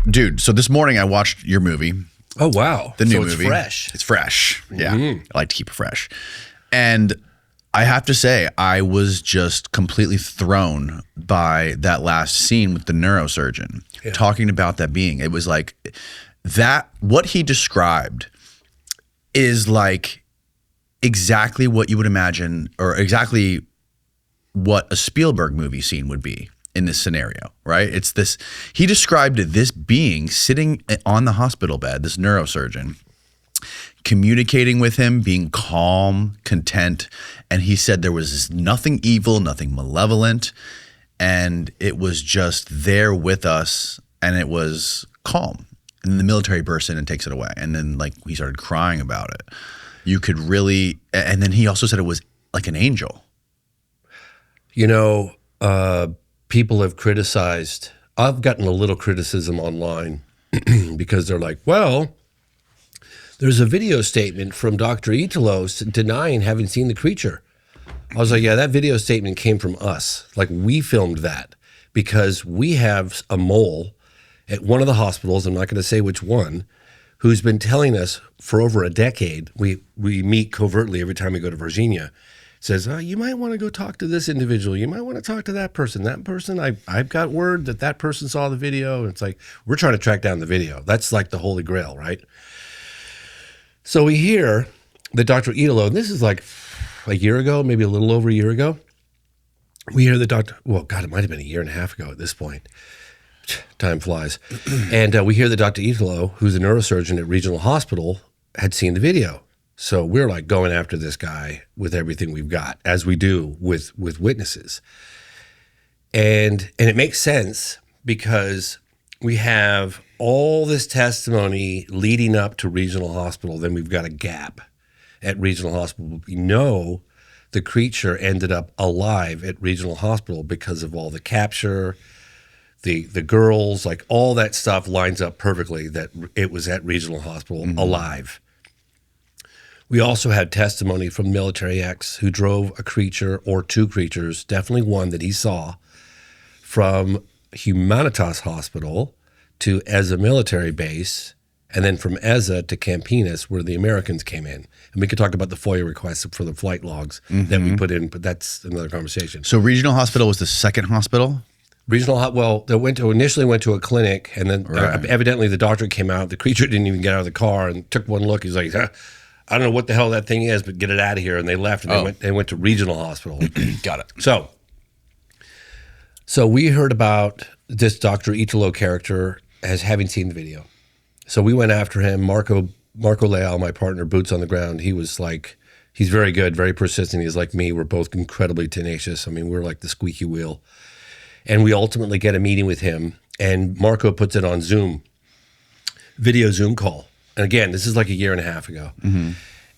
Dude, so this morning I watched your movie. Oh, wow. The new so it's movie. Fresh. It's fresh. Yeah. I like to keep it fresh. And I have to say, I was just completely thrown by that last scene with the neurosurgeon talking about that being. It was like that, what he described is like exactly what you would imagine, or exactly what a Spielberg movie scene would be in this scenario, right? It's this, he described this being sitting on the hospital bed, this neurosurgeon, communicating with him, being calm, content. And he said there was nothing evil, nothing malevolent. And it was just there with us, and it was calm. And the military bursts in and takes it away. And then like he started crying about it. You could really, and then he also said it was like an angel. You know, people have criticized, I've gotten a little criticism online because they're like, well, there's a video statement from Dr. Italo denying having seen the creature. I was like, yeah, that video statement came from us. Like, we filmed that because we have a mole at one of the hospitals, I'm not going to say which one, who's been telling us for over a decade, we meet covertly every time we go to Varginha, says, oh, you might want to go talk to this individual. You might want to talk to that person. That person, I've got word that person saw the video. And it's like, we're trying to track down the video. That's like the holy grail, right? So we hear that Dr. Italo, and this is like a year ago, maybe a little over a year ago, we hear the doctor, well, God, it might have been a year and a half ago at this point. Time flies. And we hear that Dr. Italo, who's a neurosurgeon at Regional Hospital, had seen the video. So we're like going after this guy with everything we've got, as we do with witnesses. And it makes sense because we have all this testimony leading up to Regional Hospital. Then we've got a gap at Regional Hospital. We know the creature ended up alive at Regional Hospital because of all the capture, the girls, like all that stuff lines up perfectly that it was at Regional Hospital alive. We also had testimony from military ex who drove a creature or two creatures, definitely one that he saw, from Humanitas Hospital to Eza military base, and then from Eza to Campinas, where the Americans came in. And we could talk about the FOIA requests for the flight logs that we put in, but that's another conversation. So Regional Hospital was the second hospital? Well, they initially went to a clinic, and then evidently the doctor came out. The creature didn't even get out of the car and took one look. He's like, I don't know what the hell that thing is, but get it out of here. And they left, and they went to Regional Hospital. Got it. So we heard about this Dr. Italo character as having seen the video. So we went after him. Marco Leal, my partner, boots on the ground. He was like, he's very good, very persistent. He's like me. We're both incredibly tenacious. I mean, we're like the squeaky wheel. And we ultimately get a meeting with him, and Marco puts it on Zoom, video Zoom call. And again, this is like a year and a half ago.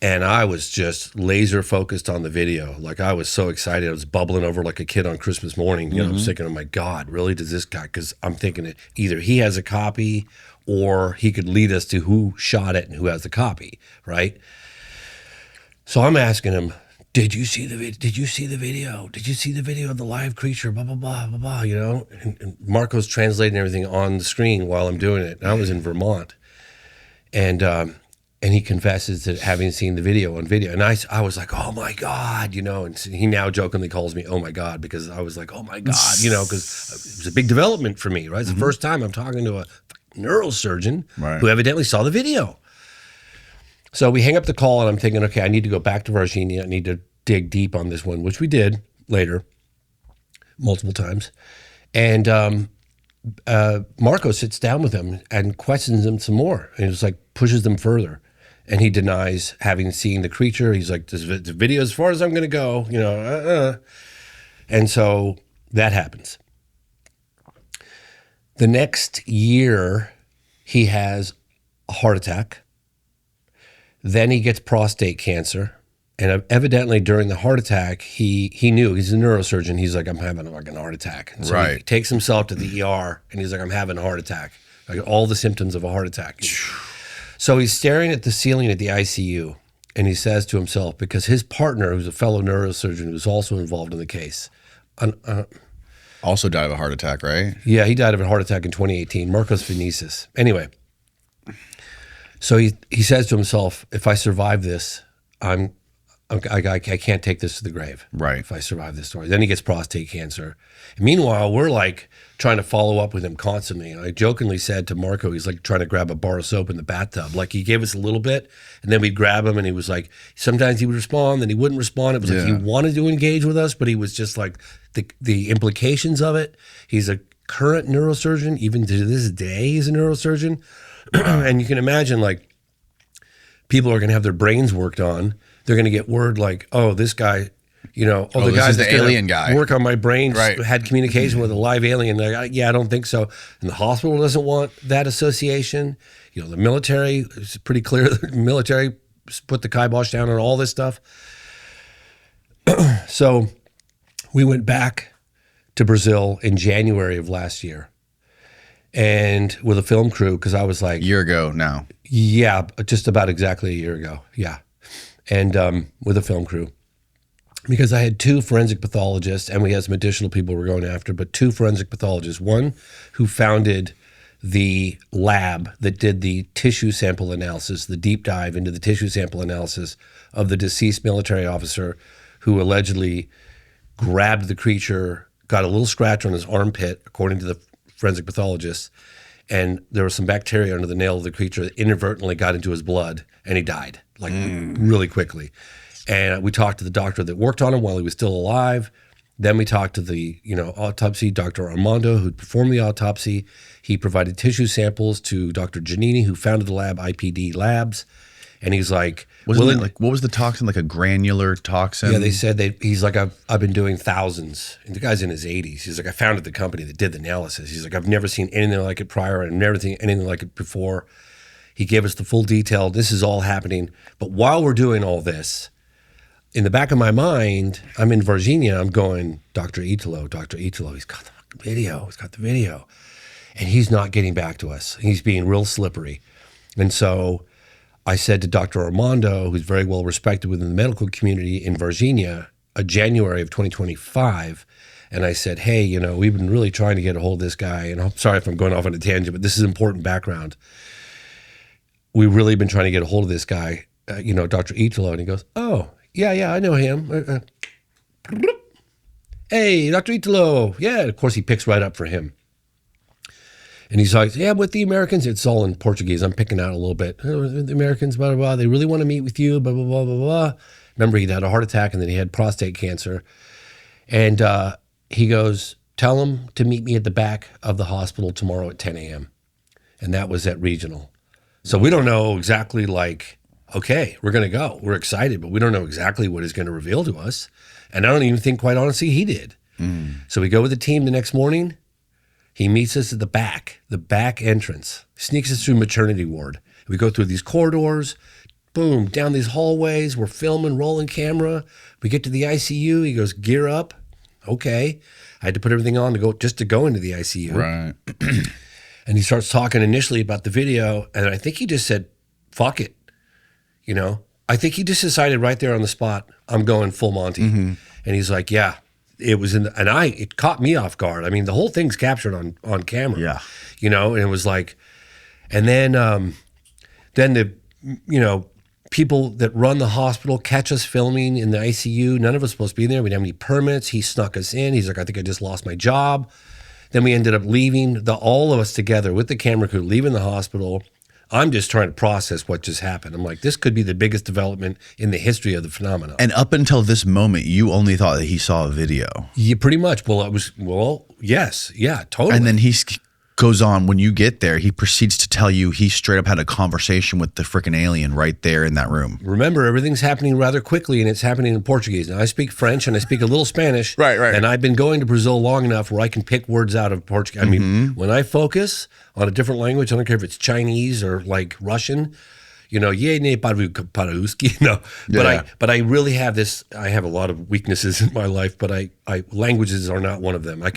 And I was just laser focused on the video. Like, I was so excited. I was bubbling over like a kid on Christmas morning. You know, I was thinking, oh my God, really? Does this guy? Because I'm thinking that either he has a copy or he could lead us to who shot it and who has the copy, right? So I'm asking him, did you see the video? Did you see the video? Did you see the video of the live creature? Blah, blah, blah, blah, blah, you know? And Marco's translating everything on the screen while I'm doing it. And I was in Vermont. And he confesses to having seen the video on video. And I was like, oh my God, you know? And he now jokingly calls me, oh my God, because I was like, oh my God, you know, because it was a big development for me, right? It's the first time I'm talking to a neurosurgeon who evidently saw the video. So we hang up the call, and I'm thinking, okay, I need to go back to Varginha. I need to dig deep on this one, which we did later, multiple times. And Marco sits down with him and questions him some more. And just like pushes them further. And he denies having seen the creature. He's like, this video as far as I'm going to go, you know. And so that happens. The next year, he has a heart attack. Then he gets prostate cancer. And evidently during the heart attack, he knew, he's a neurosurgeon. He's like, I'm having like a heart attack. And so he takes himself to the ER, and he's like, I'm having a heart attack. Like all the symptoms of a heart attack. So he's staring at the ceiling at the ICU, and he says to himself, because his partner, who's a fellow neurosurgeon who's also involved in the case, Also died of a heart attack, right? Yeah, he died of a heart attack in 2018. Marcos Vinicius. Anyway, so he says to himself, if I survive this, I can't take this to the grave. Right. If I survive this story. Then he gets prostate cancer. And meanwhile, we're like trying to follow up with him constantly. And I jokingly said to Marco, he's like trying to grab a bar of soap in the bathtub. Like he gave us a little bit and then we'd grab him and he was like, sometimes he would respond, then he wouldn't respond. It was like he wanted to engage with us, but he was just like the implications of it. He's a current neurosurgeon. Even to this day, he's a neurosurgeon. And you can imagine like people are going to have their brains worked on. They're going to get word like, oh, this guy, the guy's the alien guy. Work on my brain, right. Had communication with a live alien. Like, yeah, I don't think so. And the hospital doesn't want that association. The military, it's pretty clear the military put the kibosh down on all this stuff. So we went back to Brazil in January of last year. And with a film crew, because I was like... A year ago now. Yeah, just about exactly a year ago. Yeah. And with a film crew. Because I had 2 forensic pathologists, and we had some additional people we're going after, but 2 forensic pathologists. One who founded the lab that did the tissue sample analysis, the deep dive into the tissue sample analysis of the deceased military officer who allegedly grabbed the creature, got a little scratch on his armpit, according to the forensic pathologist, and there was some bacteria under the nail of the creature that inadvertently got into his blood, and he died, like really quickly. And we talked to the doctor that worked on him while he was still alive. Then we talked to the autopsy, Dr. Armando, who performed the autopsy. He provided tissue samples to Dr. Giannini, who founded the lab, IPD Labs. And he's like, what was the toxin? Like a granular toxin? Yeah, they said he's like, I've been doing thousands. And the guy's in his 80s. He's like, I founded the company that did the analysis. He's like, I've never seen anything like it prior. I've never seen anything like it before. He gave us the full detail. This is all happening. But while we're doing all this, in the back of my mind, I'm in Varginha. I'm going, Dr. Italo. He's got the video. And he's not getting back to us. He's being real slippery. And so I said to Dr. Armando, who's very well respected within the medical community in Varginha, January of 2025, and I said, hey, we've been really trying to get a hold of this guy, and I'm sorry if I'm going off on a tangent, but this is important background. We've really been trying to get a hold of this guy, Dr. Italo, and he goes, oh, yeah, I know him. Hey, Dr. Italo. Yeah, of course he picks right up for him. And he's like, yeah, with the Americans, it's all in Portuguese. I'm picking out a little bit. The Americans, blah, blah, blah. They really want to meet with you, blah, blah, blah, blah, blah. Remember, he'd had a heart attack and then he had prostate cancer. And he goes, tell him to meet me at the back of the hospital tomorrow at 10 a.m. And that was at Regional. So we don't know exactly okay, we're going to go. We're excited, but we don't know exactly what he's going to reveal to us. And I don't even think, quite honestly, he did. So we go with the team the next morning. He meets us at the back entrance, sneaks us through maternity ward. We go through these corridors, boom, down these hallways. We're filming, rolling camera. We get to the ICU. He goes, gear up. Okay. I had to put everything on to go into the ICU. Right. And he starts talking initially about the video. And I think he just said, fuck it. I think he just decided right there on the spot, I'm going full Monty. And he's like, yeah. It was it caught me off guard. I mean, the whole thing's captured on camera. Yeah. And it was like, and then the, people that run the hospital catch us filming in the ICU. None of us supposed to be there. We didn't have any permits. He snuck us in. He's like, I think I just lost my job. Then we ended up leaving, all of us together with the camera crew, leaving the hospital. I'm just trying to process what just happened. I'm like, this could be the biggest development in the history of the phenomenon. And up until this moment, you only thought that he saw a video. Yeah, pretty much. Yes. Yeah, totally. And then he goes on, when you get there, he proceeds to tell you he straight up had a conversation with the freaking alien right there in that room. Remember, everything's happening rather quickly, and it's happening in Portuguese. Now, I speak French, and I speak a little Spanish. Right. And I've been going to Brazil long enough where I can pick words out of Portuguese. I mean, when I focus on a different language, I don't care if it's Chinese or like Russian, ye ne parlu paruski, but I really have this, I have a lot of weaknesses in my life, but languages are not one of them. I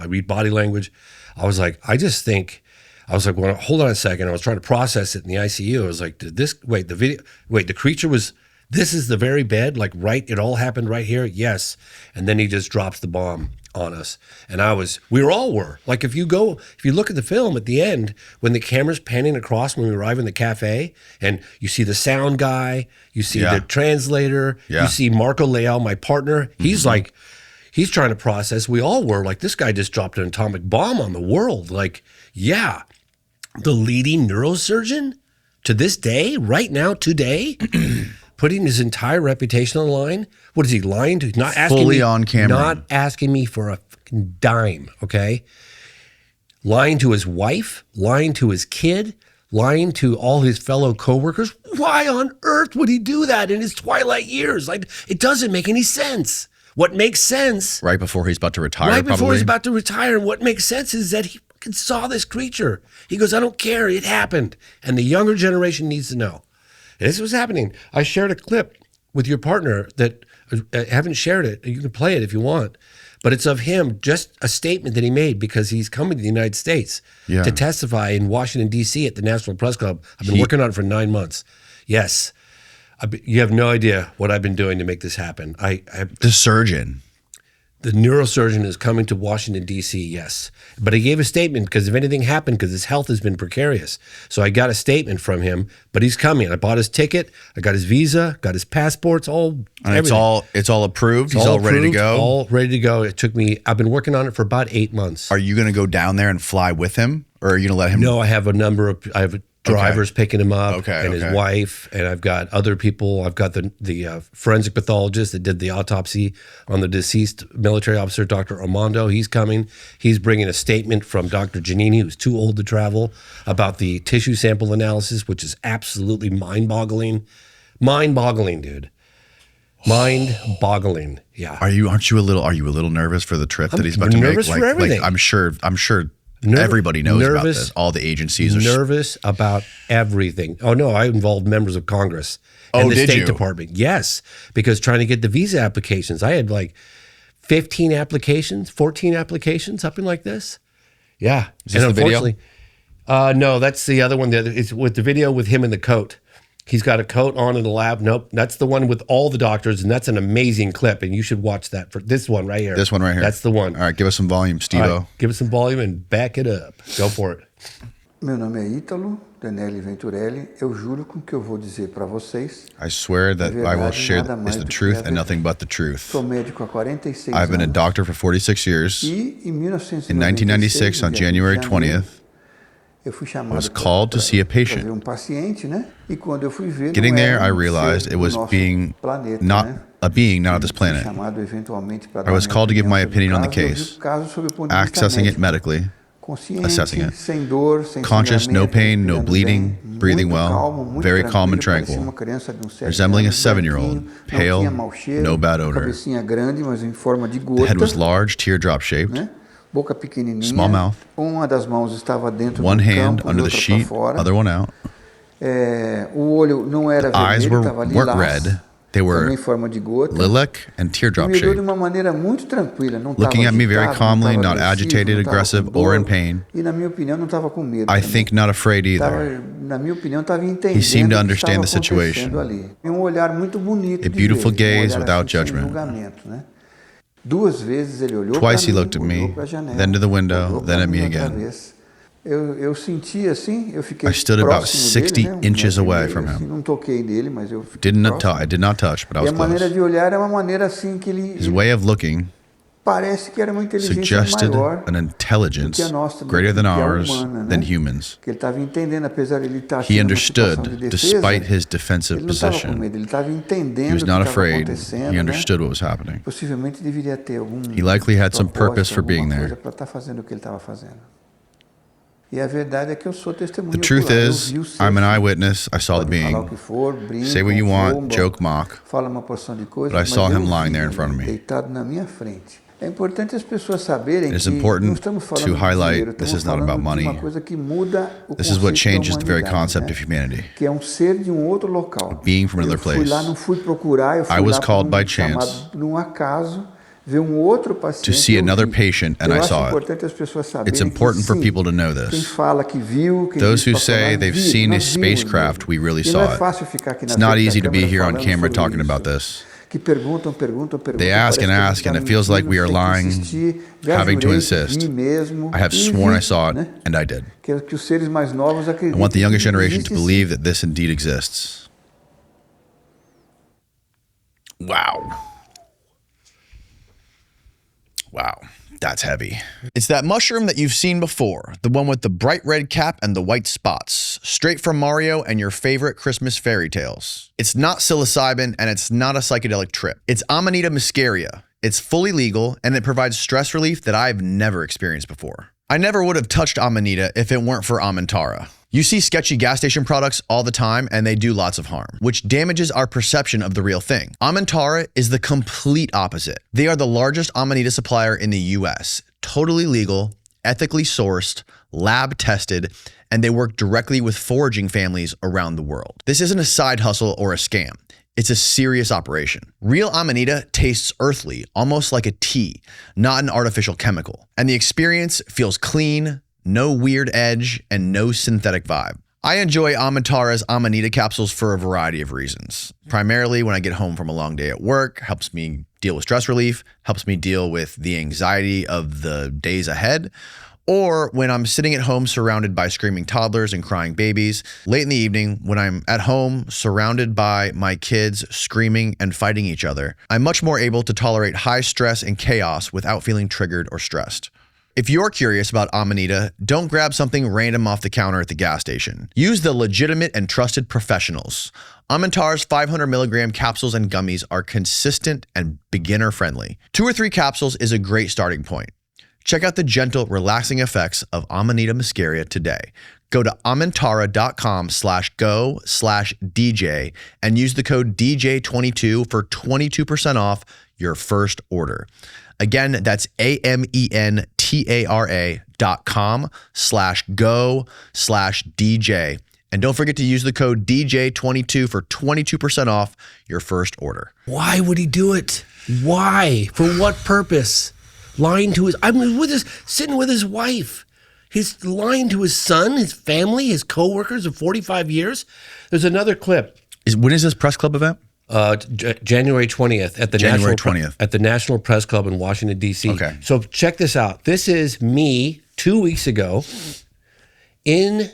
read body language. I was like, well, hold on a second. I was trying to process it in the ICU. I was like, the creature was This is the very bed, like it all happened right here. Yes. And then he just drops the bomb on us. And we all were. Like if you look at the film at the end, when the camera's panning across when we arrive in the cafe and you see the sound guy, you see the translator, you see Marco Leal, my partner, he's like, he's trying to process. We all were like, this guy just dropped an atomic bomb on the world. Like, yeah, the leading neurosurgeon to this day, right now, today, putting his entire reputation on the line. What is he lying to? Not asking Fully me, on camera. Not asking me for a fucking dime, okay? Lying to his wife, lying to his kid, lying to all his fellow coworkers. Why on earth would he do that in his twilight years? Like, it doesn't make any sense. What makes sense... Right before he's about to retire, Right before he's about to retire. And what makes sense is that he fucking saw this creature. He goes, I don't care. It happened. And the younger generation needs to know. And this was happening. I shared a clip with your partner that I haven't shared it. You can play it if you want. But it's of him, just a statement that he made because he's coming to the United States to testify in Washington, D.C. at the National Press Club. I've been working on it for 9 months. Yes. You have no idea what I've been doing to make this happen. The surgeon. The neurosurgeon is coming to Washington, D.C., yes. But he gave a statement because if anything happened, because his health has been precarious. So I got a statement from him, but he's coming. I bought his ticket. I got his visa, got his passports, it's all approved? He's all ready to go? All ready to go. I've been working on it for about 8 months. Are you going to go down there and fly with him? Or are you going to let him? No, I have drivers picking him up and his wife, and I've got other people. I've got the forensic pathologist that did the autopsy on the deceased military officer, Dr. Armando. He's coming. He's bringing a statement from Dr. Giannini, who's too old to travel, about the tissue sample analysis, which is absolutely mind-boggling. Mind-boggling, dude. Mind-boggling. Yeah. Are you a little nervous for the trip that he's about to make? Nervous for everything. I'm sure everybody knows about this. All the agencies are nervous about everything. Oh no, I involved members of Congress and the State Department. Yes, because trying to get the visa applications, I had like 15 applications, 14 applications, something like this. Yeah, is this the video? No, that's the other one. It's with the video with him in the coat. He's got a coat on in the lab. Nope, that's the one with all the doctors, and that's an amazing clip, and you should watch that for this one right here. This one right here. That's the one. All right, give us some volume, Steve-O. Right, give us some volume and back it up. Go for it. Meu nome é Ítalo Denelli Venturelli. Eu juro que o que eu vou dizer para vocês. I swear that I will share is the truth and nothing but the truth. Sou médico há 46 I've been a doctor for 46 years. In 1996, on January 20th, I was called to see a patient. Getting there, I realized it was not a being not of this planet. I was called to give my opinion on the case, accessing it medically, assessing it. Conscious, no pain, no bleeding, breathing well, very calm and tranquil, resembling a 7-year-old, pale, no bad odor. The head was large, teardrop shaped. Small mouth. One hand under the sheet, other one out. The eyes weren't red. They were lilac and teardrop shaped. Looking at me very calmly, not agitated, aggressive, or in pain. I think not afraid either. He seemed to understand the situation. A beautiful gaze without judgment. Twice he looked at me, then to the window, then at me again. I stood about 60 inches away from him. I did not touch, but I was close. His way of looking suggested an intelligence greater than ours, than humans. He understood, despite his defensive position. He was not afraid. He understood what was happening. He likely had some purpose for being there. The truth is, I'm an eyewitness. I saw the being. Say what you want, joke, mock, but I saw him lying there in front of me. It is important to highlight this is not about money. This is what changes the very concept of humanity. A being from another place. I was called by chance. to see another patient, and I saw it. It's important for people to know this. Those who say they've seen a spacecraft, we really saw it. It's not easy to be here on camera talking about this. They ask, and it feels like we are lying, having to insist. I have sworn I saw it, and I did. I want the youngest generation to believe that this indeed exists. Wow. Wow, that's heavy. It's that mushroom that you've seen before, the one with the bright red cap and the white spots, straight from Mario and your favorite Christmas fairy tales. It's not psilocybin, and it's not a psychedelic trip. It's Amanita muscaria. It's fully legal, and it provides stress relief that I've never experienced before. I never would have touched Amanita if it weren't for Amantara. You see sketchy gas station products all the time, and they do lots of harm, which damages our perception of the real thing. Amantara is the complete opposite. They are the largest Amanita supplier in the US, totally legal, ethically sourced, lab tested, and they work directly with foraging families around the world. This isn't a side hustle or a scam. It's a serious operation. Real Amanita tastes earthly, almost like a tea, not an artificial chemical. And the experience feels clean, no weird edge, and no synthetic vibe. I enjoy Amantara's Amanita capsules for a variety of reasons. Primarily when I get home from a long day at work, helps me deal with stress relief, helps me deal with the anxiety of the days ahead, or when I'm sitting at home surrounded by screaming toddlers and crying babies, late in the evening when I'm at home surrounded by my kids screaming and fighting each other, I'm much more able to tolerate high stress and chaos without feeling triggered or stressed. If you're curious about Amanita, don't grab something random off the counter at the gas station. Use the legitimate and trusted professionals. Amantara's 500 milligram capsules and gummies are consistent and beginner friendly. 2 or 3 capsules is a great starting point. Check out the gentle, relaxing effects of Amanita muscaria today. Go to amantara.com/go/DJ and use the code DJ22 for 22% off your first order. Again, that's amantara.com/go/DJ. And don't forget to use the code DJ22 for 22% off your first order. Why would he do it? Why? For what purpose? Lying to his, sitting with his wife. He's lying to his son, his family, his coworkers of 45 years. There's another clip. When is this press club event? January 20th at the National Press Club in Washington, D.C. Okay. So check this out. This is me 2 weeks ago in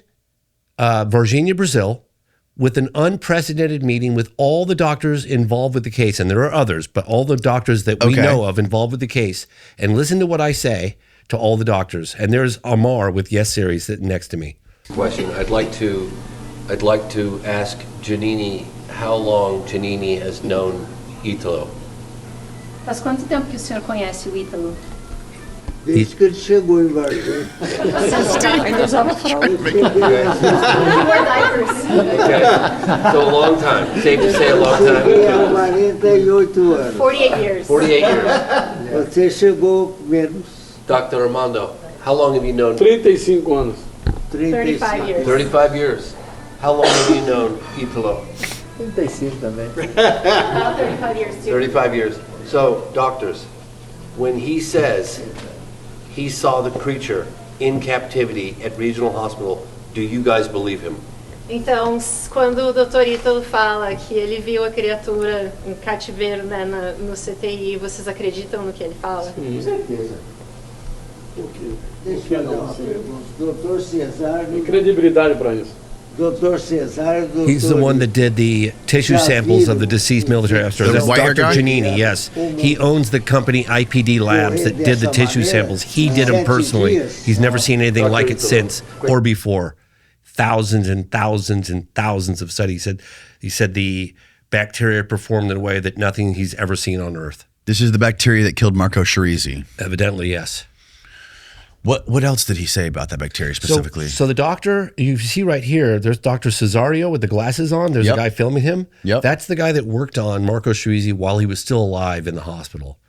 Varginha, Brazil, with an unprecedented meeting with all the doctors involved with the case. And there are others, but all the doctors that we know of involved with the case. And listen to what I say to all the doctors. And there's Amar with Yes Series sitting next to me. Question. I'd like to ask Giannini how long Giannini has known Italo. Faz quanto tempo que o senhor conhece o Ítalo? Desde que ele chegou em Varginha. Ainda usava fralda. Okay. So a long time. Safe to say a long time. 48 anos. 48 years. 48 years. Você chegou menos. Dr. Armando, how long have you known? 35 anos. 35 years. 35 years. How long have you known Italo? 35 também. About 35 years too. 35 years. So, doctors, when he says he saw the creature in captivity at Regional Hospital, do you guys believe him? Então, quando o Dr. Ítalo fala que ele viu a criatura em cativeiro, né, no CTI, vocês acreditam no que ele fala? Com certeza. Deixa eu dar uma pergunta. Doutor Cesar. Tem credibilidade para isso. Dr. Cesar. He's the one that did the tissue samples of the deceased military officer. The That's white Dr. guy? Giannini, yes. He owns the company IPD Labs that did the tissue samples. He did them personally. He's never seen anything like it since or before. Thousands and thousands and thousands of studies. He said the bacteria performed in a way that nothing he's ever seen on Earth. This is the bacteria that killed Marco Chereze. Evidently, yes. What else did he say about that bacteria specifically? So the doctor, you see right here, there's Dr. Cesario with the glasses on. There's a guy filming him. Yep. That's the guy that worked on Marco Chereze while he was still alive in the hospital.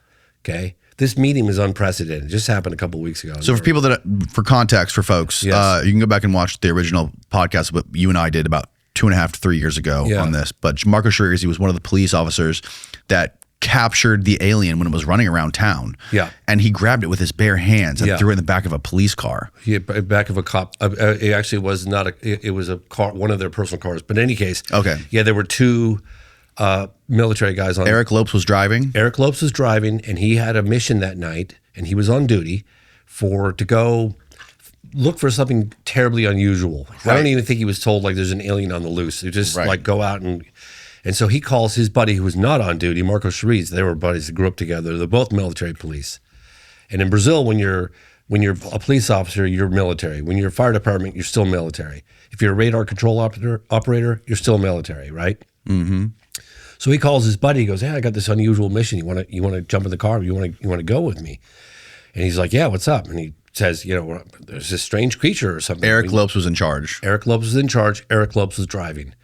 Okay? This meeting was unprecedented. It just happened a couple of weeks ago. So for people for context, for folks, Yes. you can go back and watch the original podcast what you and I did about 2.5 to 3 years ago on this. But Marco Chereze was one of the police officers that captured the alien when it was running around town. Yeah. And he grabbed it with his bare hands and Yeah. threw it in the back of a police car. Yeah, back of a cop. It actually was not a. It was a car, one of their personal cars. But in any case, Okay. Yeah, there were two military guys on. Eric Lopes was driving. Eric Lopes was driving, and he had a mission that night, and he was on duty to go look for something terribly unusual. I don't even think he was told like there's an alien on the loose. He just like go out and so he calls his buddy who was not on duty, Marco Chereze. They were buddies that grew up together. They're both military police. And in Brazil, when you're a police officer, you're military. When you're a fire department, you're still military. If you're a radar control operator, you're still military, right? Mm-hmm. So he calls his buddy. He goes, "Hey, I got this unusual mission. You want to jump in the car? You want to go with me?" And he's like, "Yeah, what's up?" And he says, "There's this strange creature or something." Eric Lopes was in charge. Eric Lopes was in charge. Eric Lopes was driving,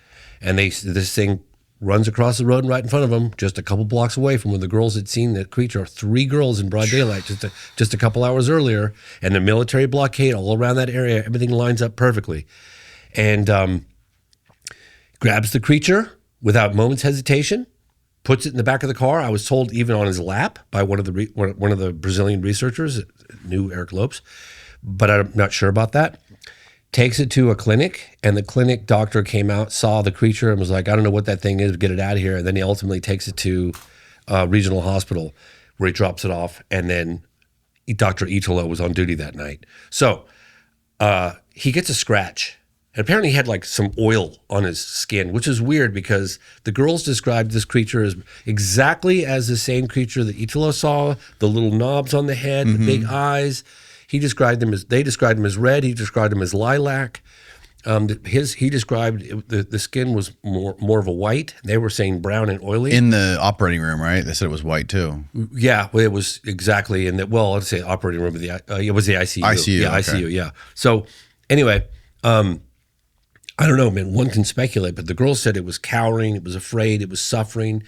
and this thing runs across the road right in front of them, just a couple blocks away from where the girls had seen the creature. 3 girls in broad daylight just a couple hours earlier, and the military blockade all around that area. Everything lines up perfectly, and grabs the creature without moment's hesitation, puts it in the back of the car. I was told even on his lap by one of the Brazilian researchers that knew Eric Lopes, but I'm not sure about that. Takes it to a clinic, and the clinic doctor came out, saw the creature, and was like, "I don't know what that thing is, get it out of here." And then he ultimately takes it to regional hospital where he drops it off, and then Dr. Italo was on duty that night. So he gets a scratch. And apparently he had like some oil on his skin, which is weird because the girls described this creature as exactly as the same creature that Italo saw, the little knobs on the head, the big eyes. They described him as red. He described him as lilac. He described the skin was more of a white. They were saying brown and oily. In the operating room, right? They said it was white too. Yeah, well, it was exactly in that. Well, I'd say operating room, but it was the ICU. ICU, yeah, okay. ICU. Yeah. So anyway, I don't know, man. One can speculate, but the girl said it was cowering, it was afraid, it was suffering.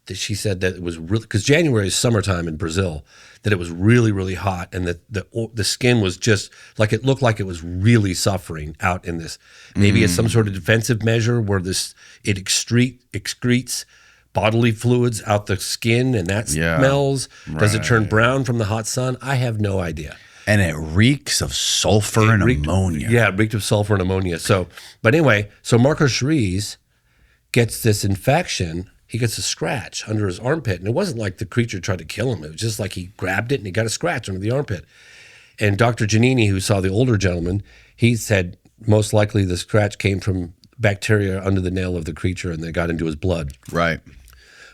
That she said that it was really because January is summertime in Brazil. That it was really, really hot, and that the skin was just like it looked like it was really suffering out in this. Maybe it's some sort of defensive measure where it excretes bodily fluids out the skin, and that smells. Does it turn brown from the hot sun? I have no idea. And it reeks of sulfur and ammonia. Yeah, it reeked of sulfur and ammonia. But anyway, Marco Chereze gets this infection. He gets a scratch under his armpit. And it wasn't like the creature tried to kill him. It was just like he grabbed it and he got a scratch under the armpit. And Dr. Giannini, who saw the older gentleman, he said most likely the scratch came from bacteria under the nail of the creature and they got into his blood. Right.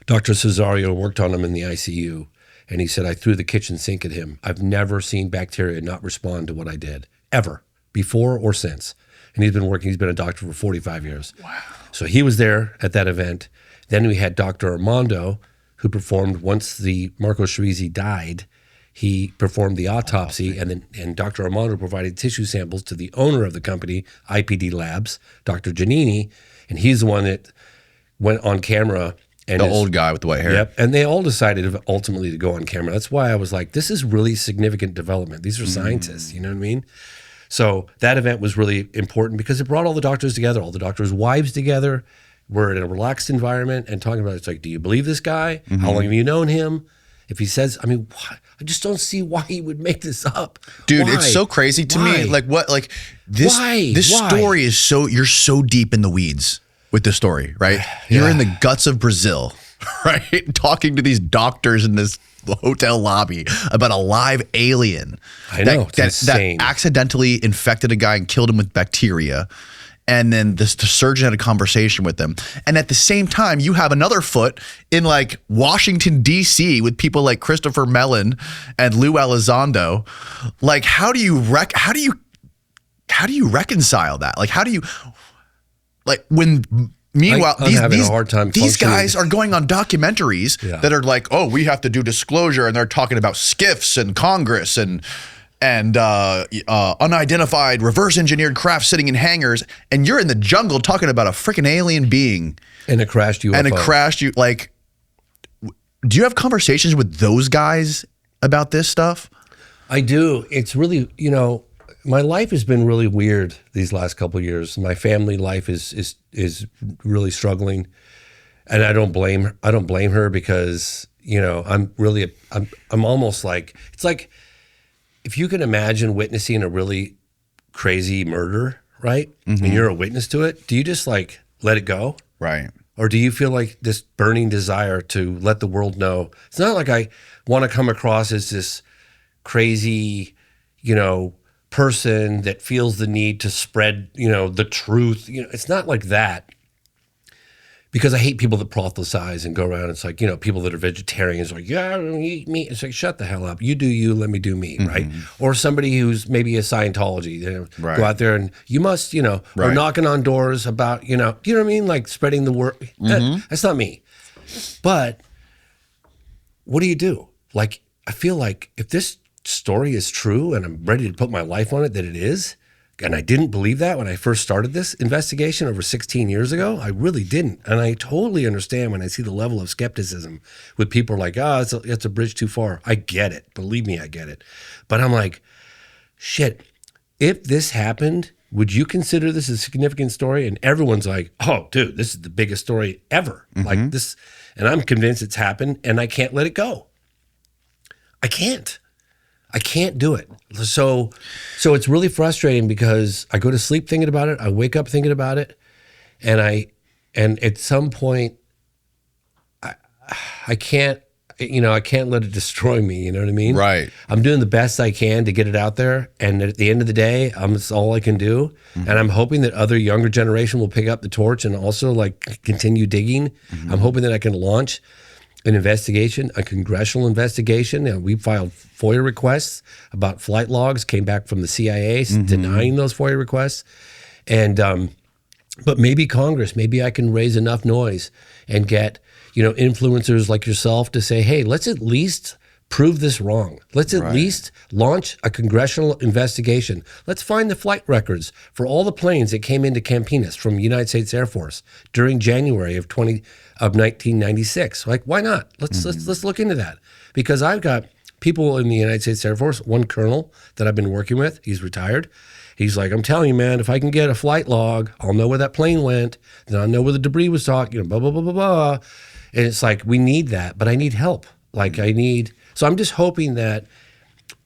Dr. Cesario worked on him in the ICU. And he said, I threw the kitchen sink at him. I've never seen bacteria not respond to what I did, ever, before or since. And he's been a doctor for 45 years. Wow. So he was there at that event. Then we had Dr. Armando, who performed, once the Marco Chereze died, he performed the autopsy, and Dr. Armando provided tissue samples to the owner of the company, IPD Labs, Dr. Giannini, and he's the one that went on camera. And the old guy with the white hair. Yep. And they all decided ultimately to go on camera. That's why I was like, this is really significant development. These are scientists, you know what I mean? So that event was really important because it brought all the doctors together, all the doctors' wives together. We're in a relaxed environment and talking about it's like, do you believe this guy? How long have you known him? If he says, I mean, I just don't see why he would make this up. Dude, Why? it's so crazy to me. Like what? Like this. Why? This story is so. You're so deep in the weeds with this story, right? You're in the guts of Brazil, right? Talking to these doctors in this hotel lobby about a live alien. I know, it's insane. That accidentally infected a guy and killed him with bacteria. And then the surgeon had a conversation with them. And at the same time, you have another foot in like Washington, D.C. with people like Christopher Mellon and Lou Elizondo. Like, how do you reconcile that? Like, how do you, like, when meanwhile, I'm having a hard time these functioning. guys are going on documentaries that are like, oh, we have to do disclosure. And they're talking about SCIFs and Congress and unidentified reverse engineered craft sitting in hangars, and you're in the jungle talking about a freaking alien being and a crashed UFO. And it crashed you. Like, do you have conversations with those guys about this stuff? I do. It's really, my life has been really weird these last couple of years. My family life is really struggling, and I don't blame her because you know, I'm almost like, it's like if you can imagine witnessing a really crazy murder, right? And you're a witness to it, do you just like let it go? Right. Or do you feel like this burning desire to let the world know? It's not like I want to come across as this crazy, you know, person that feels the need to spread, you know, the truth. You know, it's not like that. Because I hate people that proselytize and go around. It's like, you know, people that are vegetarians are like, yeah, I don't eat meat. It's like, shut the hell up. You do you, let me do me, right? Or somebody who's maybe a Scientology, you know, go out there and you must, you know, or knocking on doors about, you know what I mean? Like spreading the word. That's not me. But what do? Like, I feel like if this story is true and I'm ready to put my life on it, that it is, and I didn't believe that when I first started this investigation over 16 years ago. I really didn't. And I totally understand when I see the level of skepticism with people like, it's a bridge too far. I get it. Believe me, I get it. But I'm like, shit, if this happened, would you consider this a significant story? And everyone's like, oh, dude, this is the biggest story ever. Like this. And I'm convinced it's happened and I can't let it go. I can't do it. So it's really frustrating because I go to sleep thinking about it. I wake up thinking about it. And at some point I can't let it destroy me. You know what I mean? Right. I'm doing the best I can to get it out there. And at the end of the day, it's all I can do. And I'm hoping that other younger generation will pick up the torch and also like continue digging. I'm hoping that I can launch an investigation, a congressional investigation. And we filed FOIA requests about flight logs, came back from the CIA denying those FOIA requests. And, but maybe Congress, maybe I can raise enough noise and get, you know, influencers like yourself to say, hey, let's at least prove this wrong. Let's at least launch a congressional investigation. Let's find the flight records for all the planes that came into Campinas from the United States Air Force during January of 1996. Like, why not? Let's look into that. Because I've got people in the United States Air Force, one colonel that I've been working with, he's retired. He's like, I'm telling you, man, if I can get a flight log, I'll know where that plane went, then I'll know where the debris was talking, you know, blah, blah, blah, blah, blah. And it's like, we need that, but I need help. Like so I'm just hoping that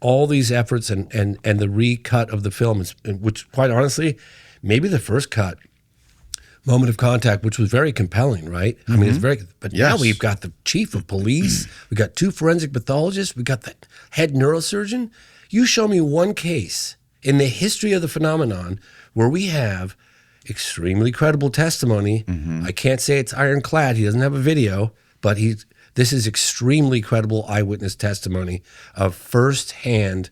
all these efforts and the recut of the film, which quite honestly, maybe the first cut, Moment of Contact, which was very compelling, right? I mean, it's very, but now we've got the chief of police, we got 2 forensic pathologists, we got the head neurosurgeon. You show me one case in the history of the phenomenon where we have extremely credible testimony. I can't say it's ironclad. He doesn't have a video, but this is extremely credible eyewitness testimony of firsthand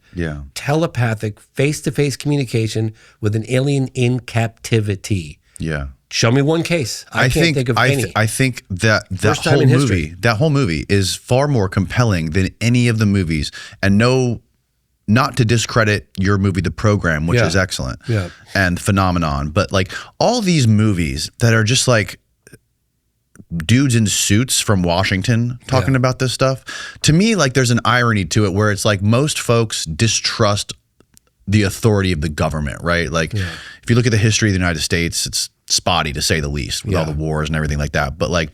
telepathic face-to-face communication with an alien in captivity. Yeah. Show me one case. I can't think of any. I think that That whole movie is far more compelling than any of the movies. And not to discredit your movie, The Program, which is excellent, and Phenomenon, but like all these movies that are just like dudes in suits from Washington talking about this stuff, to me, like there's an irony to it where it's like most folks distrust the authority of the government, right? Like if you look at the history of the United States, it's spotty to say the least with all the wars and everything like that. But like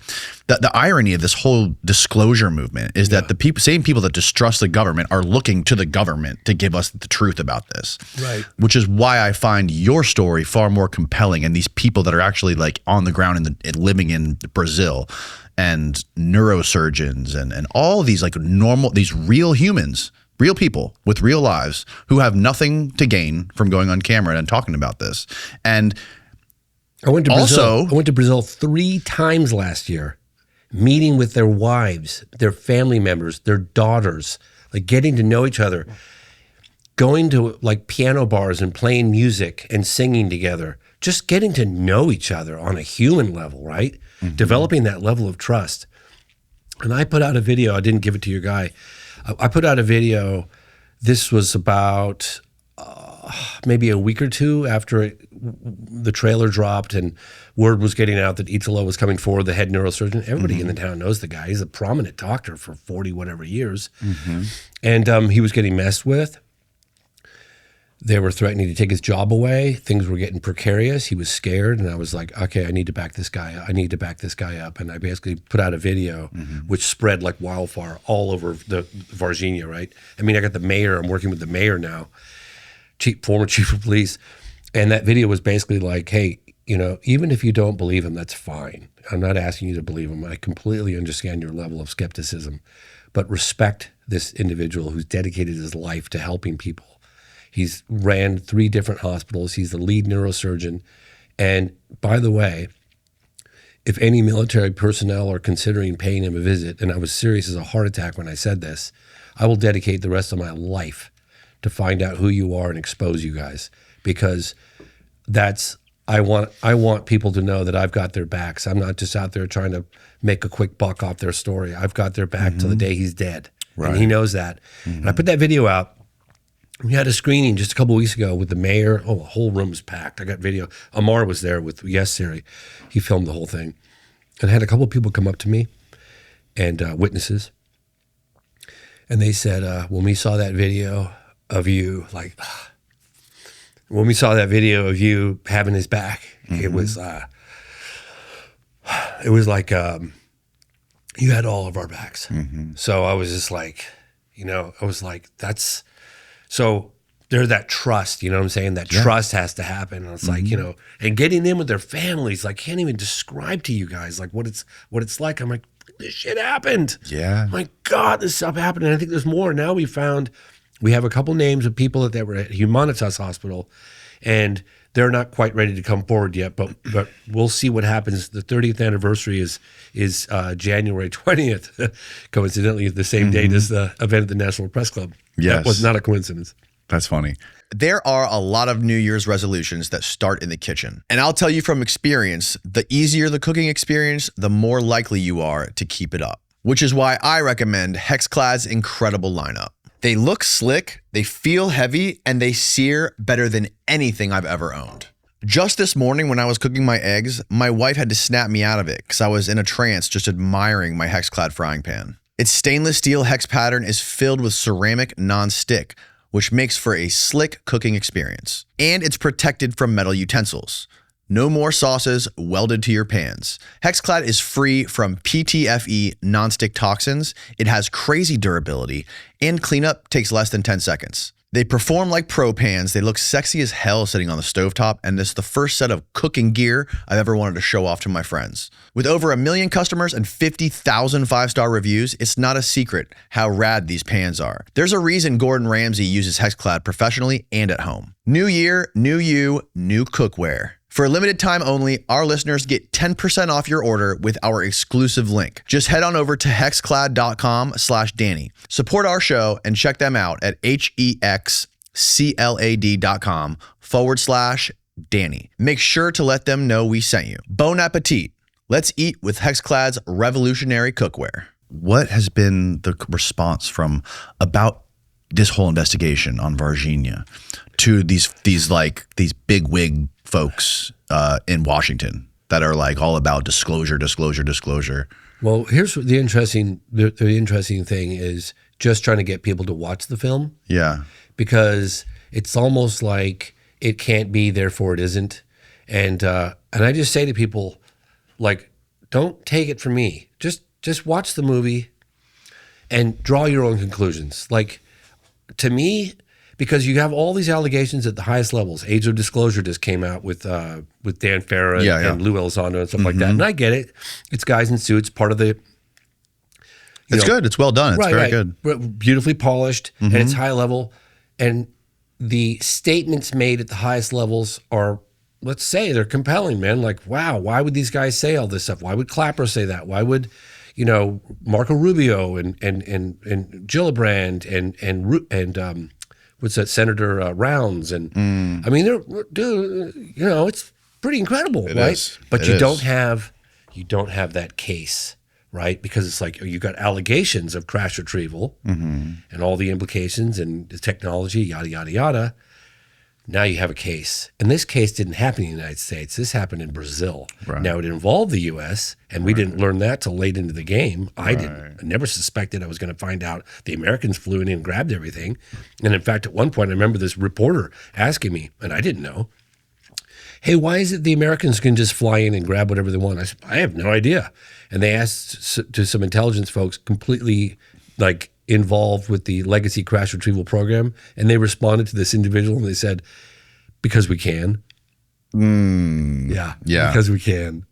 the irony of this whole disclosure movement is that the same people that distrust the government are looking to the government to give us the truth about this. Right. Which is why I find your story far more compelling, and these people that are actually like on the ground and living in Brazil, and neurosurgeons and all these like these real humans, real people with real lives who have nothing to gain from going on camera and talking about this. And I went to Brazil 3 times last year, meeting with their wives, their family members, their daughters, like getting to know each other, going to like piano bars and playing music and singing together, just getting to know each other on a human level, right? Developing that level of trust. And I put out a video. I didn't give it to your guy. I put out a video. This was about maybe a week or 2 after the trailer dropped and word was getting out that Italo was coming forward, the head neurosurgeon. Everybody in the town knows the guy. He's a prominent doctor for 40 whatever years. And he was getting messed with. They were threatening to take his job away. Things were getting precarious. He was scared. And I was like, okay, I need to back this guy up. I need to back this guy up. And I basically put out a video, which spread like wildfire all over the Varginha, right? I mean, I got the mayor. I'm working with the mayor now, former chief of police. And that video was basically like, hey, you know, even if you don't believe him, that's fine. I'm not asking you to believe him. I completely understand your level of skepticism, but respect this individual who's dedicated his life to helping people. He's ran 3 different hospitals. He's the lead neurosurgeon. And by the way, if any military personnel are considering paying him a visit, and I was serious as a heart attack when I said this, I will dedicate the rest of my life to find out who you are and expose you guys, because I want people to know that I've got their backs. I'm not just out there trying to make a quick buck off their story. I've got their back till the day he's dead. Right. And he knows that. And I put that video out. We had a screening just a couple of weeks ago with the mayor. Oh, the whole room was packed. I got video. Amar was there with Yes Siri. He filmed the whole thing. And I had a couple of people come up to me and witnesses. And they said, when we saw that video of you, when we saw that video of you having his back, it was like you had all of our backs. So I was just like, you know, I was like, that's, so there's that trust, you know what I'm saying? That trust has to happen. And it's like, you know, and getting in with their families, like, can't even describe to you guys like what it's like. I'm like, this shit happened. Yeah. My God, this stuff happened. And I think there's more. Now we have a couple names of people that were at Humanitas Hospital, and they're not quite ready to come forward yet, but we'll see what happens. The 30th anniversary is January 20th, coincidentally the same date as the event at the National Press Club. Yes. That was not a coincidence. That's funny. There are a lot of New Year's resolutions that start in the kitchen. And I'll tell you from experience, the easier the cooking experience, the more likely you are to keep it up, which is why I recommend Hexclad's incredible lineup. They look slick, they feel heavy, and they sear better than anything I've ever owned. Just this morning when I was cooking my eggs, my wife had to snap me out of it because I was in a trance just admiring my Hexclad frying pan. Its stainless steel hex pattern is filled with ceramic non-stick, which makes for a slick cooking experience. And it's protected from metal utensils. No more sauces welded to your pans. Hexclad is free from PTFE nonstick toxins. It has crazy durability, and cleanup takes less than 10 seconds. They perform like pro pans. They look sexy as hell sitting on the stovetop, and it's the first set of cooking gear I've ever wanted to show off to my friends. With over 1 million customers and 50,000 5-star reviews, it's not a secret how rad these pans are. There's a reason Gordon Ramsay uses Hexclad professionally and at home. New year, new you, new cookware. For a limited time only, our listeners get 10% off your order with our exclusive link. Just head on over to hexclad.com/Danny. Support our show and check them out at hexclad.com/Danny. Make sure to let them know we sent you. Bon appetit. Let's eat with Hexclad's revolutionary cookware. What has been the response from about this whole investigation on Varginha to these big wig folks in Washington that are like all about disclosure? Well, here's the interesting thing is just trying to get people to watch the film. Yeah. Because it's almost like it can't be, therefore it isn't. And I just say to people, like, don't take it from me. Just watch the movie and draw your own conclusions. Like, to me, because you have all these allegations at the highest levels. Age of Disclosure just came out with Dan Farah and Lou Elizondo and stuff like that. And I get it. It's guys in suits, part of the... It's good. It's well done. It's very good. Beautifully polished, and it's high level. And the statements made at the highest levels are, let's say, they're compelling, man. Like, wow, why would these guys say all this stuff? Why would Clapper say that? Why would... Marco Rubio and Gillibrand and what's that, Senator Rounds, and I mean, it's pretty incredible, right? But you don't have that case, right? Because it's like you got allegations of crash retrieval and all the implications and the technology, yada yada yada. Now you have a case. And this case didn't happen in the United States. This happened in Brazil. Right. Now, it involved the U.S., and we didn't learn that till late into the game. I didn't. I never suspected I was going to find out the Americans flew in and grabbed everything. And in fact, at one point, I remember this reporter asking me, and I didn't know, hey, why is it the Americans can just fly in and grab whatever they want? I said, I have no idea. And they asked to some intelligence folks completely like involved with the legacy crash retrieval program. And they responded to this individual and they said, because we can. Yeah. Because we can.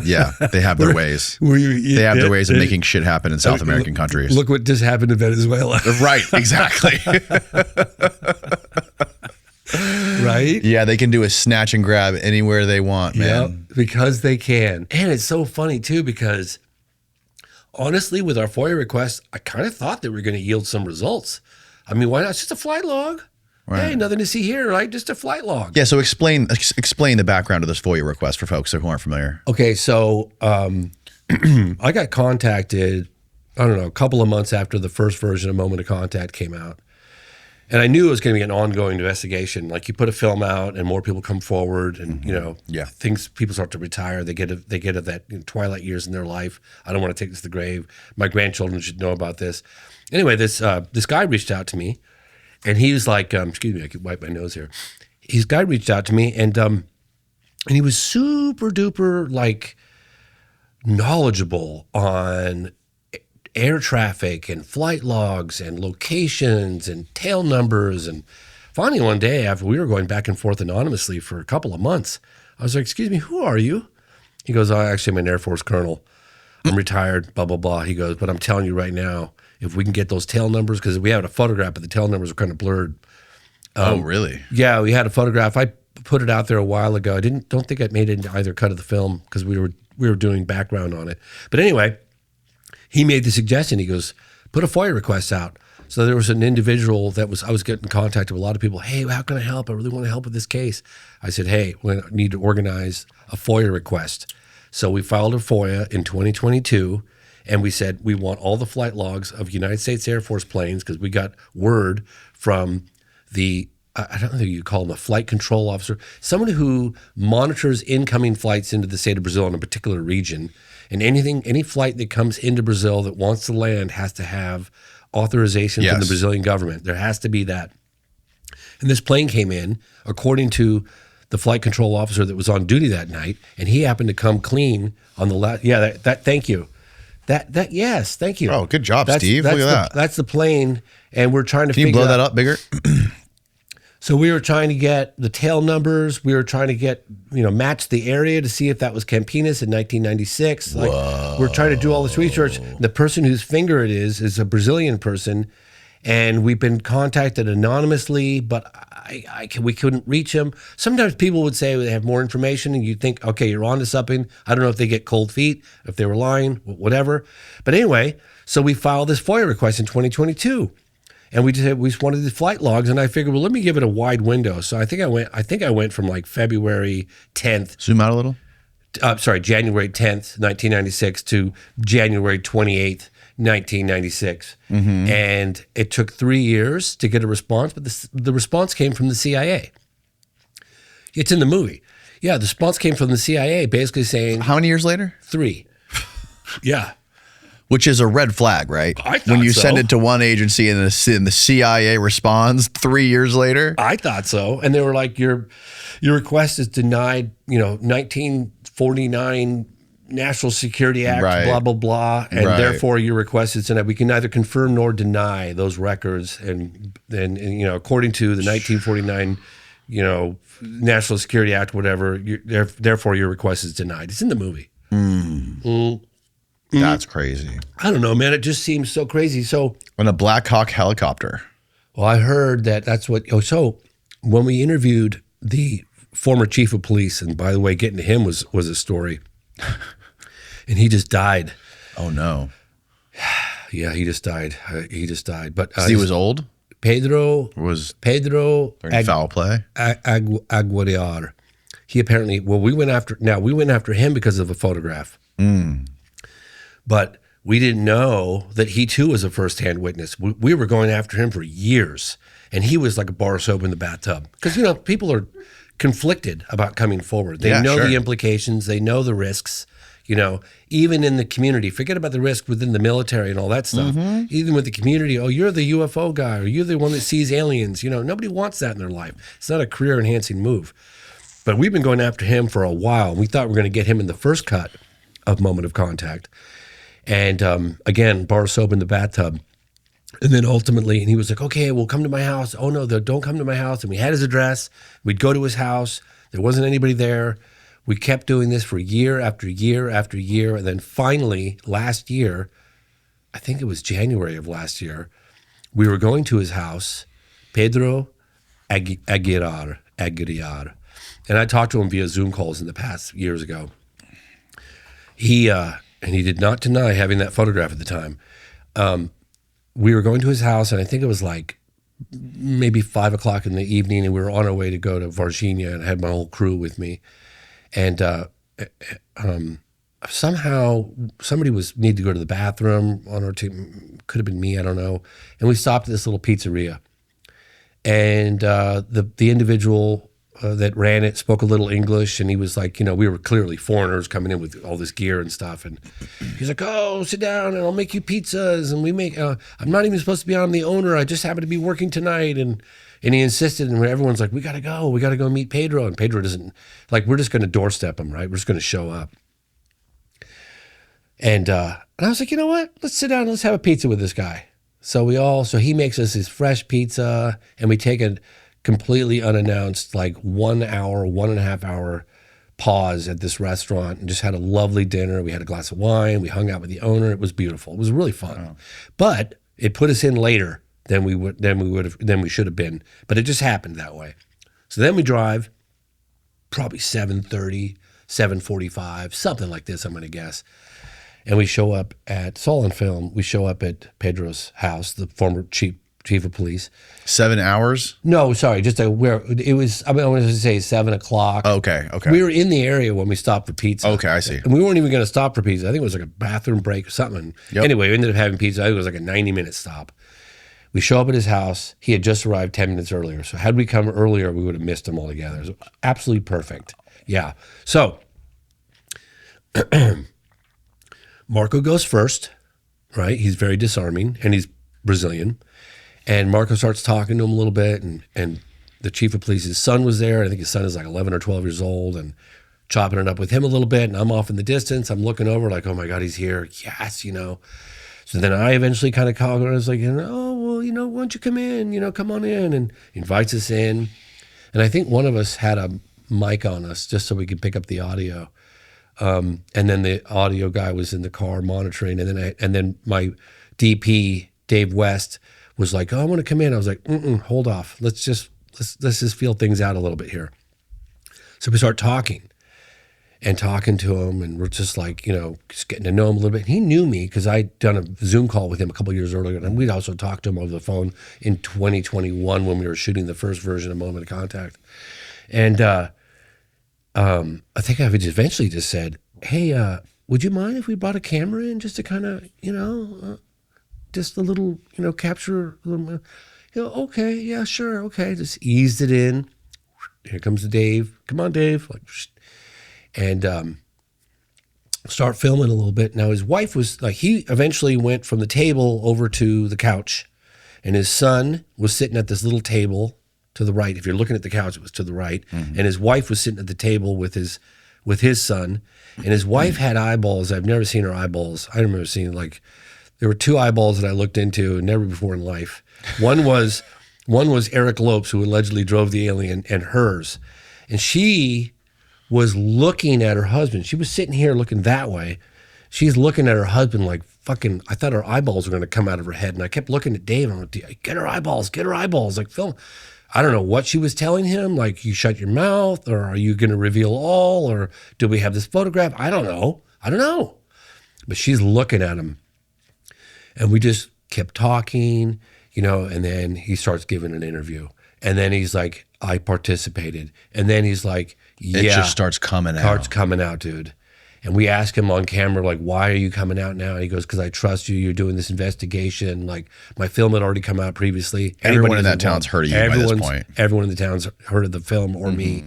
Yeah. They have their ways. They have their ways of making shit happen in South American countries. Look what just happened in Venezuela. Right. Exactly. Right? Yeah, they can do a snatch and grab anywhere they want, man. Yep, because they can. And it's so funny, too, because honestly, with our FOIA request, I kind of thought they were going to yield some results. I mean, why not? It's just a flight log. Right. Hey, nothing to see here, right? Just a flight log. Yeah, so explain the background of this FOIA request for folks who aren't familiar. Okay, so I got contacted, I don't know, a couple of months after the first version of Moment of Contact came out. And I knew it was going to be an ongoing investigation. Like you put a film out, and more people come forward, and people start to retire. They get to that twilight years in their life. I don't want to take this to the grave. My grandchildren should know about this. Anyway, this guy reached out to me, and he was like, excuse me, I could wipe my nose here. This guy reached out to me, and he was super duper like knowledgeable on air traffic and flight logs and locations and tail numbers. And finally one day, after we were going back and forth anonymously for a couple of months, I was like, excuse me, who are you? He goes, actually, I'm an Air Force colonel. I'm retired, blah, blah, blah. He goes, but I'm telling you right now, if we can get those tail numbers, because we had a photograph, but the tail numbers were kind of blurred. Oh, really? Yeah, we had a photograph. I put it out there a while ago. I don't think I made it into either cut of the film because we were doing background on it. But anyway, he made the suggestion. He goes, put a FOIA request out. So there was an individual I was getting in contact with a lot of people. Hey, how can I help? I really want to help with this case. I said, hey, we need to organize a FOIA request. So we filed a FOIA in 2022, and we said we want all the flight logs of United States Air Force planes because we got word from the, I don't know if you call him a flight control officer, someone who monitors incoming flights into the state of Brazil in a particular region. And any flight that comes into Brazil that wants to land has to have authorization from the Brazilian government. There has to be that. And this plane came in, according to the flight control officer that was on duty that night, and he happened to come clean on the last. Yeah, thank you. Yes, thank you. Oh, good job, Steve. Look at that. That's the plane, and we're trying to Can you blow that up bigger? So we were trying to get the tail numbers. We were trying to get, match the area to see if that was Campinas in 1996. Like, we're trying to do all this research. The person whose finger it is a Brazilian person, and we've been contacted anonymously, but we couldn't reach him. Sometimes people would say they have more information, and you think, okay, you're onto something. I don't know if they get cold feet, if they were lying, whatever. But anyway, so we filed this FOIA request in 2022. And we just wanted the flight logs, and I figured, well, let me give it a wide window. So I think I went from like February 10th. Zoom out a little. January 10th, 1996 to January 28th, 1996. Mm-hmm. And it took 3 years to get a response, but the response came from the CIA. It's in the movie. Yeah, the response came from the CIA basically saying... How many years later? 3. Yeah. Which is a red flag, right? I thought when you so. send it to one agency and the CIA responds 3 years later. I thought so, and they were like, "Your request is denied." 1949 National Security Act, right. Blah blah blah, and right. therefore your request is denied. We can neither confirm nor deny those records, and according to the 1949, National Security Act, whatever. Therefore, your request is denied. It's in the movie. That's crazy. I don't know, man. It just seems so crazy. So on a Black Hawk helicopter. Well, I heard that's what. Oh, so when we interviewed the former chief of police, and by the way, getting to him was a story, and he just died. Oh no. Yeah, he just died. But he was old. Pedro foul play. Aguiar. He apparently. Well, we went after him because of a photograph. But we didn't know that he too was a first-hand witness. We were going after him for years, and he was like a bar soap in the bathtub. Because, you know, people are conflicted about coming forward. They know the implications. They know the risks. You know, even in the community, forget about the risk within the military and all that stuff. Even with the community, oh, you're the UFO guy, or you're the one that sees aliens. You know, nobody wants that in their life. It's not a career-enhancing move. But we've been going after him for a while. We thought we were going to get him in the first cut of Moment of Contact. And again, bar soap in the bathtub. And then ultimately, and he was like, okay, well, come to my house. Oh, no, don't come to my house. And we had his address. We'd go to his house. There wasn't anybody there. We kept doing this for year after year after year. And then finally, last year, I think it was January of last year, we were going to his house, Pedro Aguilar. And I talked to him via Zoom calls in the past years ago. And he did not deny having that photograph at the time. We were going to his house, and I think it was like maybe 5 o'clock in the evening, and we were on our way to go to Varginha, and I had my whole crew with me. And somehow somebody needed to go to the bathroom on our team. Could have been me, I don't know. And we stopped at this little pizzeria. And the individual that ran it spoke a little English, and he was like, you know, we were clearly foreigners coming in with all this gear and stuff. And he's like, oh, sit down and I'll make you pizzas. And we make, I'm not even supposed to be on the owner. I just happen to be working tonight. And he insisted, and everyone's like, we got to go meet Pedro. And Pedro doesn't, like, we're just going to doorstep him, right? We're just going to show up. And I was like, you know what? Let's sit down and let's have a pizza with this guy. So he makes us his fresh pizza, and we take a completely unannounced, like 1 hour, 1.5 hour pause at this restaurant and just had a lovely dinner. We had a glass of wine. We hung out with the owner. It was beautiful. It was really fun. Wow. But it put us in later than we should have been. But it just happened that way. So then we drive probably 7:30, 7:45, something like this, I'm going to guess. And we show up it's all on film. We show up at Pedro's house, the former chief of police. 7 hours? No, sorry, just where it was. I wanted to say 7 o'clock. Okay. We were in the area when we stopped for pizza. Okay, I see. And we weren't even going to stop for pizza. I think it was like a bathroom break or something. Yep. Anyway, we ended up having pizza. I think it was like a 90-minute stop. We show up at his house. He had just arrived 10 minutes earlier. So had we come earlier, we would have missed him altogether. It was absolutely perfect. Yeah. So Marco goes first, right? He's very disarming, and he's Brazilian. And Marco starts talking to him a little bit, and the chief of police's son was there. I think his son is like 11 or 12 years old, and chopping it up with him a little bit. And I'm off in the distance. I'm looking over like, oh my God, he's here. Yes, you know. So then I eventually kind of called her. I was like, oh, well, you know, why don't you come in? You know, come on in. And he invites us in. And I think one of us had a mic on us just so we could pick up the audio. And then the audio guy was in the car monitoring. And then my DP, Dave West, was like, oh, I want to come in. I was like, hold off. Let's just feel things out a little bit here. So we start talking to him, and we're just like, you know, just getting to know him a little bit. He knew me because I'd done a Zoom call with him a couple of years earlier, and we'd also talked to him over the phone in 2021 when we were shooting the first version of Moment of Contact. And I think I would eventually just said, hey, would you mind if we brought a camera in just to kind of, you know, just a little, you know, capture a little, you know, okay, yeah, sure, okay. Just eased it in. Here comes Dave. Come on, Dave. Like, and start filming a little bit. Now his wife was like, he eventually went from the table over to the couch, and his son was sitting at this little table to the right. If you're looking at the couch, it was to the right. Mm-hmm. And his wife was sitting at the table with his son, and his wife had eyeballs. I've never seen her eyeballs. I remember seeing, like, there were two eyeballs that I looked into never before in life. One was Eric Lopes, who allegedly drove the alien, and hers. And she was looking at her husband. She was sitting here looking that way. She's looking at her husband like fucking, I thought her eyeballs were going to come out of her head. And I kept looking at Dave, and I'm like, get her eyeballs. Like, film. I don't know what she was telling him. Like, you shut your mouth, or are you going to reveal all, or do we have this photograph? I don't know. But she's looking at him. And we just kept talking, you know, and then he starts giving an interview. And then he's like, I participated. And then he's like, yeah. It just starts coming out. Starts coming out, dude. And we asked him on camera, like, why are you coming out now? And he goes, because I trust you. You're doing this investigation. Like, my film had already come out previously. Everyone in that town's heard of you by this point. Everyone in the town's heard of the film or me.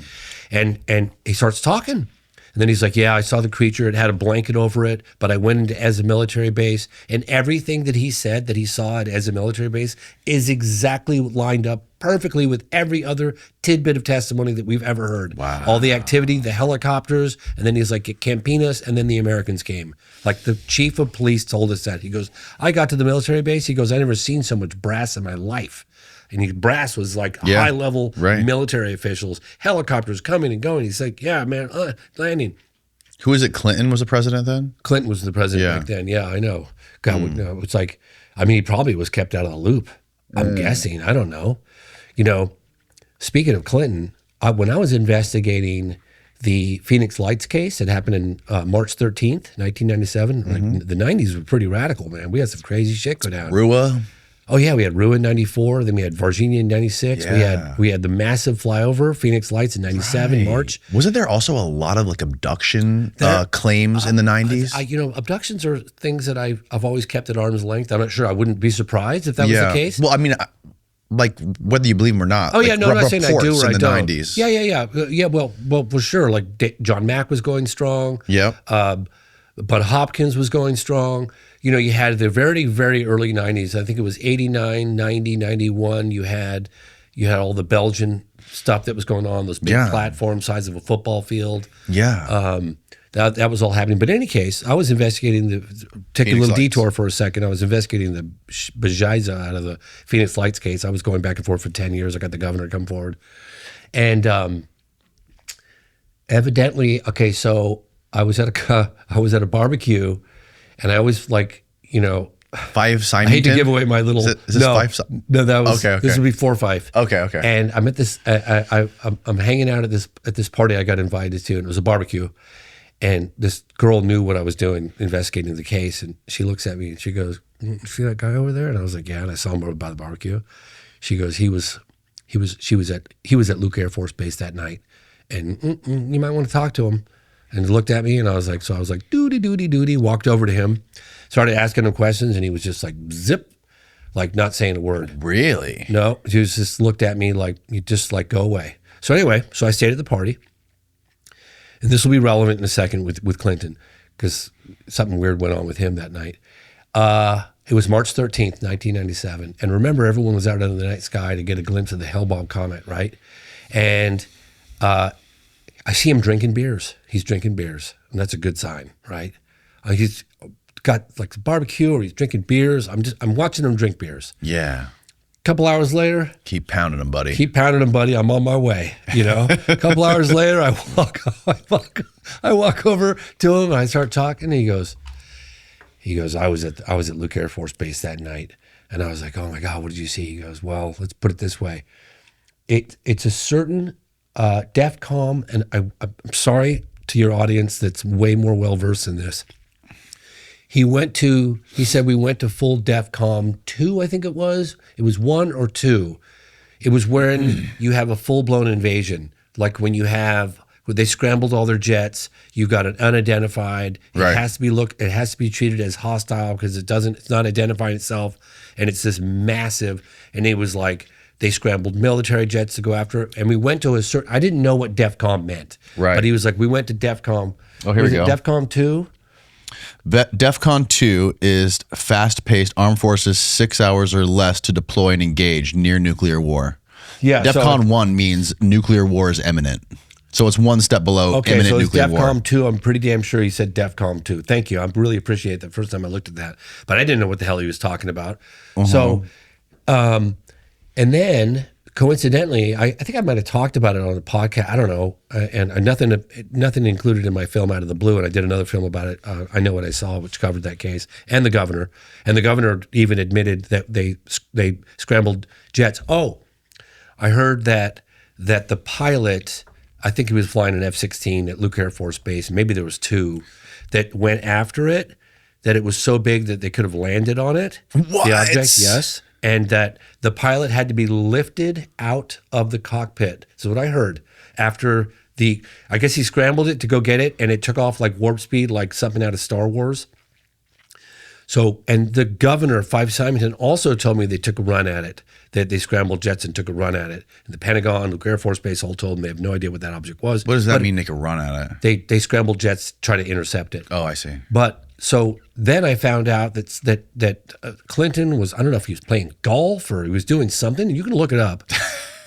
And he starts talking. And then he's like, yeah, I saw the creature. It had a blanket over it, but I went into as a military base. And everything that he said that he saw it as a military base is exactly lined up perfectly with every other tidbit of testimony that we've ever heard. Wow. All the activity, the helicopters, and then he's like, at Campinas, and then the Americans came. Like the chief of police told us that. He goes, I got to the military base. He goes, I never seen so much brass in my life. And brass was like high-level military officials, helicopters coming and going. He's like, yeah, man, landing. Who is it? Clinton was the president then? Clinton was the president back then. Yeah, I know. God, it's like, I mean, he probably was kept out of the loop. I'm guessing. I don't know. You know, speaking of Clinton, when I was investigating the Phoenix Lights case, it happened in March 13th, 1997. Like, the 90s were pretty radical, man. We had some crazy shit go down. Rua. Oh yeah, we had Rua in 94, then we had Varginha in 96. We had the massive flyover, Phoenix Lights in 97, March. Wasn't there also a lot of like abduction claims in the 90s? You know, abductions are things that I've always kept at arm's length. I'm not sure. I wouldn't be surprised if that was the case. Well, I mean, like whether you believe them or not. Oh yeah, like, no, I'm not saying I do or I in the don't. 90s. Yeah. Well, for sure. Like John Mack was going strong. Yeah. But Hopkins was going strong. You know, you had the very, very early 90s. I think it was 89, 90, 91. You had all the Belgian stuff that was going on, those big platforms size of a football field. Yeah. That was all happening. But in any case, I was investigating take a little detour for a second. I was investigating the Bajaiza out of the Phoenix Lights case. I was going back and forth for 10 years. I got the governor to come forward. And evidently, okay, so I was at a barbecue, and I always like, you know, Five Signington? I hate to give away my little. Is this Five? No, that was okay. This would be 4-5. Okay. And I'm at this. I'm hanging out at this party I got invited to, and it was a barbecue. And this girl knew what I was doing, investigating the case, and she looks at me and she goes, "See that guy over there?" And I was like, "Yeah." And I saw him over by the barbecue. She goes, "He was at Luke Air Force Base that night, and you might want to talk to him." And he looked at me, and I was like, doody, walked over to him, started asking him questions, and he was just like, zip, like not saying a word. Really? No, he was just looked at me like, you just like, go away. So anyway, I stayed at the party, and this will be relevant in a second with Clinton, because something weird went on with him that night. It was March 13th, 1997. And remember, everyone was out under the night sky to get a glimpse of the Hale-Bopp comet, right? And I see him drinking beers. He's drinking beers, and that's a good sign, right? He's got like barbecue, or he's drinking beers. I'm watching him drink beers. Yeah. A couple hours later, Keep pounding them, buddy. I'm on my way. You know. A couple hours later, I walk over to him and I start talking. And he goes, I was at Luke Air Force Base that night, and I was like, oh my God, what did you see? He goes, well, let's put it this way. It's a certain DEFCON, and I'm sorry to your audience that's way more well-versed in this. He said we went to full DEFCON 2, I think it was. It was 1 or 2. It was when you have a full-blown invasion, like when they scrambled all their jets, you got an unidentified, it has to be treated as hostile because it's not identifying itself, and it's this massive, and it was like, they scrambled military jets to go after it. And we went to I didn't know what DEFCON meant. Right. But he was like, we went to DEFCON. Oh, here we go. DEFCON 2? DEFCON 2 is fast-paced armed forces 6 hours or less to deploy and engage near nuclear war. Yeah. DEFCON 1 means nuclear war is imminent. So it's one step below imminent nuclear war. DEFCON 2, I'm pretty damn sure he said DEFCON 2. Thank you. I really appreciate that. First time I looked at that. But I didn't know what the hell he was talking about. So, and then, coincidentally, I think I might have talked about it on the podcast. I don't know. And nothing included in my film Out of the Blue. And I did another film about it, I Know What I Saw, which covered that case, and the governor. And the governor even admitted that they scrambled jets. Oh, I heard that the pilot, I think he was flying an F-16 at Luke Air Force Base, maybe there was 2, that went after it, that it was so big that they could have landed on it. What? The object, yes. And that the pilot had to be lifted out of the cockpit. So what I heard, after I guess he scrambled it to go get it, and it took off like warp speed, like something out of Star Wars. So, and the governor of Simonton also told me they took a run at it, that they scrambled jets and took a run at it. And the Pentagon, Luke Air Force Base all told them they have no idea what that object was. What does that mean, take a run at it? They scrambled jets trying to intercept it. Oh, I see. But so then I found out that Clinton was, I don't know if he was playing golf or he was doing something, and you can look it up,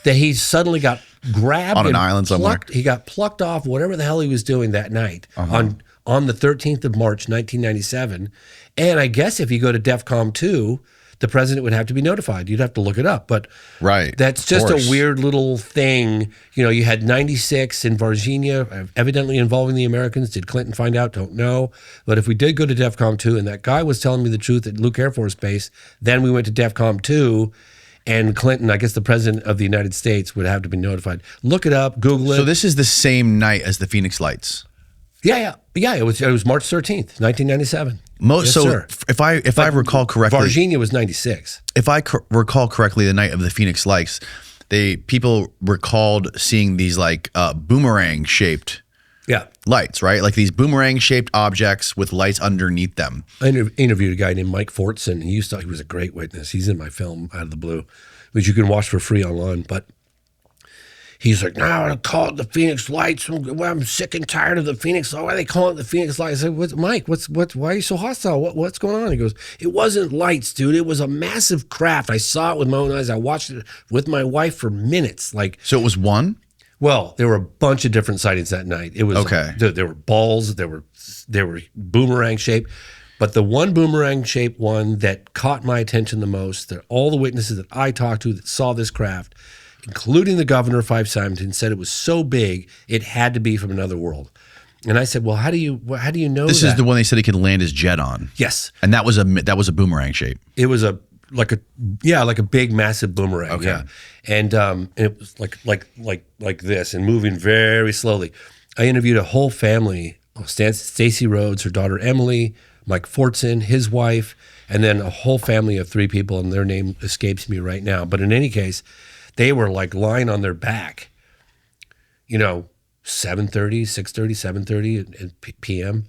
that he suddenly got grabbed on an island somewhere. He got plucked off whatever the hell he was doing that night on the 13th of March, 1997. And I guess if you go to DEFCON 2, the president would have to be notified. You'd have to look it up. But that's just a weird little thing. You know, you had 96 in Varginha, evidently involving the Americans. Did Clinton find out? Don't know. But if we did go to DEFCON 2 and that guy was telling me the truth at Luke Air Force Base, then we went to DEFCON 2, and Clinton, I guess the president of the United States, would have to be notified. Look it up, Google it. So this is the same night as the Phoenix Lights. Yeah. It was March 13th, 1997. If I recall correctly, Varginha was 96. If I recall correctly, the night of the Phoenix Lights, people recalled seeing these like boomerang shaped lights, right? Like these boomerang shaped objects with lights underneath them. I interviewed a guy named Mike Fortson. He was a great witness. He's in my film Out of the Blue, which you can watch for free online. But he's like, now I call it the Phoenix Lights. I'm sick and tired of the Phoenix Lights. Why are they calling it the Phoenix Lights? I said, Mike, why are you so hostile? What's going on? He goes, it wasn't lights, dude. It was a massive craft. I saw it with my own eyes. I watched it with my wife for minutes. So it was one? Well, there were a bunch of different sightings that night. It was okay. There were balls. There were boomerang shaped. But the one boomerang shaped one that caught my attention the most, that all the witnesses that I talked to that saw this craft, including the governor of Simonton, said it was so big it had to be from another world. And I said, "Well, how do you know this is the one they said he could land his jet on?" Yes, and that was a boomerang shape. It was like a big massive boomerang. Okay. Yeah, and it was like this and moving very slowly. I interviewed a whole family: Stacey Rhodes, her daughter Emily, Mike Fortson, his wife, and then a whole family of 3 people, and their name escapes me right now. But in any case, they were like lying on their back, 7:30, 6:30, 7:30 p.m.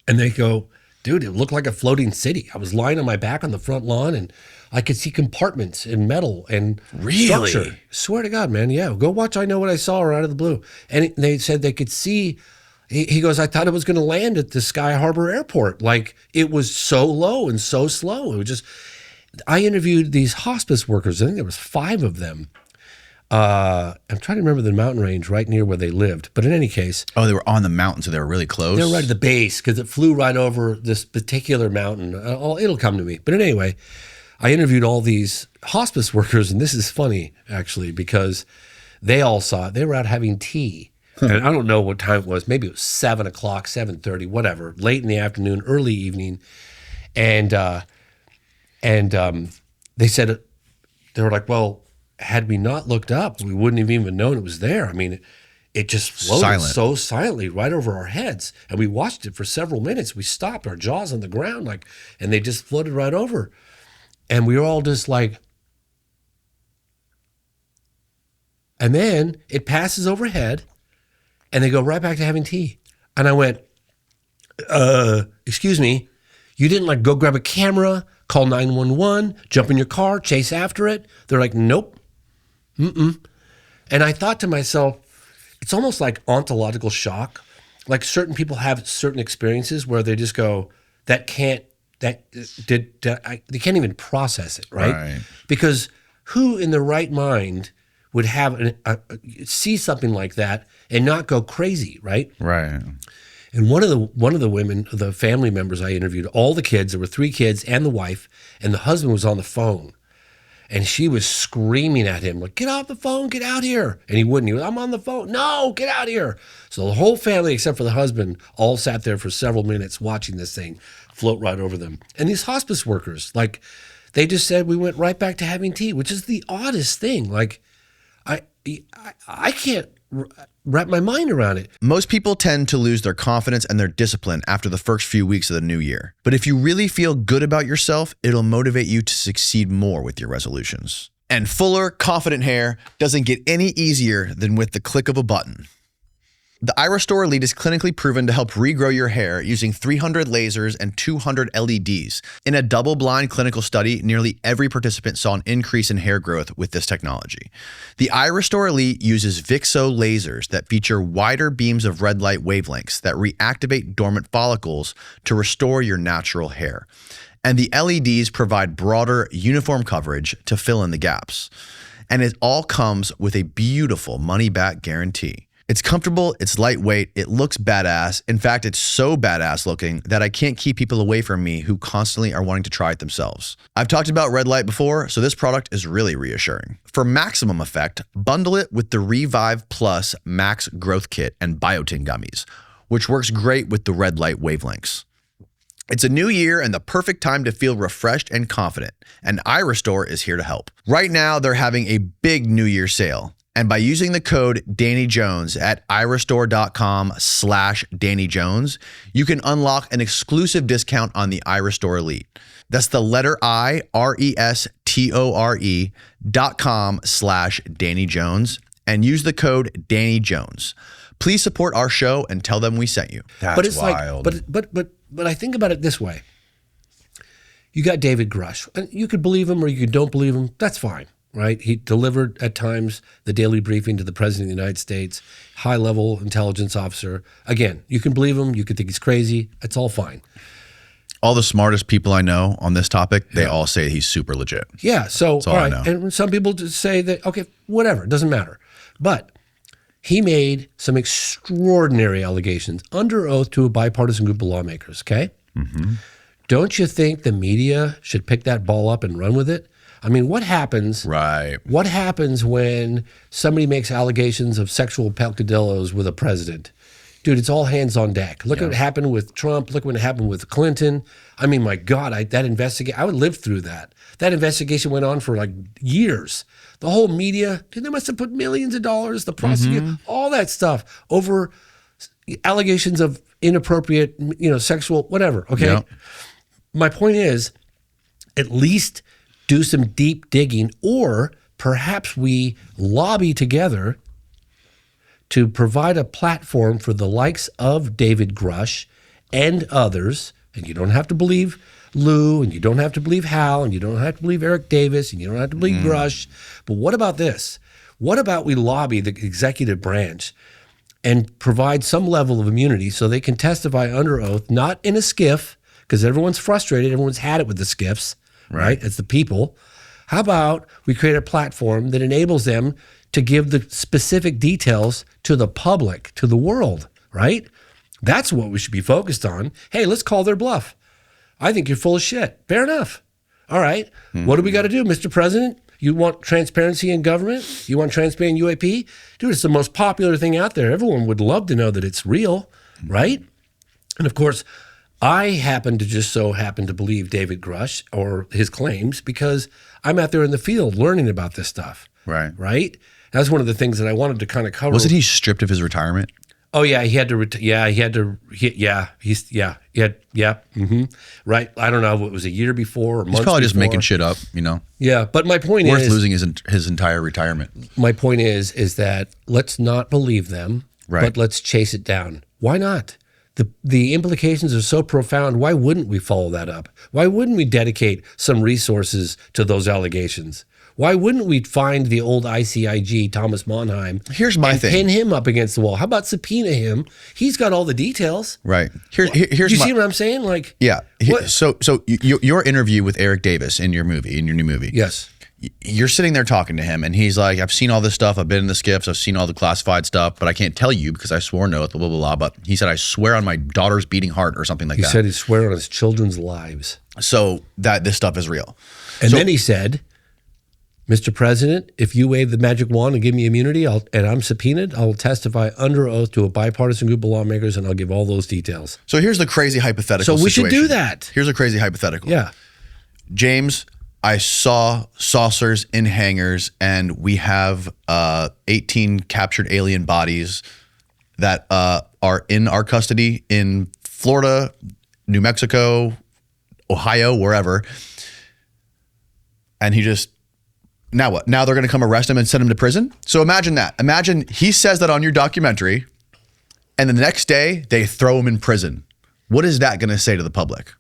And they go, dude, it looked like a floating city. I was lying on my back on the front lawn, and I could see compartments and metal and structure. Swear to God, man. Yeah, go watch I Know What I Saw or Out of the Blue. And they said they could see. He goes, I thought it was going to land at the Sky Harbor Airport. Like, it was so low and so slow. It was just, I interviewed these hospice workers. I think there was 5 of them. I'm trying to remember the mountain range right near where they lived. But in any case. Oh, they were on the mountain, so they were really close? They were right at the base because it flew right over this particular mountain. It'll come to me. But anyway, I interviewed all these hospice workers, and this is funny, actually, because they all saw it. They were out having tea. And I don't know what time it was. Maybe it was 7 o'clock, 7:30, whatever, late in the afternoon, early evening. And they said, they were like, well, had we not looked up, we wouldn't have even known it was there. I mean, it just floated so silently right over our heads. And we watched it for several minutes. We stopped, our jaws on the ground, and they just floated right over. And we were all just like, and then it passes overhead, and they go right back to having tea. And I went, excuse me, you didn't go grab a camera, call 911, jump in your car, chase after it? They're like, nope. And I thought to myself, it's almost like ontological shock. Like certain people have certain experiences where they just go, they can't even process it, right? Because who in their right mind would have see something like that and not go crazy, right? Right. And one of the women, the family members I interviewed, all the kids, there were 3 kids and the wife, and the husband was on the phone. And she was screaming at him, like, get off the phone, get out here. And he wouldn't. He was, I'm on the phone. No, get out here. So the whole family, except for the husband, all sat there for several minutes watching this thing float right over them. And these hospice workers, they just said we went right back to having tea, which is the oddest thing. I can't wrap my mind around it. Most people tend to lose their confidence and their discipline after the first few weeks of the new year. But if you really feel good about yourself, it'll motivate you to succeed more with your resolutions. And fuller, confident hair doesn't get any easier than with the click of a button. The iRestore Elite is clinically proven to help regrow your hair using 300 lasers and 200 LEDs. In a double-blind clinical study, nearly every participant saw an increase in hair growth with this technology. The iRestore Elite uses VIXO lasers that feature wider beams of red light wavelengths that reactivate dormant follicles to restore your natural hair. And the LEDs provide broader, uniform coverage to fill in the gaps. And it all comes with a beautiful money-back guarantee. It's comfortable, it's lightweight, it looks badass. In fact, it's so badass looking that I can't keep people away from me who constantly are wanting to try it themselves. I've talked about red light before, so this product is really reassuring. For maximum effect, bundle it with the Revive Plus Max Growth Kit and Biotin Gummies, which works great with the red light wavelengths. It's a new year and the perfect time to feel refreshed and confident, and iRestore is here to help. Right now, they're having a big New Year sale. And by using the code Danny Jones at iRestore.com/Danny Jones, you can unlock an exclusive discount on the iRestore Elite. That's the letter iRestore.com/Danny Jones and use the code Danny Jones. Please support our show and tell them we sent you. But it's wild. But I think about it this way. You got David Grusch. And you could believe him or you don't believe him. That's fine. Right? He delivered at times the daily briefing to the President of the United States, high-level intelligence officer. Again, you can believe him. You can think he's crazy. It's all fine. All the smartest people I know on this topic, they all say he's super legit. Yeah. So, That's all all I right. know. And some people just say that, okay, whatever. It doesn't matter. But he made some extraordinary allegations under oath to a bipartisan group of lawmakers, okay? Mm-hmm. Don't you think the media should pick that ball up and run with it? I mean, what happens? Right. What happens when somebody makes allegations of sexual peccadillos with a president? Dude, it's all hands on deck. Look at what happened with Trump. Look what happened with Clinton. I mean, my God, that investigation, I would live through that. That investigation went on for like years. The whole media, dude, they must have put millions of dollars, the prosecutor, all that stuff over allegations of inappropriate, sexual, whatever. Okay. Yep. My point is, at least do some deep digging, or perhaps we lobby together to provide a platform for the likes of David Grusch and others. And you don't have to believe Lou, and you don't have to believe Hal, and you don't have to believe Eric Davis, and you don't have to believe Grusch. But what about this? What about we lobby the executive branch and provide some level of immunity so they can testify under oath, not in a skiff, because everyone's frustrated. Everyone's had it with the skiffs. Right? It's the people. How about we create a platform that enables them to give the specific details to the public, to the world, right? That's what we should be focused on. Hey, let's call their bluff. I think you're full of shit. Fair enough. All right. What do we got to do, Mr. President? You want transparency in government? You want transparency in UAP? Dude, it's the most popular thing out there. Everyone would love to know that it's real, right? And of course, I happen to believe David Grusch or his claims because I'm out there in the field learning about this stuff. Right. Right? That's one of the things that I wanted to kind of cover. Wasn't he stripped of his retirement? Oh yeah, he had to. Right. I don't know if it was a year before or months. He's probably just before. making shit up, Yeah, but my point Worth is losing his entire retirement. My point is that let's not believe them, but let's chase it down. Why not? The implications are so profound. Why wouldn't we follow that up? Why wouldn't we dedicate some resources to those allegations? Why wouldn't we find the old ICIG, Thomas Monheim, Here's my thing. pin him up against the wall? How about subpoena him? He's got all the details. Right. Here's you see what I'm saying? Like, yeah. what? So your interview with Eric Davis in your new movie. Yes. You're sitting there talking to him, and he's like, "I've seen all this stuff. I've been in the skiffs. I've seen all the classified stuff, but I can't tell you because I swore an oath, blah, blah, blah." But he said, "I swear on my daughter's beating heart," or something like that. He said he swore on his children's lives. So that this stuff is real. And then he said, "Mr. President, if you wave the magic wand and give me immunity, and I'm subpoenaed, I will testify under oath to a bipartisan group of lawmakers, and I'll give all those details." So here's the crazy hypothetical So we should situation. do that. Here's a crazy hypothetical. Yeah. James, I saw saucers in hangars, and we have 18 captured alien bodies that are in our custody in Florida, New Mexico, Ohio, wherever. And he just, now what? Now they're going to come arrest him and send him to prison? So imagine that. Imagine he says that on your documentary, and the next day they throw him in prison. What is that going to say to the public?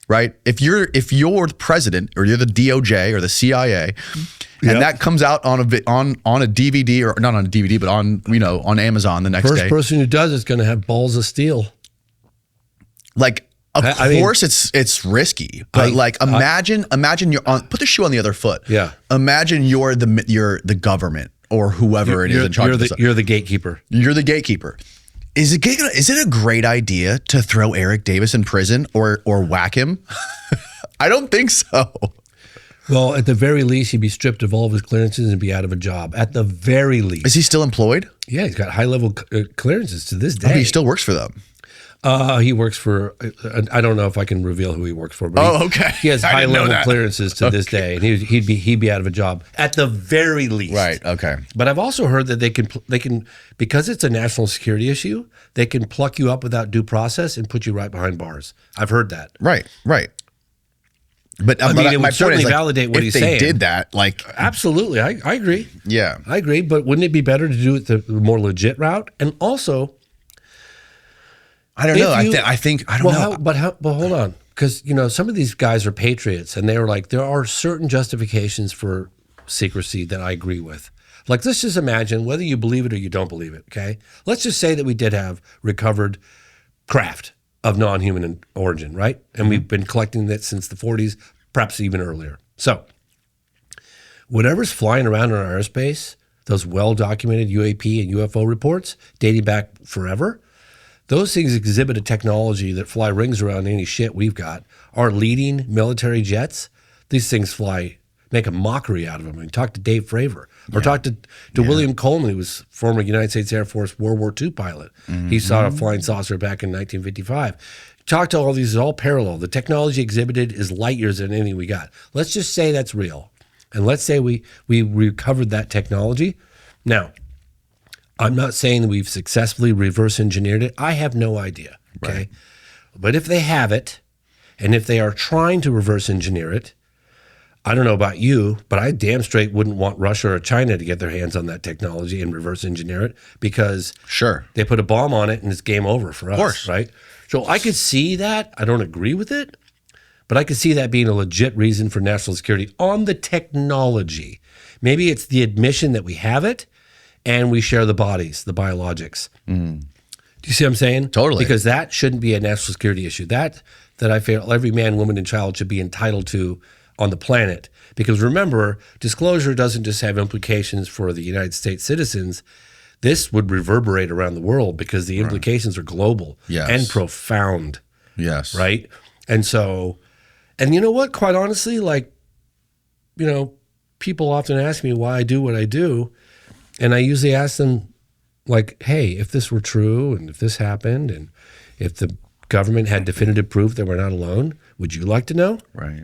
Right? If you're the president or you're the DOJ or the CIA, and that comes out on a DVD, or not on a DVD, but on Amazon the next day. First person who does it's going to have balls of steel. Like, of course it's risky, but imagine you're on. Put the shoe on the other foot. Yeah. Imagine you're the government or whoever it is in charge. You're the gatekeeper. You're the gatekeeper. Is it a great idea to throw Eric Davis in prison or whack him? I don't think so. Well, at the very least, he'd be stripped of all of his clearances and be out of a job. At the very least. Is he still employed? Yeah, he's got high-level clearances to this day. Oh, he still works for them. He works for, I don't know if I can reveal who he works for, but he has high-level clearances to this day, and he'd be out of a job at the very least. Right. Okay. But I've also heard that they can because it's a national security issue, they can pluck you up without due process and put you right behind bars. I've heard that. Right. But I mean, it would certainly validate what he's saying. If they did that, absolutely, I agree. Yeah, I agree. But wouldn't it be better to do it the more legit route? And also, I don't know. I think I don't know. But hold on, because some of these guys are patriots, and they're like, there are certain justifications for secrecy that I agree with. Like, let's just imagine, whether you believe it or you don't believe it. Okay, let's just say that we did have recovered craft of non-human origin, right? And we've been collecting that since the 40s, perhaps even earlier. So whatever's flying around in our airspace, those well-documented UAP and UFO reports dating back forever, those things exhibit a technology that fly rings around any shit we've got. Our leading military jets, these things make a mockery out of them. I mean, talk to Dave Fravor or talk to William Coleman, who was former United States Air Force World War II pilot. He saw a flying saucer back in 1955. Talk to all these, it's all parallel. The technology exhibited is light years than anything we got. Let's just say that's real. And let's say we recovered that technology. Now, I'm not saying that we've successfully reverse engineered it. I have no idea. Okay. Right. But if they have it, and if they are trying to reverse engineer it, I don't know about you, but I damn straight wouldn't want Russia or China to get their hands on that technology and reverse engineer it, because they put a bomb on it and it's game over for us. Of course. Right? So I could see that. I don't agree with it, but I could see that being a legit reason for national security on the technology. Maybe it's the admission that we have it and we share the bodies, the biologics. Do you see what I'm saying? Totally. Because that shouldn't be a national security issue. That I feel every man, woman, and child should be entitled to on the planet. Because remember, disclosure doesn't just have implications for the United States citizens. This would reverberate around the world because the implications are global and profound. Yes. Right? And so, and you know what? Quite honestly, people often ask me why I do what I do. And I usually ask them, hey, if this were true and if this happened and if the government had definitive proof that we're not alone, would you like to know? Right.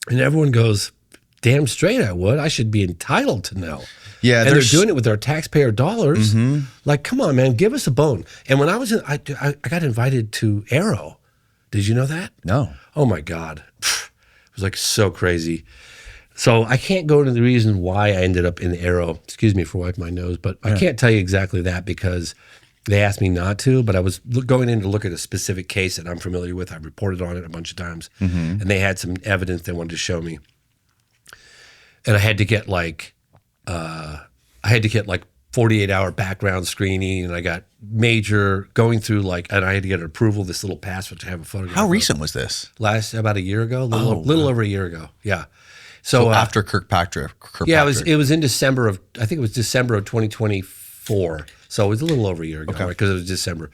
And everyone goes, damn straight I would. I should be entitled to know. Yeah, and they're doing it with their taxpayer dollars. Come on, man, give us a bone. And when I was I got invited to AARO. Did you know that? No. Oh my God. It was so crazy. So I can't go into the reason why I ended up in the AARO. Excuse me for wiping my nose, but I can't tell you exactly that because they asked me not to, but I was going in to look at a specific case that I'm familiar with. I've reported on it a bunch of times, and they had some evidence they wanted to show me. And I had to get 48-hour background screening, and I got major going through and I had to get approval of this little passport to have a photograph. How recent was this? About a year ago, little over a year ago. Yeah. So after Kirkpatrick. Yeah, it was in December of, I think it was December of 2024. So it was a little over a year ago, because it was December.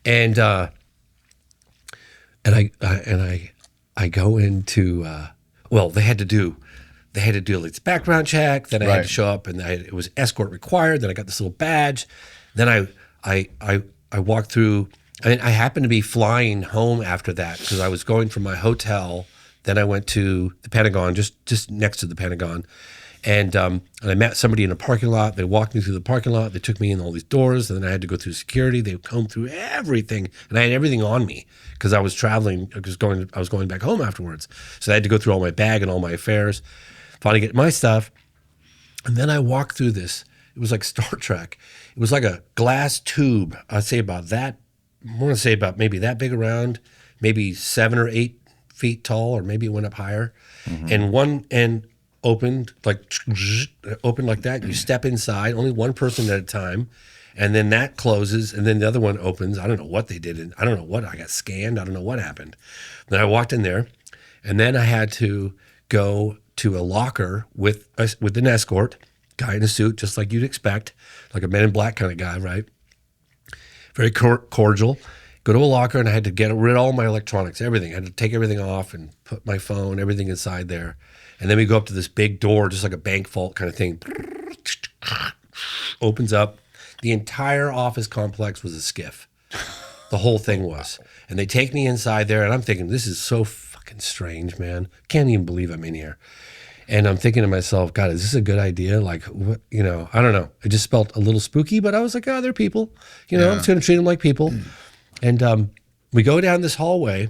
And I go into they had to do this background check. Then I had to show up, and it was escort required. Then I got this little badge. Then I walked through. I happened to be flying home after that because I was going from my hotel. Then I went to the Pentagon, just next to the Pentagon, and I met somebody in a parking lot. They walked me through the parking lot. They took me in all these doors, and then I had to go through security. They combed through everything, and I had everything on me because I was traveling. I was going back home afterwards, so I had to go through all my bag and all my affairs. Finally get my stuff, and then I walked through this. It was like Star Trek. It was like a glass tube. I'd say about that. I want to say about maybe that big around, maybe 7 or 8 feet tall, or maybe it went up higher. And one end opened like that. You step inside, only one person at a time. And then that closes, and then the other one opens. I don't know what they did. I don't know what, I got scanned. I don't know what happened. Then I walked in there, and then I had to go to a locker with an escort, guy in a suit, just like you'd expect, like a Men in Black kind of guy, right? Very cordial. Go to a locker, and I had to get rid of all my electronics, everything. I had to take everything off and put my phone, everything inside there. And then we go up to this big door, just like a bank vault kind of thing. Opens up. The entire office complex was a skiff. The whole thing was. And they take me inside there, and I'm thinking, this is so fucking strange, man. Can't even believe I'm in here. And I'm thinking to myself, God, is this a good idea? Like, what, I don't know. It just felt a little spooky, but I was like, oh, they're people. I'm just going to treat them like people. And we go down this hallway,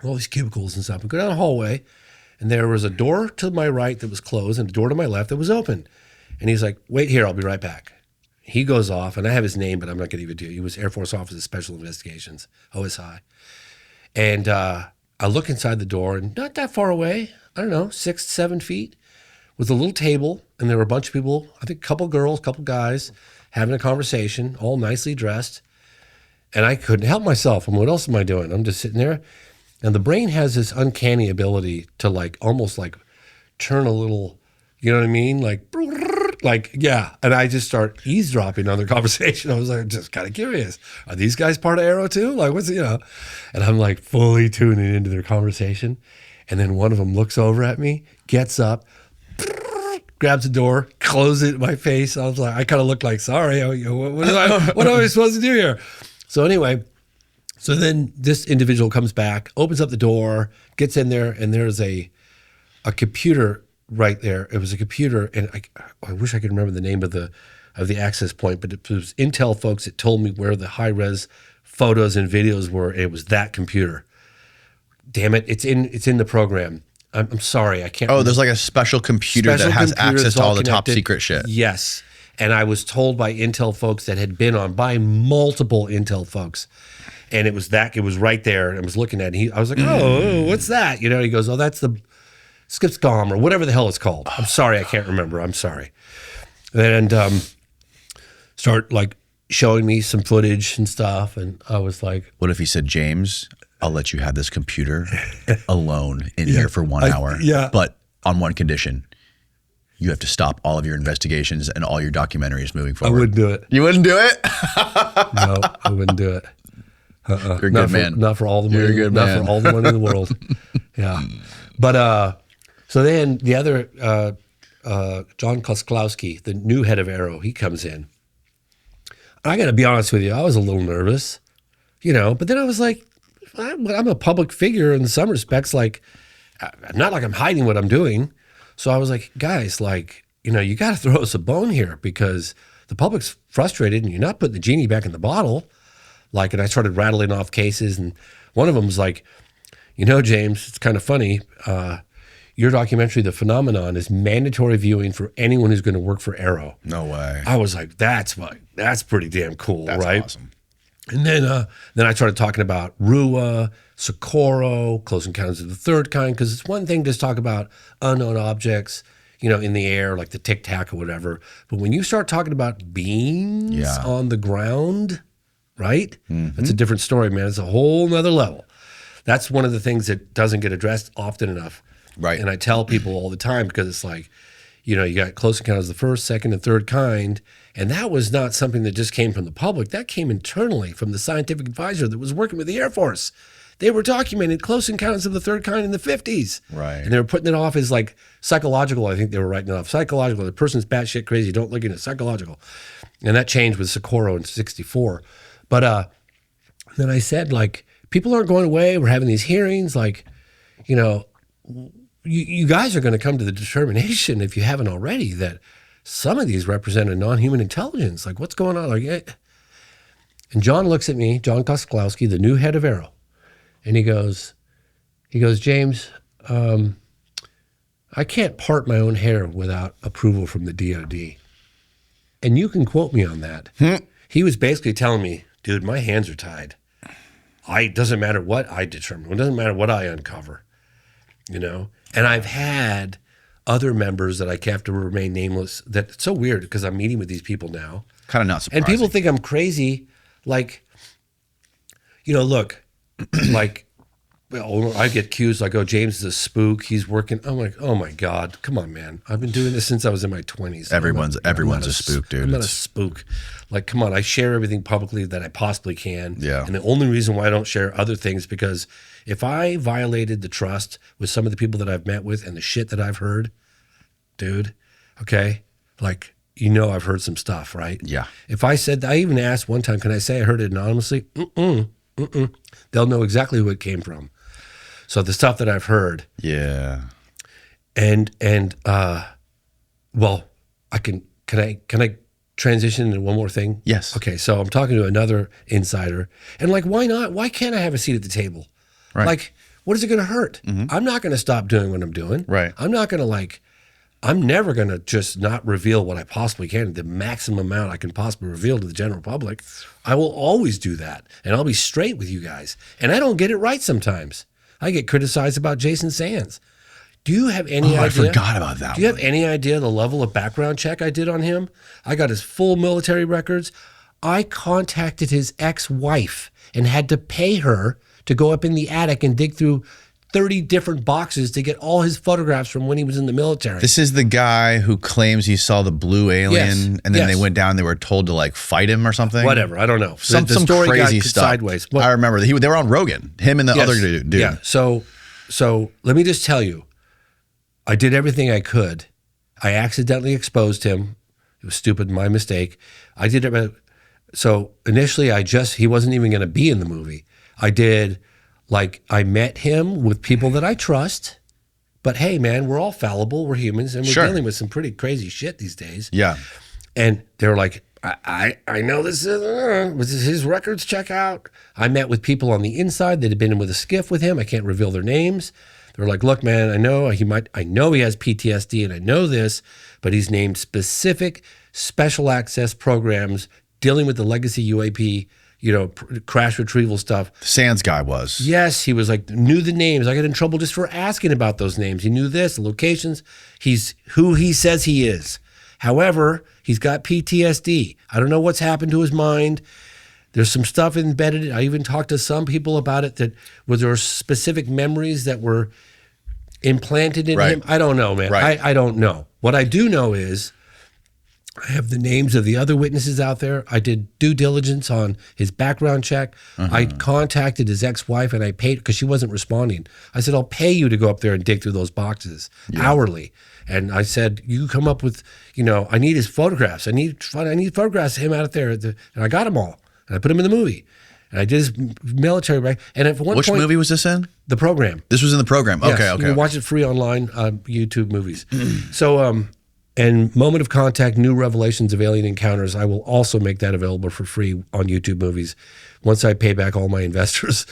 all these cubicles and stuff. We go down the hallway, and there was a door to my right that was closed and a door to my left that was open. And he's like, wait here, I'll be right back. He goes off, and I have his name, but I'm not going to even do it. He was Air Force Office of Special Investigations, OSI. And I look inside the door, and not that far away, I don't know, 6, 7 feet, was a little table, and there were a bunch of people, I think a couple girls, a couple guys, having a conversation, all nicely dressed. And I couldn't help myself. And what else am I doing? I'm just sitting there. And the brain has this uncanny ability to almost turn a little, you know what I mean? Yeah. And I just start eavesdropping on their conversation. I was just kind of curious. Are these guys part of AARO too? And I'm fully tuning into their conversation. And then one of them looks over at me, gets up, grabs the door, closes it in my face. I was like, I kind of looked like, sorry, what am I supposed to do here? So anyway, so then this individual comes back, opens up the door, gets in there, and there's a computer right there. It was a computer, and I wish I could remember the name of the access point, but it was Intel folks that told me where the high-res photos and videos were, and it was that computer. Damn it, it's in the program. I'm sorry, I can't. Oh, there's a special computer that has access to all the top secret shit. Yes. And I was told by Intel folks that had been on by multiple Intel folks. And it was right there. And I was looking at it. I was like, oh, what's that? He goes, oh, that's the Skipscom or whatever the hell it's called. I'm sorry, I can't remember. I'm sorry. And start showing me some footage and stuff. And I was like, what if he said, James, I'll let you have this computer alone in here for 1 hour. But on one condition. You have to stop all of your investigations and all your documentaries moving forward. I wouldn't do it. You wouldn't do it? No, I wouldn't do it. You're a good man. Not for all the money. You're a good man. Not for all the money in the world. Yeah. But so then the other, John Kosklowski, the new head of AARO, he comes in. I got to be honest with you, I was a little nervous, but then I was like, I'm a public figure in some respects, not like I'm hiding what I'm doing. So I was like, guys, you got to throw us a bone here because the public's frustrated and you're not putting the genie back in the bottle. And I started rattling off cases, and one of them was like, James, it's kind of funny. Your documentary, The Phenomenon, is mandatory viewing for anyone who's going to work for AARO. No way. I was like, that's pretty damn cool, that's right? Awesome. And then I started talking about RUA, Socorro, Close Encounters of the Third Kind, because it's one thing to just talk about unknown objects, in the air, like the Tic Tac or whatever. But when you start talking about beings on the ground, right? Mm-hmm. That's a different story, man. It's a whole nother level. That's one of the things that doesn't get addressed often enough. Right. And I tell people all the time because it's you got Close Encounters of the First, Second, and Third Kind. And that was not something that just came from the public. That came internally from the scientific advisor that was working with the Air Force. They were documenting Close Encounters of the Third Kind in the 50s. Right. And they were putting it off as psychological. I think they were writing it off. Psychological. The person's batshit crazy. Don't look at it. Psychological. And that changed with Socorro in 1964. But then I said, people aren't going away. We're having these hearings. You guys are going to come to the determination, if you haven't already, that some of these represent a non-human intelligence. What's going on? And John looks at me, John Kosklowski, the new head of AARO, and he goes, James, I can't part my own hair without approval from the DOD. and you can quote me on that. He was basically telling me, dude, my hands are tied. It doesn't matter what I determine. It doesn't matter what I uncover, you know? And I've had other members that I have to remain nameless. That's so weird because I'm meeting with these people now. Kind of not surprising. And people think I'm crazy. Like, you know, look, like, well, I get accused. I go, James is a spook. He's working. I'm like, oh my God, come on, man. I've been doing this since I was in my 20s. Everyone's a spook, dude. I'm not a spook. Like, come on, I share everything publicly that I possibly can. Yeah. And the only reason why I don't share other things because if I violated the trust with some of the people that I've met with and the shit that I've heard, dude, okay, like, you know, I've heard some stuff, right? Yeah. If I said, I even asked one time, can I say I heard it anonymously? They'll know exactly who it came from. So the stuff that I've heard. Yeah. And well, can I transition into one more thing? Yes. Okay, so I'm talking to another insider, and like, why not? Why can't I have a seat at the table? Right. Like, what is it going to hurt? I'm not going to stop doing what I'm doing. Right. I'm not going to I'm never going to just not reveal what I possibly can, the maximum amount I can possibly reveal to the general public. I will always do that, and I'll be straight with you guys. And I don't get it right sometimes. I get criticized about Jason Sands. Do you have any idea? I forgot about that. Do you have any idea the level of background check I did on him? I got his full military records. I contacted his ex-wife and had to pay her to go up in the attic and dig through 30 different boxes to get all his photographs from when he was in the military. This is the guy who claims he saw the blue alien, Yes. and then Yes. they went down. They were told to like fight him or something. Whatever, I don't know. Some story crazy got stuff. sideways. But- I remember they were on Rogan. Him and the Yes. other dude. Yeah. So let me just tell you, I did everything I could. I accidentally exposed him. It was stupid, my mistake. I did it. So initially, he wasn't even going to be in the movie. I met him with people that I trust. But hey, man, we're all fallible. We're humans, and we're Sure. dealing with some pretty crazy shit these days. Yeah. And they were like, I know this is his records check out. I met with people on the inside that had been in with a skiff with him. I can't reveal their names. They were like, look, man, I know he has PTSD and I know this, but he's named specific special access programs dealing with the legacy UAP, crash retrieval stuff. The Sands guy was. Yes, he was like, knew the names. I got in trouble just for asking about those names. He knew this, the locations. He's who he says he is. However, he's got PTSD. I don't know what's happened to his mind. There's some stuff embedded. I even talked to some people about it there were specific memories that were implanted in Right. him. I don't know, man. Right. I don't know. What I do know is I have the names of the other witnesses out there. I did due diligence on his background check. I contacted his ex-wife and I paid because she wasn't responding. I said, I'll pay you to go up there and dig through those boxes hourly. And I said, you come up with, I need his photographs. I need photographs of him out there. And I got them all. And I put him in the movie. And I did his military record. And at one Which point, movie was this in? The program. This was in the program. Yes, Okay. you Okay. can watch it free online on YouTube movies. So, and Moment of Contact, New Revelations of Alien Encounters, I will also make that available for free on YouTube movies once I pay back all my investors.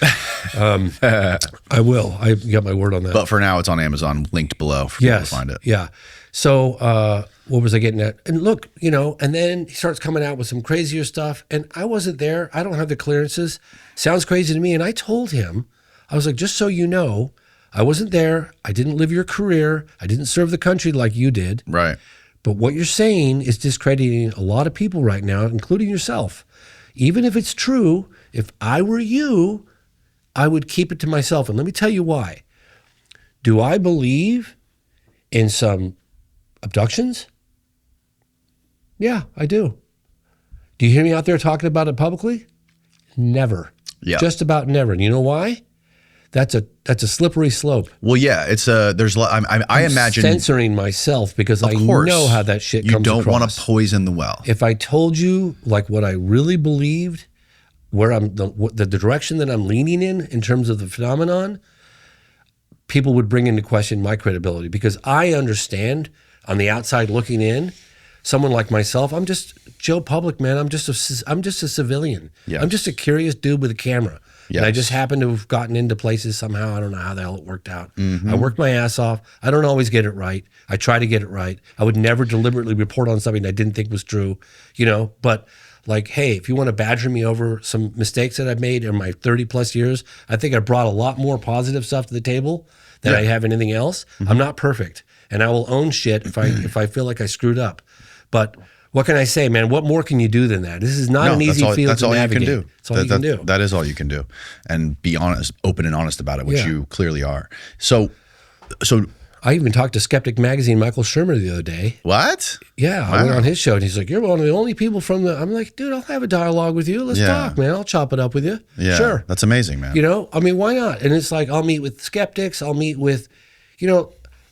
I will. I got my word on that. But for now, it's on Amazon, linked below for people to find it. Yeah. So what was I getting at? And look, and then he starts coming out with some crazier stuff. And I wasn't there. I don't have the clearances. Sounds crazy to me. And I told him, I was like, just so you know, I wasn't there. I didn't live your career. I didn't serve the country like you did. Right. But what you're saying is discrediting a lot of people right now, including yourself. Even if it's true, if I were you, I would keep it to myself. And let me tell you why. Do I believe in some abductions? Yeah, I do. Do you hear me out there talking about it publicly? Never. Yeah. Just about never. And you know why? That's a slippery slope. Well, yeah, it's I imagine censoring myself because I course, know how that shit you comes don't across. want to poison the well. If I told you like what I really believed, where I'm the direction that I'm leaning in terms of the phenomenon, people would bring into question my credibility because I understand on the outside looking in, someone like myself, I'm just Joe Public, man. I'm just a civilian. Yes. I'm just a curious dude with a camera. And I Yes. just happened to have gotten into places somehow. I don't know how the hell it worked out. I worked my ass off. I don't always get it right. I try to get it right. I would never deliberately report on something I didn't think was true, but like, hey, if you want to badger me over some mistakes that I've made in my 30 plus years, I think I brought a lot more positive stuff to the table than I have anything else. I'm not perfect, and I will own shit if I feel like I screwed up. But what can I say, man? What more can you do than that? This is not an easy field to navigate. That's all you can do. That is all you can do. And be honest, open and honest about it, which you clearly are. So I even talked to Skeptic Magazine, Michael Shermer, the other day. what? Yeah, I went on his show, and he's like, "You're one of the only people from the." I'm like, "Dude, I'll have a dialogue with you. Let's talk, man. I'll chop it up with you." Yeah, Sure. that's amazing, man. I mean, why not? And it's like, I'll meet with skeptics. I'll meet with,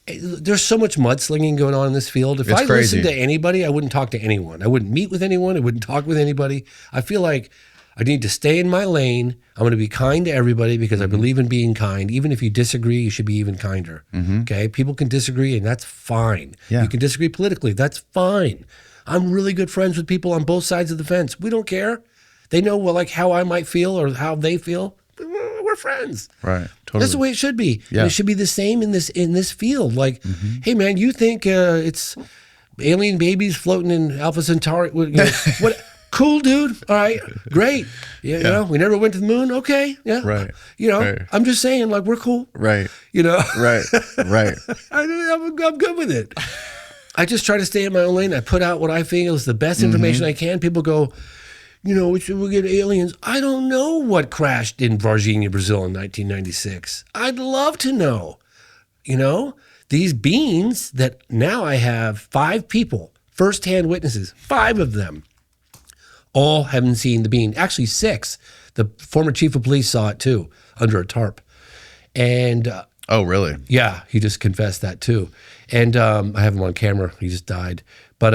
there's so much mudslinging going on in this field. If It's I crazy. listened to anybody, I wouldn't talk to anyone. I wouldn't meet with anyone. I wouldn't talk with anybody. I feel like I need to stay in my lane. I'm going to be kind to everybody because I believe in being kind. Even if you disagree, you should be even kinder. Okay? People can disagree, and that's fine. Yeah. You can disagree politically. That's fine. I'm really good friends with people on both sides of the fence. We don't care. They know how I might feel or how they feel. We're friends. Right. Totally. That's the way it should be. Yeah. And it should be the same in this field. Like, hey man, you think it's alien babies floating in Alpha Centauri? What? Cool, dude. All right, great. Yeah, we never went to the moon. Okay, yeah. Right. Right. I'm just saying, like, we're cool. Right. Right. Right. I'm good with it. I just try to stay in my own lane. I put out what I feel is the best information I can. People go, we'll get aliens. I don't know what crashed in Varginha, Brazil in 1996. I'd love to know. These beings that now I have 5 people, firsthand witnesses, 5 of them, all haven't seen the being. Actually, 6. The former chief of police saw it too, under a tarp. And Oh, really? yeah, he just confessed that too. And I have him on camera. He just died. But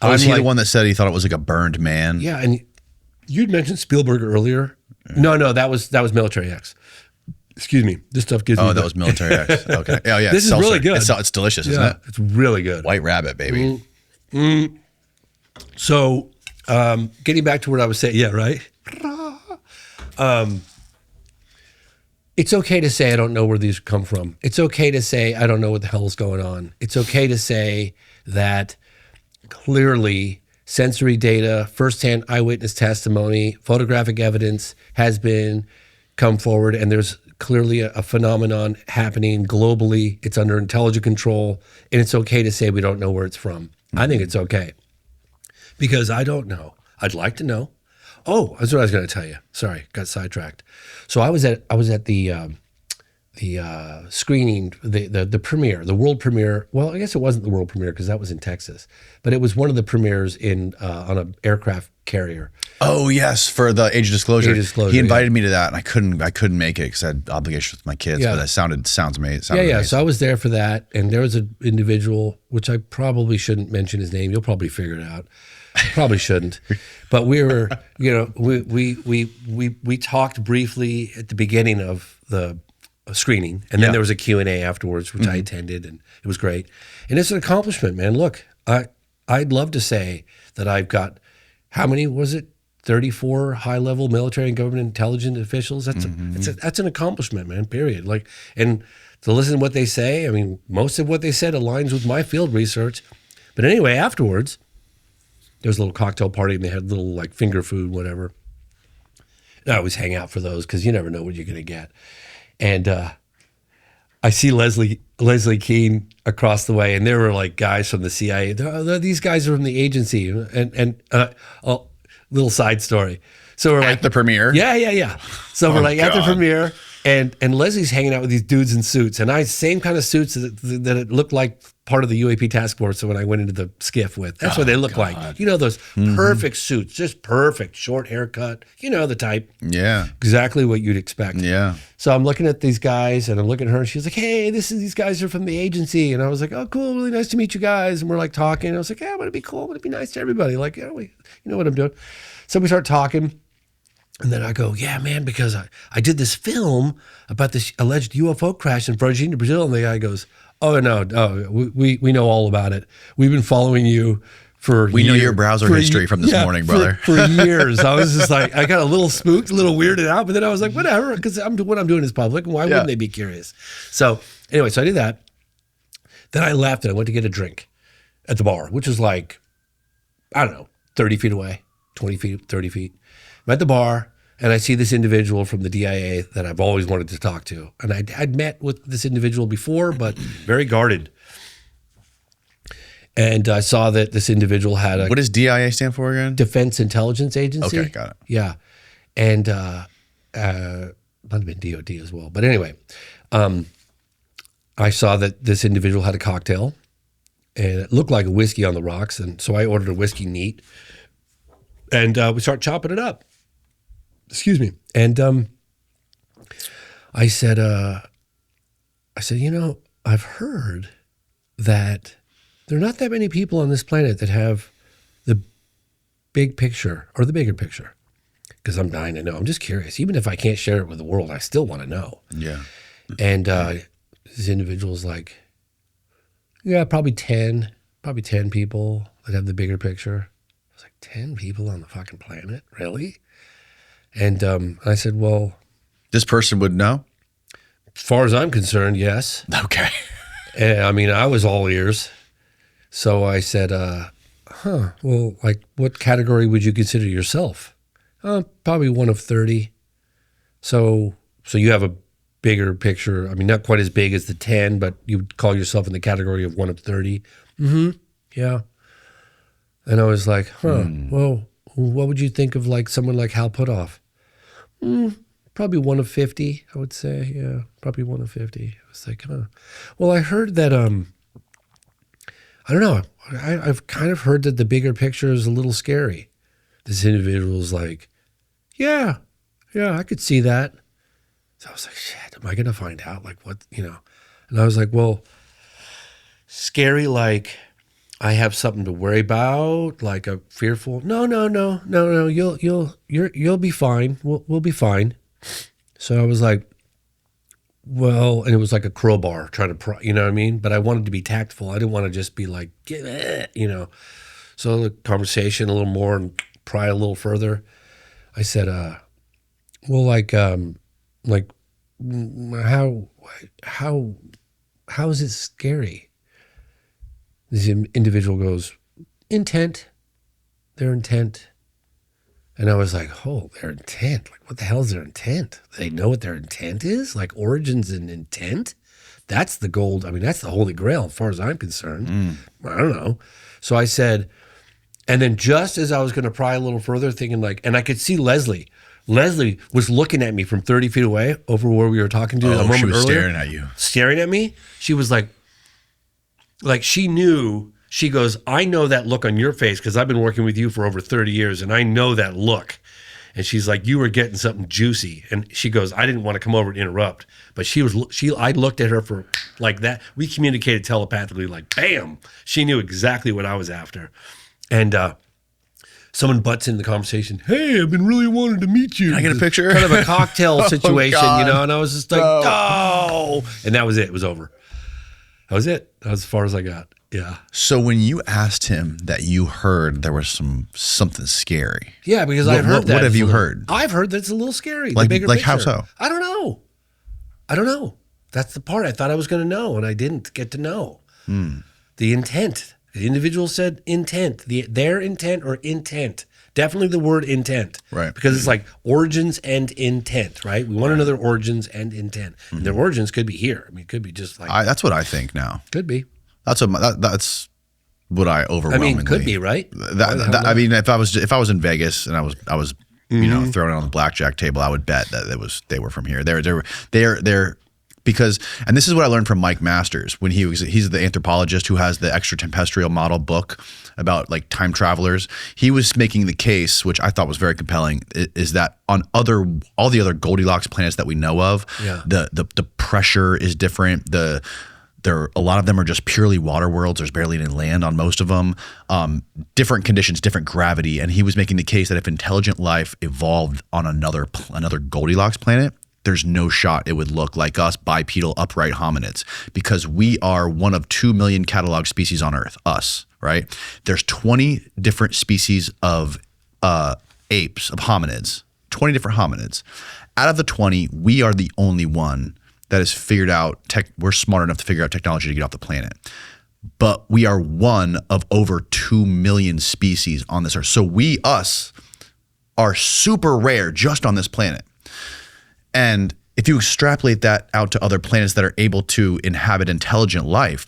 Was he the one that said he thought it was like a burned man? Yeah, and you'd mentioned Spielberg earlier. No, that was Military X. Excuse me. This stuff gives me. Oh, that was Military X. Okay. Oh, yeah. This is really good. It's delicious, isn't it? It's really good. White rabbit, baby. So, getting back to what I was saying, yeah, right? It's okay to say I don't know where these come from. It's okay to say I don't know what the hell is going on. It's okay to say that clearly sensory data, firsthand eyewitness testimony, photographic evidence has been come forward, and there's clearly a phenomenon happening globally. It's under intelligent control, and it's okay to say we don't know where it's from. I think it's okay because I don't know. I'd like to know. Oh, that's what I was going to tell you. Sorry, got sidetracked. So I was at the screening, the premiere, the world premiere. Well, I guess it wasn't the world premiere because that was in Texas, but it was one of the premieres on an aircraft carrier. Oh, yes, for the Age of Disclosure. Age of Disclosure, He invited me to that, and I couldn't make it because I had obligations with my kids. Yeah. But that sounds amazing. Yeah. So I was there for that, and there was an individual, which I probably shouldn't mention his name. You'll probably figure it out. Probably shouldn't. But we were, we talked briefly at the beginning of the screening, and then there was a Q&A afterwards, which I attended, and it was great. And it's an accomplishment, man. Look, I'd love to say that I've got, how many was it? 34 high-level military and government intelligence officials. That's an accomplishment, man. Period. Like, and to listen to what they say, I mean, most of what they said aligns with my field research. But anyway, afterwards, there was a little cocktail party, and they had little like finger food, whatever. And I always hang out for those because you never know what you're going to get. And I see Leslie Keene across the way, and there were like guys from the CIA. These guys are from the agency, and little side story. So we're At the premiere? Yeah. So we're like at the premiere, and Leslie's hanging out with these dudes in suits, and I same kind of suits that it looked like part of the UAP task force when I went into the skiff with. That's what they look like. You know, those perfect suits, just perfect, short haircut. You know the type. Yeah. Exactly what you'd expect. Yeah. So I'm looking at these guys, and I'm looking at her, and she's like, "Hey, these guys are from the agency." And I was like, "Oh, cool, really nice to meet you guys." And we're like talking. And I was like, "Yeah, would it be cool? Would it be nice to everybody? Like, you know what I'm doing." So we start talking. And then I go, "Yeah, man, because I did this film about this alleged UFO crash in Varginha, Brazil." And the guy goes, "Oh, no, we know all about it. We've been following you We know your browser history from this morning, brother. For years. I was just like, I got a little spooked, a little weirded out, but then I was like, whatever, because what I'm doing is public, and why wouldn't they be curious? So anyway, so I did that. Then I left and I went to get a drink at the bar, which was like, I don't know, 30 feet away, 20 feet, 30 feet. I'm at the bar and I see this individual from the DIA that I've always wanted to talk to. And I'd met with this individual before, but very guarded. And I saw that this individual had a... What does DIA stand for again? Defense Intelligence Agency. Okay, got it. Yeah. And might have been DOD as well. But anyway, I saw that this individual had a cocktail and it looked like a whiskey on the rocks. And so I ordered a whiskey neat and we start chopping it up. Excuse me. And I said, you know, I've heard that there are not that many people on this planet that have the big picture or the bigger picture. Because I'm dying to know. I'm just curious. Even if I can't share it with the world, I still want to know. Yeah. And this individual's like, yeah, probably 10 people that have the bigger picture. I was like, 10 people on the fucking planet? Really? And I said, well. This person would know? As far as I'm concerned, yes. Okay. And I mean, I was all ears. So I said, well, like, what category would you consider yourself? Probably one of 30. So you have a bigger picture. I mean, not quite as big as the 10, but you would call yourself in the category of one of 30. Mm-hmm. Yeah. And I was like, well, what would you think of like someone like Hal Puthoff? Probably one of 50, I would say. Yeah, probably one of 50. I was like, well, I heard that, I don't know. I've kind of heard that the bigger picture is a little scary. This individual's like, yeah, I could see that. So I was like, shit, am I going to find out? Like what, you know? And I was like, well, scary like I have something to worry about, like a fearful. No. You'll be fine. We'll be fine. So I was like, well, and it was like a crowbar trying to, you know what I mean? But I wanted to be tactful. I didn't want to just be like, you know. So the conversation a little more and pry a little further. I said, well, how is it scary? This individual goes, intent, their intent. And I was like, oh, their intent. Like, what the hell is their intent? They know what their intent is? Like origins and intent? That's the gold. I mean, that's the holy grail as far as I'm concerned. I don't know. So I said, and then just as I was going to pry a little further, thinking like, and I could see Leslie. Leslie was looking at me from 30 feet away over where we were talking to a moment she was earlier. staring at you. Staring at me. She was like she knew. She goes, I know that look on your face because I've been working with you for over 30 years and I know that look. And she's like, you were getting something juicy. And she goes, I didn't want to come over and interrupt. But I looked at her for like that. We communicated telepathically like, bam. She knew exactly what I was after. And someone butts in the conversation. Hey, I've been really wanting to meet you. Can I get a picture? Kind of a cocktail situation, you know? And I was just like, No. no. And that was it. It was over. That was it. That was as far as I got. Yeah. So when you asked him that you heard there was something scary. Yeah, because I've heard that. What have you heard? I've heard that's a little scary. Like, the bigger how picture. so? I don't know. That's the part I thought I was going to know, and I didn't get to know. The intent. The individual said intent. Their intent or intent. Definitely the word intent. Right. Because it's like origins and intent, right? We want to know their origins and intent. And their origins could be here. I mean, it could be just like. That's what I think now. Could be. That's what I overwhelmingly. I mean, could be, right? I mean, if I was in Vegas and I was you know, throwing it on the blackjack table, I would bet that they were from here. They're because, and this is what I learned from Mike Masters when he's the anthropologist who has the extraterrestrial model book about like time travelers. He was making the case, which I thought was very compelling, is that on all the other Goldilocks planets that we know of, the pressure is different. A lot of them are just purely water worlds. There's barely any land on most of them. Different conditions, different gravity. And he was making the case that if intelligent life evolved on another Goldilocks planet, there's no shot it would look like us bipedal upright hominids, because we are one of 2 million cataloged species on Earth, us, right? There's 20 different species of apes, of hominids, 20 different hominids. Out of the 20, we are the only one that has figured out, we're smart enough to figure out technology to get off the planet. But we are one of over 2 million species on this Earth. So us, are super rare just on this planet. And if you extrapolate that out to other planets that are able to inhabit intelligent life,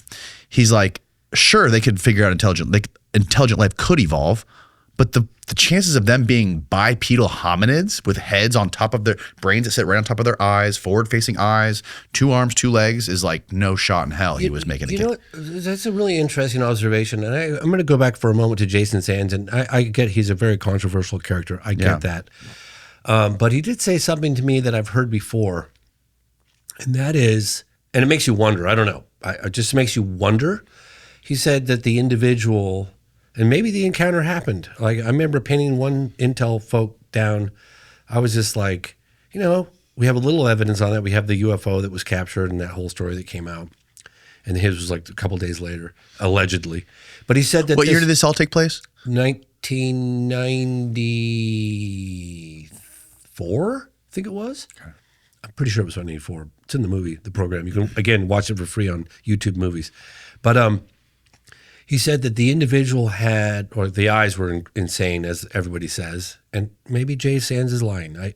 he's like, sure, they could figure out intelligent life could evolve, but the chances of them being bipedal hominids with heads on top of their brains that sit right on top of their eyes, forward-facing eyes, 2 arms, 2 legs, is like no shot in hell he was making. You know what? That's a really interesting observation. And I'm going to go back for a moment to Jason Sands. And I get he's a very controversial character. I get that. But he did say something to me that I've heard before. And that is, and it makes you wonder. I don't know. It just makes you wonder. He said that the individual... And maybe the encounter happened. Like, I remember pinning one intel folk down. I was just like, you know, we have a little evidence on that. We have the UFO that was captured and that whole story that came out. And his was like a couple days later, allegedly. But he said that What year did this all take place? 1994, I think it was. Okay. I'm pretty sure it was 1994. It's in the movie, the program. You can, again, watch it for free on YouTube Movies. But he said that the individual had, or the eyes were insane, as everybody says, and maybe Jay Sands is lying. I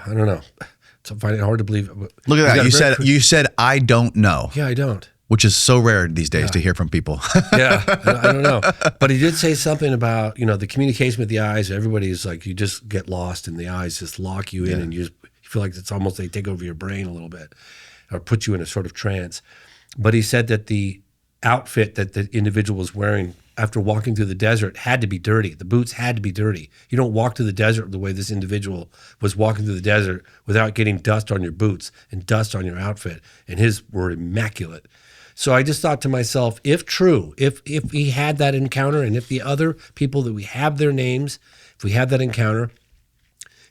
don't know. I find it hard to believe. Look at that. You said I don't know. Yeah, I don't. Which is so rare these days to hear from people. Yeah, I don't know. But he did say something about, you know, the communication with the eyes. Everybody's like, you just get lost and the eyes just lock you in and you feel like it's almost they take over your brain a little bit or put you in a sort of trance. But he said that the outfit that the individual was wearing after walking through the desert had to be dirty. The boots had to be dirty. You don't walk through the desert the way this individual was walking through the desert without getting dust on your boots and dust on your outfit. And his were immaculate. So I just thought to myself, if true, if he had that encounter and if the other people that we have their names, if we had that encounter,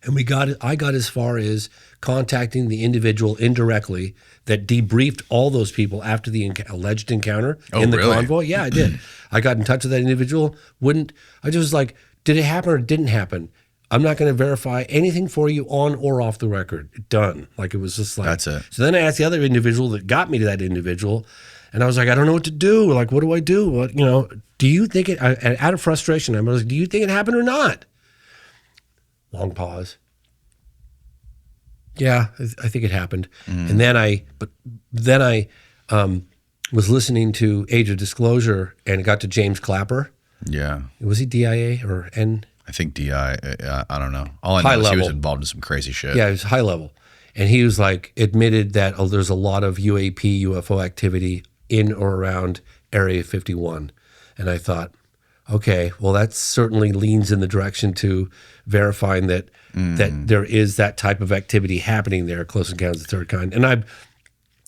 and I got as far as contacting the individual indirectly that debriefed all those people after the alleged encounter in the convoy. Yeah, I did. I got in touch with that individual. I just was like, did it happen or didn't happen? I'm not going to verify anything for you on or off the record. Done. Like, it was just like, that's it. So then I asked the other individual that got me to that individual, and I was like, I don't know what to do. Like, what do I do? What, you know, do you think it, out of frustration, I was like, do you think it happened or not? Long pause. Yeah, I think it happened. And then I was listening to Age of Disclosure and got to James Clapper. Yeah. Was he DIA or N? I think DI. I don't know. All I know is he was involved in some crazy shit. Yeah, it was high level. And he was like, admitted that there's a lot of UAP, UFO activity in or around Area 51. And I thought, okay, well, that certainly leans in the direction to verifying that there is that type of activity happening there, close encounters of the third kind. And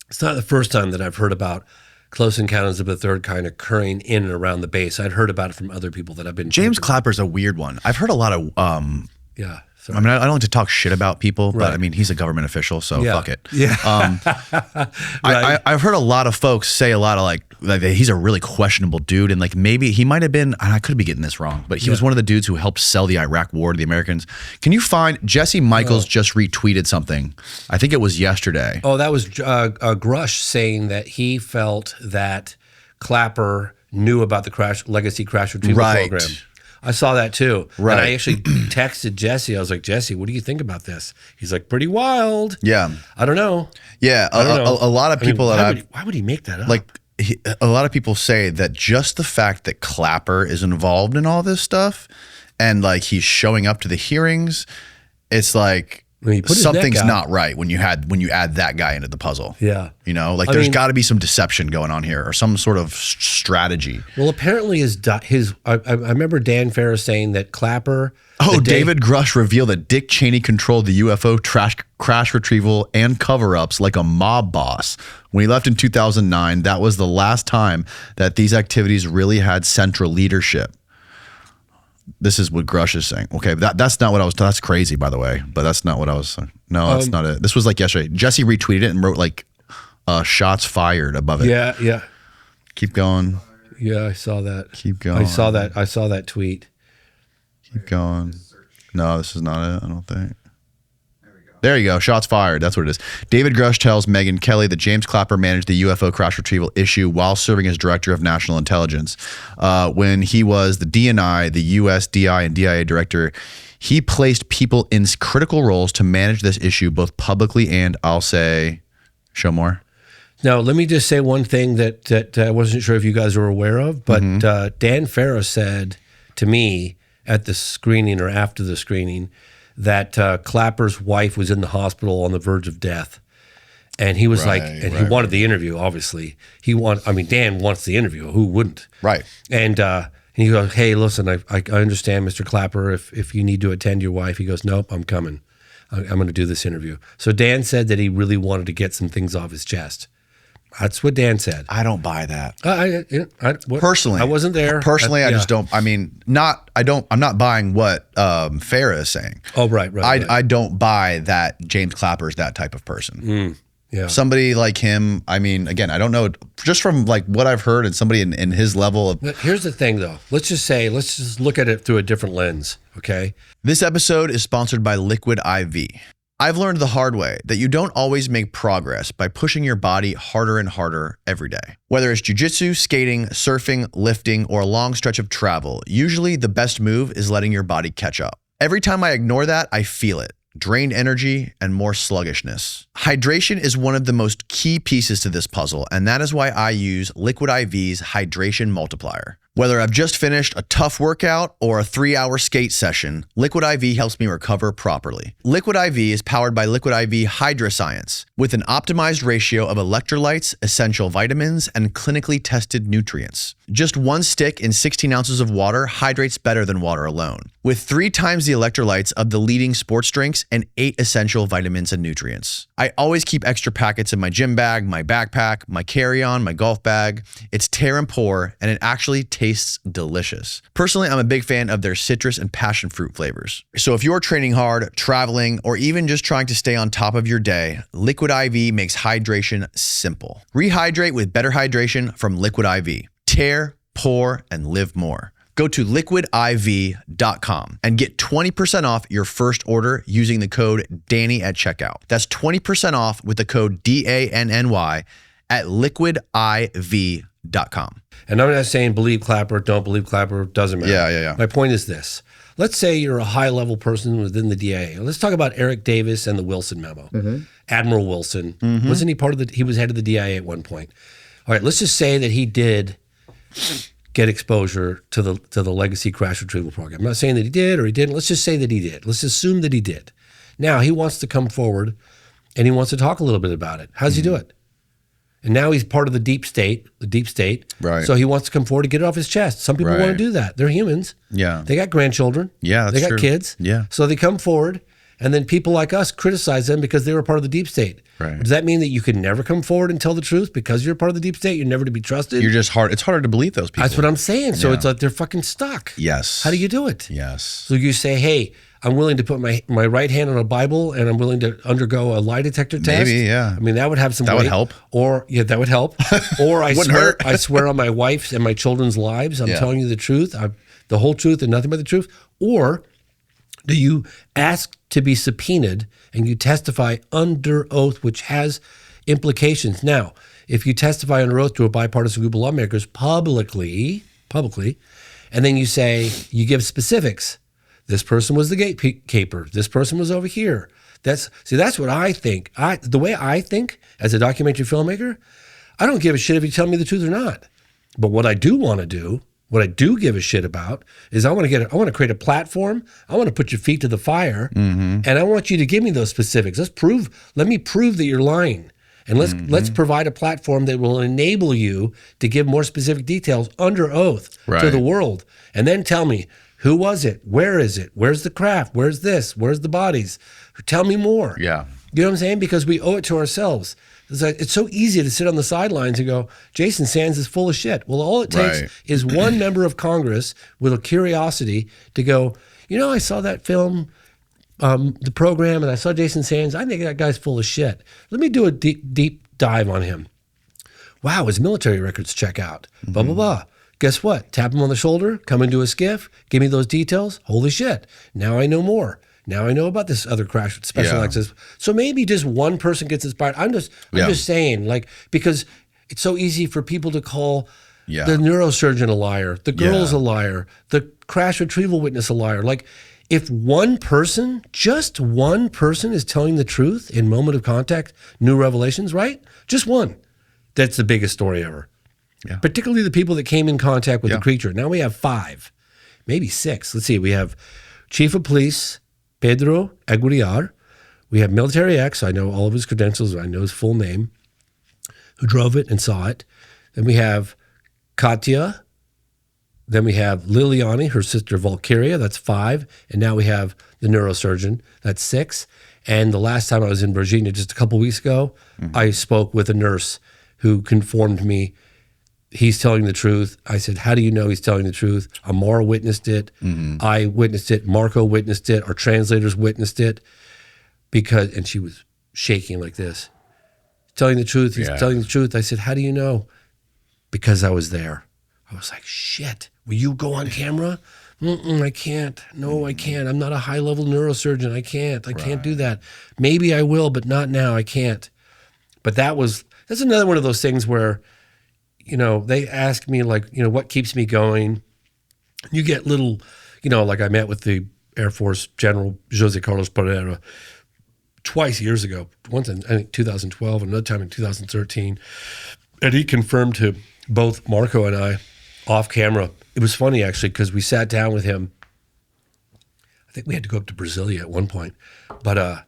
it's not the first time that I've heard about close encounters of the third kind occurring in and around the base. I'd heard about it from other people that I've been. James Clapper's a weird one. I've heard a lot of. Yeah. Sorry. I mean, I don't like to talk shit about people, but I mean, he's a government official, so fuck it. Yeah. Right. I've heard a lot of folks say a lot of like he's a really questionable dude, and like maybe he might have been. And I could be getting this wrong, but he was one of the dudes who helped sell the Iraq War to the Americans. Can you find Jesse Michaels just retweeted something? I think it was yesterday. Oh, that was Grusch saying that he felt that Clapper knew about the legacy crash retrieval program. I saw that too. Right. And I actually texted Jesse. I was like, Jesse, what do you think about this? He's like, pretty wild. Yeah. I don't know. Yeah. A lot of people why would he make that up? Like, a lot of people say that just the fact that Clapper is involved in all this stuff and like he's showing up to the hearings, it's like something's not right when you add that guy into the puzzle. Yeah. You know, like there's got to be some deception going on here or some sort of strategy. Well, apparently I remember Dan Ferris saying that Clapper. David Grusch revealed that Dick Cheney controlled the UFO crash retrieval and cover-ups like a mob boss. When he left in 2009, that was the last time that these activities really had central leadership. This is what Grusch is saying. Okay, that's not what I was. That's crazy, by the way. But that's not what I was. No, that's not it. This was like yesterday. Jesse retweeted it and wrote like shots fired above it. Yeah. Keep going. Yeah, I saw that. Keep going. I saw that tweet. Keep going. No, this is not it. I don't think. There you go. Shots fired. That's what it is. David Grusch tells Megyn Kelly that James Clapper managed the UFO crash retrieval issue while serving as director of national intelligence. When he was the DNI, the US DI and DIA director, he placed people in critical roles to manage this issue both publicly and, I'll say, show more. Now, let me just say one thing that I wasn't sure if you guys were aware of, but Dan Farrow said to me at the screening or after the screening that Clapper's wife was in the hospital on the verge of death. And he was he wanted the interview, obviously. Dan wants the interview. Who wouldn't? Right. And he goes, hey, listen, I understand, Mr. Clapper, if you need to attend your wife. He goes, nope, I'm coming. I'm going to do this interview. So Dan said that he really wanted to get some things off his chest. That's what Dan said. I don't buy that. Personally, I wasn't there. Personally, I just don't. I mean, I'm not buying what Farah is saying. Oh, right. I don't buy that James Clapper is that type of person. Yeah. Somebody like him. I mean, again, I don't know. Just from like what I've heard and somebody in his level of. Here's the thing, though. Let's just look at it through a different lens. Okay. This episode is sponsored by Liquid IV. I've learned the hard way that you don't always make progress by pushing your body harder and harder every day. Whether it's jiu-jitsu, skating, surfing, lifting, or a long stretch of travel, usually the best move is letting your body catch up. Every time I ignore that, I feel it. Drained energy and more sluggishness. Hydration is one of the most key pieces to this puzzle, and that is why I use Liquid IV's Hydration Multiplier. Whether I've just finished a tough workout or a 3-hour skate session, Liquid IV helps me recover properly. Liquid IV is powered by Liquid IV Hydroscience with an optimized ratio of electrolytes, essential vitamins, and clinically tested nutrients. Just one stick in 16 ounces of water hydrates better than water alone, with 3 times the electrolytes of the leading sports drinks and 8 essential vitamins and nutrients. I always keep extra packets in my gym bag, my backpack, my carry-on, my golf bag. It's tear and pour, and it actually tastes delicious. Personally, I'm a big fan of their citrus and passion fruit flavors. So if you're training hard, traveling, or even just trying to stay on top of your day, Liquid IV makes hydration simple. Rehydrate with better hydration from Liquid IV. Tear, pour, and live more. Go to liquidiv.com and get 20% off your first order using the code DANNY at checkout. That's 20% off with the code DANNY at liquidiv.com. And I'm not saying believe Clapper, don't believe Clapper, doesn't matter. Yeah. My point is this. Let's say you're a high-level person within the DIA. Let's talk about Eric Davis and the Wilson memo. Admiral Wilson. Wasn't he part of he was head of the DIA at one point. All right, let's just say that he did get exposure to the legacy crash retrieval program. I'm not saying that he did or he didn't. Let's just say that he did. Let's assume that he did. Now, he wants to come forward and he wants to talk a little bit about it. How does he do it? And now he's part of the deep state. Right. So he wants to come forward to get it off his chest. Some people want to do that. They're humans. Yeah. They got grandchildren. Yeah, that's They got true. kids. Yeah. So they come forward, and then people like us criticize them because they were part of the deep state. Right. Does that mean that you can never come forward and tell the truth because you're part of the deep state? You're never to be trusted? You're just hard. It's harder to believe those people. That's what I'm saying. So Yeah. it's like they're fucking stuck. Yes. How do you do it? Yes. So you say, hey, I'm willing to put my right hand on a Bible and I'm willing to undergo a lie detector test. Maybe, yeah. I mean, that would have some That weight. would help. Or, yeah, that would help. Or I Wouldn't swear hurt. I swear on my wife's and my children's lives, I'm telling you the truth, the whole truth and nothing but the truth. Or do you ask to be subpoenaed and you testify under oath, which has implications? Now, if you testify under oath to a bipartisan group of lawmakers publicly, and then you say, you give specifics. This person was the gatekeeper. This person was over here. That's what I think. The way I think as a documentary filmmaker, I don't give a shit if you tell me the truth or not. But what I do want to do, what I do give a shit about, is I want to create a platform. I want to put your feet to the fire, and I want you to give me those specifics. Let me prove that you're lying. And let's provide a platform that will enable you to give more specific details under oath to the world. And then tell me, who was it? Where is it? Where's the craft? Where's this? Where's the bodies? Tell me more. Yeah. You know what I'm saying? Because we owe it to ourselves. It's so easy to sit on the sidelines and go, Jason Sands is full of shit. Well, all it takes is one member of Congress with a curiosity to go, I saw that film, the program, and I saw Jason Sands. I think that guy's full of shit. Let me do a deep dive on him. Wow, his military records check out. Blah, blah, blah. Guess what? Tap him on the shoulder, come into a skiff, give me those details. Holy shit. Now I know more. Now I know about this other crash with special access. So maybe just one person gets inspired. I'm just saying, because it's so easy for people to call the neurosurgeon a liar, the girl's a liar, the crash retrieval witness a liar. If one person, just one person is telling the truth in moment of contact, new revelations, right? Just one. That's the biggest story ever. Yeah. Particularly the people that came in contact with the creature. Now we have 5, maybe 6. Let's see. We have Chief of Police Pedro Aguilar. We have Military X. I know all of his credentials. I know his full name, who drove it and saw it. Then we have Katya. Then we have Liliani, her sister Valkyria. That's 5. And now we have the neurosurgeon. That's 6. And the last time I was in Virginia, just a couple weeks ago, I spoke with a nurse who confirmed me. He's telling the truth. I said, how do you know he's telling the truth? Amara witnessed it. I witnessed it. Marco witnessed it. Our translators witnessed it. And she was shaking like this. Telling the truth. He's telling the truth. I said, how do you know? Because I was there. I was like, shit, will you go on camera? I can't. No, I can't. I'm not a high-level neurosurgeon. I can't do that. Maybe I will, but not now. I can't. But that's another one of those things where, they ask me what keeps me going. You get little, I met with the Air Force General Jose Carlos Pereira twice years ago, once in, I think, 2012, another time in 2013. And he confirmed to both Marco and I off camera. It was funny, actually, because we sat down with him. I think we had to go up to Brasilia at one point. But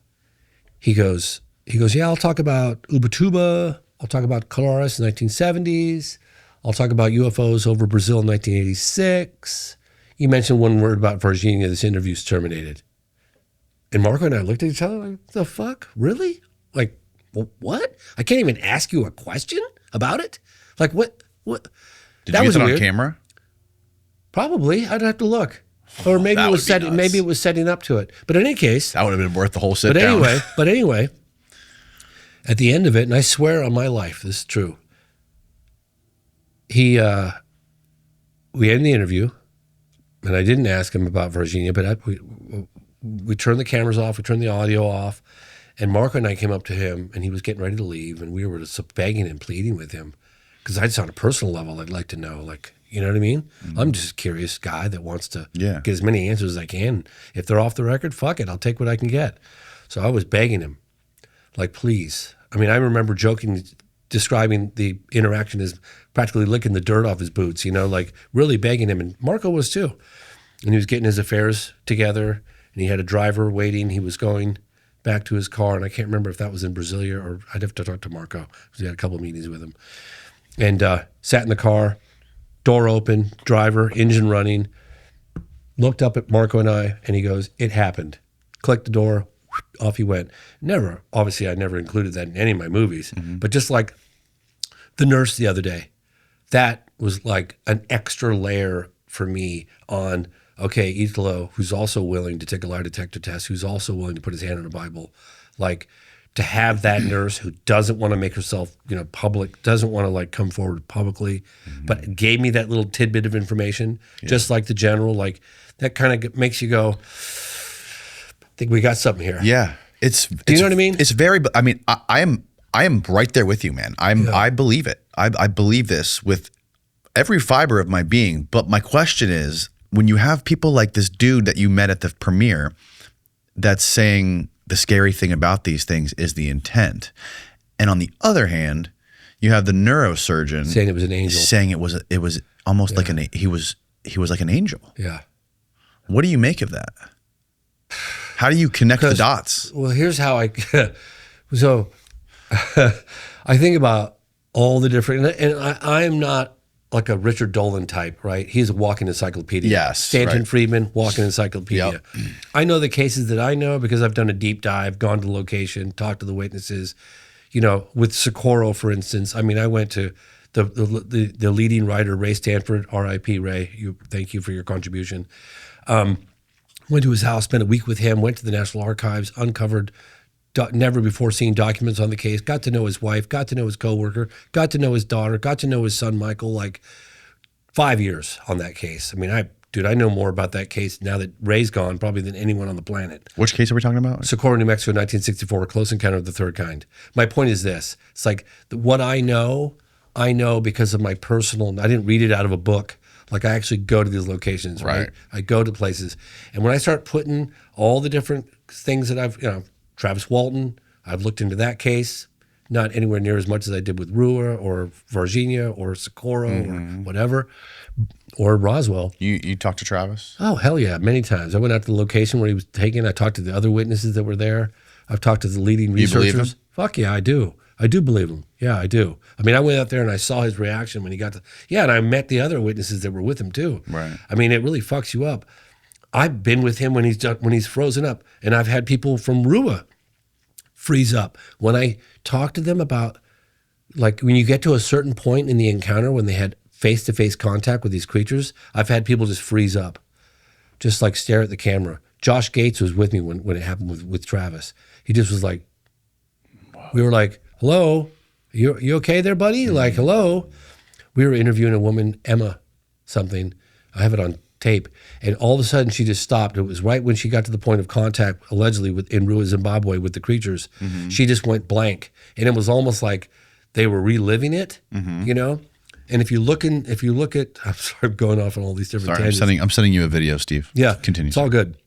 he goes, yeah, I'll talk about Ubatuba. I'll talk about Colares in the 1970s. I'll talk about UFOs over Brazil in 1986. You mentioned one word about Varginha. This interview's terminated. And Marco and I looked at each other like, the fuck? Really? What? I can't even ask you a question about it? What? Did you get that on camera? Probably. I'd have to look. Or maybe it was setting up to it. But in any case. That would have been worth the whole sit down. But anyway, at the end of it, and I swear on my life, this is true. We ended the interview, and I didn't ask him about Varginha, but we turned the cameras off, we turned the audio off, and Marco and I came up to him, and he was getting ready to leave, and we were just begging and pleading with him, because I just on a personal level, I'd like to know, you know what I mean? I'm just a curious guy that wants to get as many answers as I can. If they're off the record, fuck it, I'll take what I can get. So I was begging him. Please. I mean, I remember describing the interaction as practically licking the dirt off his boots, really begging him. And Marco was too. And he was getting his affairs together, and he had a driver waiting. He was going back to his car, and I can't remember if that was in Brasilia or I'd have to talk to Marco because we had a couple of meetings with him. And sat in the car, door open, driver, engine running, looked up at Marco and I, and he goes, it happened. Clicked the door. Off he went. Obviously I never included that in any of my movies, but just like the nurse the other day, that was like an extra layer for me on, okay, Italo, who's also willing to take a lie detector test, who's also willing to put his hand on a Bible, to have that nurse who doesn't want to make herself, public, doesn't want to come forward publicly, but gave me that little tidbit of information, just like the general, that kind of makes you go, I think we got something here. Yeah. Do you know what I mean? It's very, I mean, I am right there with you, man. I believe it. I believe this with every fiber of my being. But my question is, when you have people like this dude that you met at the premiere that's saying the scary thing about these things is the intent. And on the other hand, you have the neurosurgeon saying it was an angel. Saying it was almost like he was like an angel. Yeah. What do you make of that? How do you connect the dots? Well, here's how I think about all the different, and I am not like a Richard Dolan type, right? He's a walking encyclopedia. Yes. Stanton Friedman, walking encyclopedia. Yep. I know the cases that I know because I've done a deep dive, gone to the location, talked to the witnesses, you know, with Socorro, for instance. I mean, I went to the leading writer, Ray Stanford, R.I.P. Ray. Thank you for your contribution. Went to his house, spent a week with him, went to the National Archives, uncovered never before seen documents on the case, got to know his wife, got to know his coworker, got to know his daughter, got to know his son, Michael, like 5 years on that case. I mean, I know more about that case now that Ray's gone probably than anyone on the planet. Which case are we talking about? Socorro, New Mexico, 1964, close encounter of the third kind. My point is this. It's like what I know because of my personal, I didn't read it out of a book. Like I actually go to these locations, right? I go to places. And when I start putting all the different things that I've, you know, Travis Walton, I've looked into that case, not anywhere near as much as I did with Rua or Varginha or Socorro or whatever, or Roswell. You talked to Travis? Oh, hell yeah, many times. I went out to the location where he was taken. I talked to the other witnesses that were there. I've talked to the leading researchers. You believe him? Fuck yeah, I do. I do believe him. Yeah, I do. I mean, I went out there and I saw his reaction when he got to, and I met the other witnesses that were with him too. Right. I mean, it really fucks you up. I've been with him when he's frozen up, and I've had people from Rua freeze up. When I talk to them about, like, when you get to a certain point in the encounter when they had face-to-face contact with these creatures, I've had people just freeze up, just like stare at the camera. Josh Gates was with me when it happened with Travis. He just was like, we were like, hello, you okay there, buddy? Like, hello. We were interviewing a woman, Emma something. I have it on tape. And all of a sudden she just stopped. It was right when she got to the point of contact, allegedly in Rua, Zimbabwe with the creatures. She just went blank. And it was almost like they were reliving it, you know? And if you look at, I'm sorry, I'm going off on all these different tangents. I'm sending you a video, Steve. Yeah. Continue. It's all good.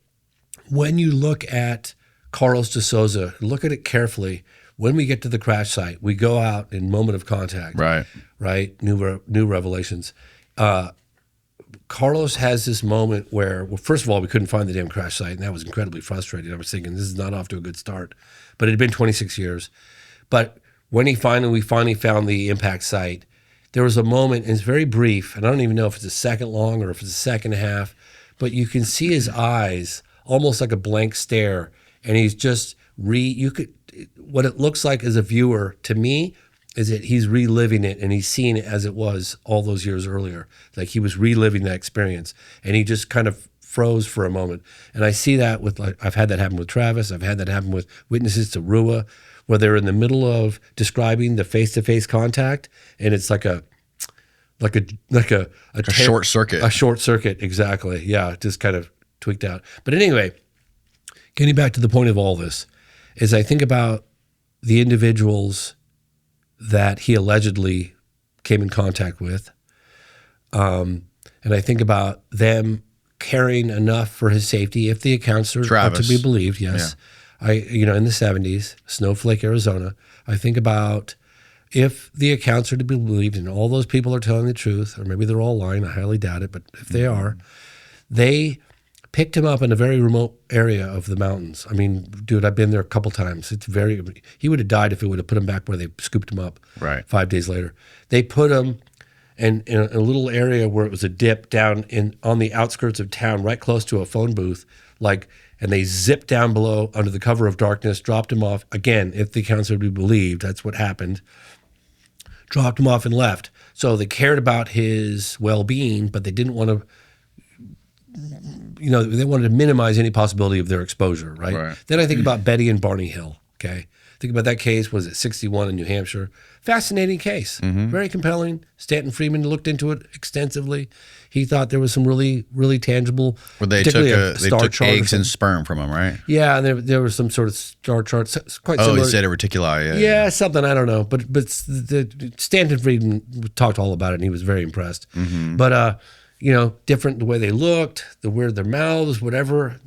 When you look at Carlos de Souza, look at it carefully. When we get to the crash site, we go out in moment of contact. Right. New revelations. Carlos has this moment where, well, first of all, we couldn't find the damn crash site, and that was incredibly frustrating. I was thinking, this is not off to a good start. But it had been 26 years. But when we finally found the impact site, there was a moment, and it's very brief, and I don't even know if it's a second long or if it's a second and a half, but you can see his eyes almost like a blank stare, and he's just what it looks like as a viewer to me is that he's reliving it and he's seeing it as it was all those years earlier. Like he was reliving that experience, and he just kind of froze for a moment. And I see that with, like, I've had that happen with Travis. I've had that happen with witnesses to Rua, where they're in the middle of describing the face-to-face contact, and it's like a short circuit. A short circuit, exactly. Yeah, just kind of tweaked out. But anyway, getting back to the point of all this, is I think about the individuals that he allegedly came in contact with, and I think about them caring enough for his safety, if the accounts are to be believed. Yes, yeah. In the 70s, Snowflake, Arizona. I think about if the accounts are to be believed, and all those people are telling the truth, or maybe they're all lying. I highly doubt it, but if they are, they picked him up in a very remote area of the mountains. I mean, dude, I've been there a couple times. He would have died if it would have put him back where they scooped him up 5 days later. They put him in a little area where it was a dip down on the outskirts of town, right close to a phone booth, and they zipped down below under the cover of darkness, dropped him off. Again, if the accounts are to be believed, that's what happened. Dropped him off and left. So they cared about his well-being, but they didn't want to, they wanted to minimize any possibility of their exposure, right? Then I think about Betty and Barney Hill, okay? Think about that case, was it 61 in New Hampshire? Fascinating case, very compelling. Stanton Friedman looked into it extensively. He thought there was some really, really tangible, where they took eggs and sperm from him, right? Yeah, and there was some sort of star chart, quite similar. Oh, he said a reticuli. Yeah, something, I don't know. But the Stanton Friedman talked all about it, and he was very impressed. But, different the way they looked, where their mouths, whatever,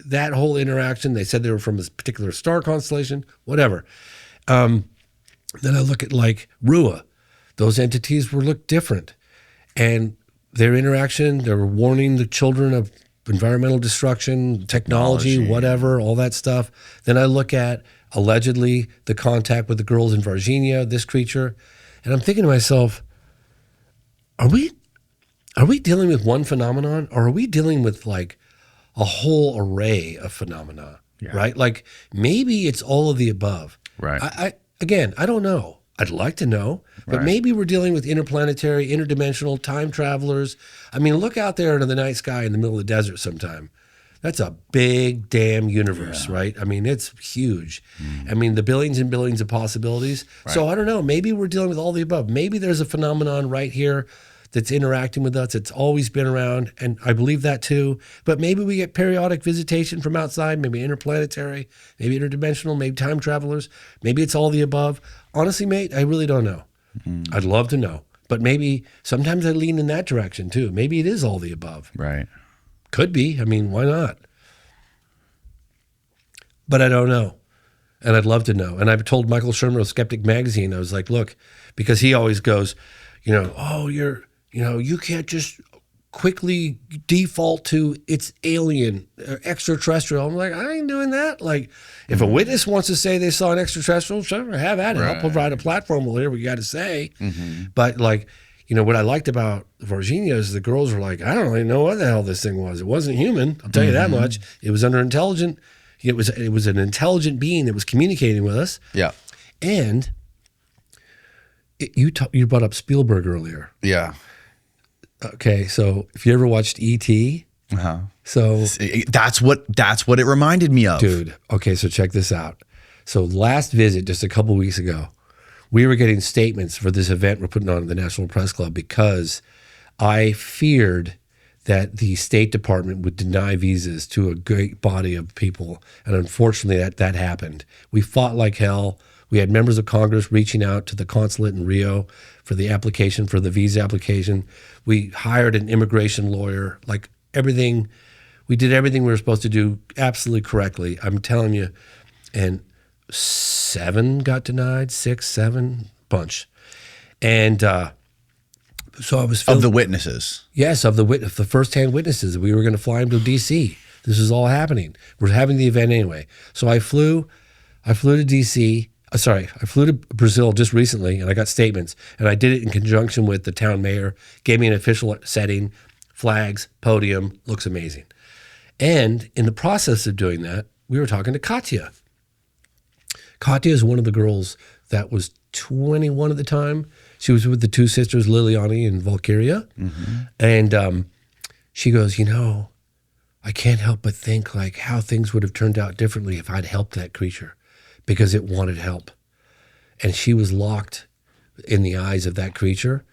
that whole interaction. They said they were from a particular star constellation, whatever. Then I look at like Rua. Those entities looked different. And their interaction, they were warning the children of environmental destruction, technology, whatever, all that stuff. Then I look at, allegedly, the contact with the girls in Varginha, this creature. And I'm thinking to myself, are we dealing with one phenomenon, or are we dealing with like a whole array of phenomena, right? Like maybe it's all of the above. Right. Again, I don't know. I'd like to know, but maybe we're dealing with interplanetary, interdimensional time travelers. I mean, look out there into the night sky in the middle of the desert sometime. That's a big damn universe, right? I mean, it's huge. I mean, the billions and billions of possibilities. Right. So I don't know. Maybe we're dealing with all the above. Maybe there's a phenomenon right here that's interacting with us. It's always been around, and I believe that too. But maybe we get periodic visitation from outside, maybe interplanetary, maybe interdimensional, maybe time travelers. Maybe it's all the above. Honestly, mate, I really don't know. I'd love to know. But maybe sometimes I lean in that direction too. Maybe it is all the above. Right. Could be. I mean, why not? But I don't know. And I'd love to know. And I've told Michael Shermer of Skeptic Magazine, I was like, look, because he always goes, you can't just quickly default to it's alien or extraterrestrial. I'm like, I ain't doing that. Like, if a witness wants to say they saw an extraterrestrial, sure, have at it. I'll provide a platform. We'll hear what you got to say. But like, what I liked about Varginha is the girls were like, I don't really know what the hell this thing was. It wasn't human. I'll tell you that much. It was it was an intelligent being that was communicating with us. Yeah. And you brought up Spielberg earlier. Yeah. Okay, so if you ever watched E.T., so that's what it reminded me of, dude. Okay, so check this out. So last visit, just a couple weeks ago, we were getting statements for this event we're putting on at the National Press Club because I feared that the State Department would deny visas to a great body of people, and unfortunately, that happened. We fought like hell. We had members of Congress reaching out to the consulate in Rio for the application, for the visa application. We hired an immigration lawyer, like everything. We did everything we were supposed to do absolutely correctly. I'm telling you. And 7 got denied, 6, 7, bunch. And so I was of the witnesses. Yes, of the first-hand witnesses. We were going to fly them to D.C. This is all happening. We're having the event anyway. So I flew to D.C., I flew to Brazil just recently, and I got statements, and I did it in conjunction with the town mayor, gave me an official setting, flags, podium, looks amazing. And in the process of doing that, we were talking to Katya. Katya is one of the girls that was 21 at the time. She was with the two sisters, Liliani and Valkyria. And she goes, I can't help but think like how things would have turned out differently if I'd helped that creature, because it wanted help. And she was locked in the eyes of that creature.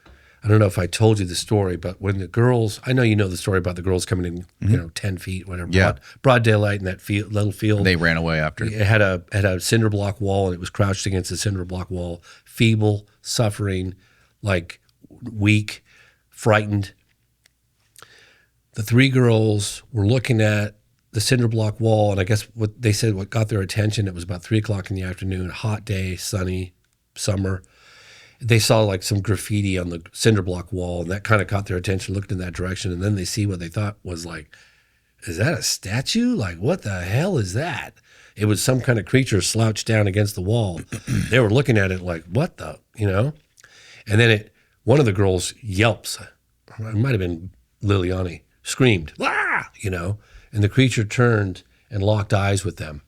I don't know if I told you the story, but when the girls, I know you know the story about the girls coming in, 10 feet, whatever, broad daylight in that little field. They ran away after. It had a cinder block wall, and it was crouched against the cinder block wall, feeble, suffering, like weak, frightened. The 3 girls were looking at the cinder block wall, and I guess what they said, what got their attention, it was about 3 o'clock in the afternoon, hot day, sunny, summer. They saw like some graffiti on the cinder block wall, and that kind of caught their attention, looked in that direction, and then they see what they thought was like, is that a statue? Like, what the hell is that? It was some kind of creature slouched down against the wall. They were looking at it like, what the, And then one of the girls yelps, it might have been Liliani, screamed, ah, and the creature turned and locked eyes with them.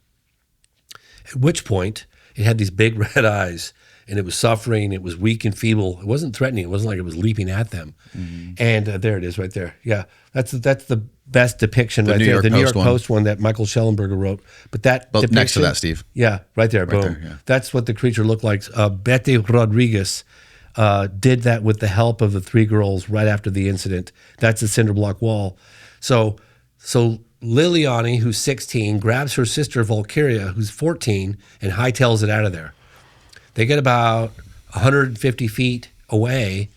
At which point, it had these big red eyes, and it was suffering. It was weak and feeble. It wasn't threatening. It wasn't like it was leaping at them. And there it is right there. Yeah, that's the best depiction right there. The New York Post one that Michael Schellenberger wrote. But that depiction, next to that, Steve. Yeah, right there, boom. There, yeah. That's what the creature looked like. Betty Rodriguez did that with the help of the 3 girls right after the incident. That's the cinder block wall. So Liliani, who's 16, grabs her sister Valkyria, who's 14, and hightails it out of there. They get about 150 feet away,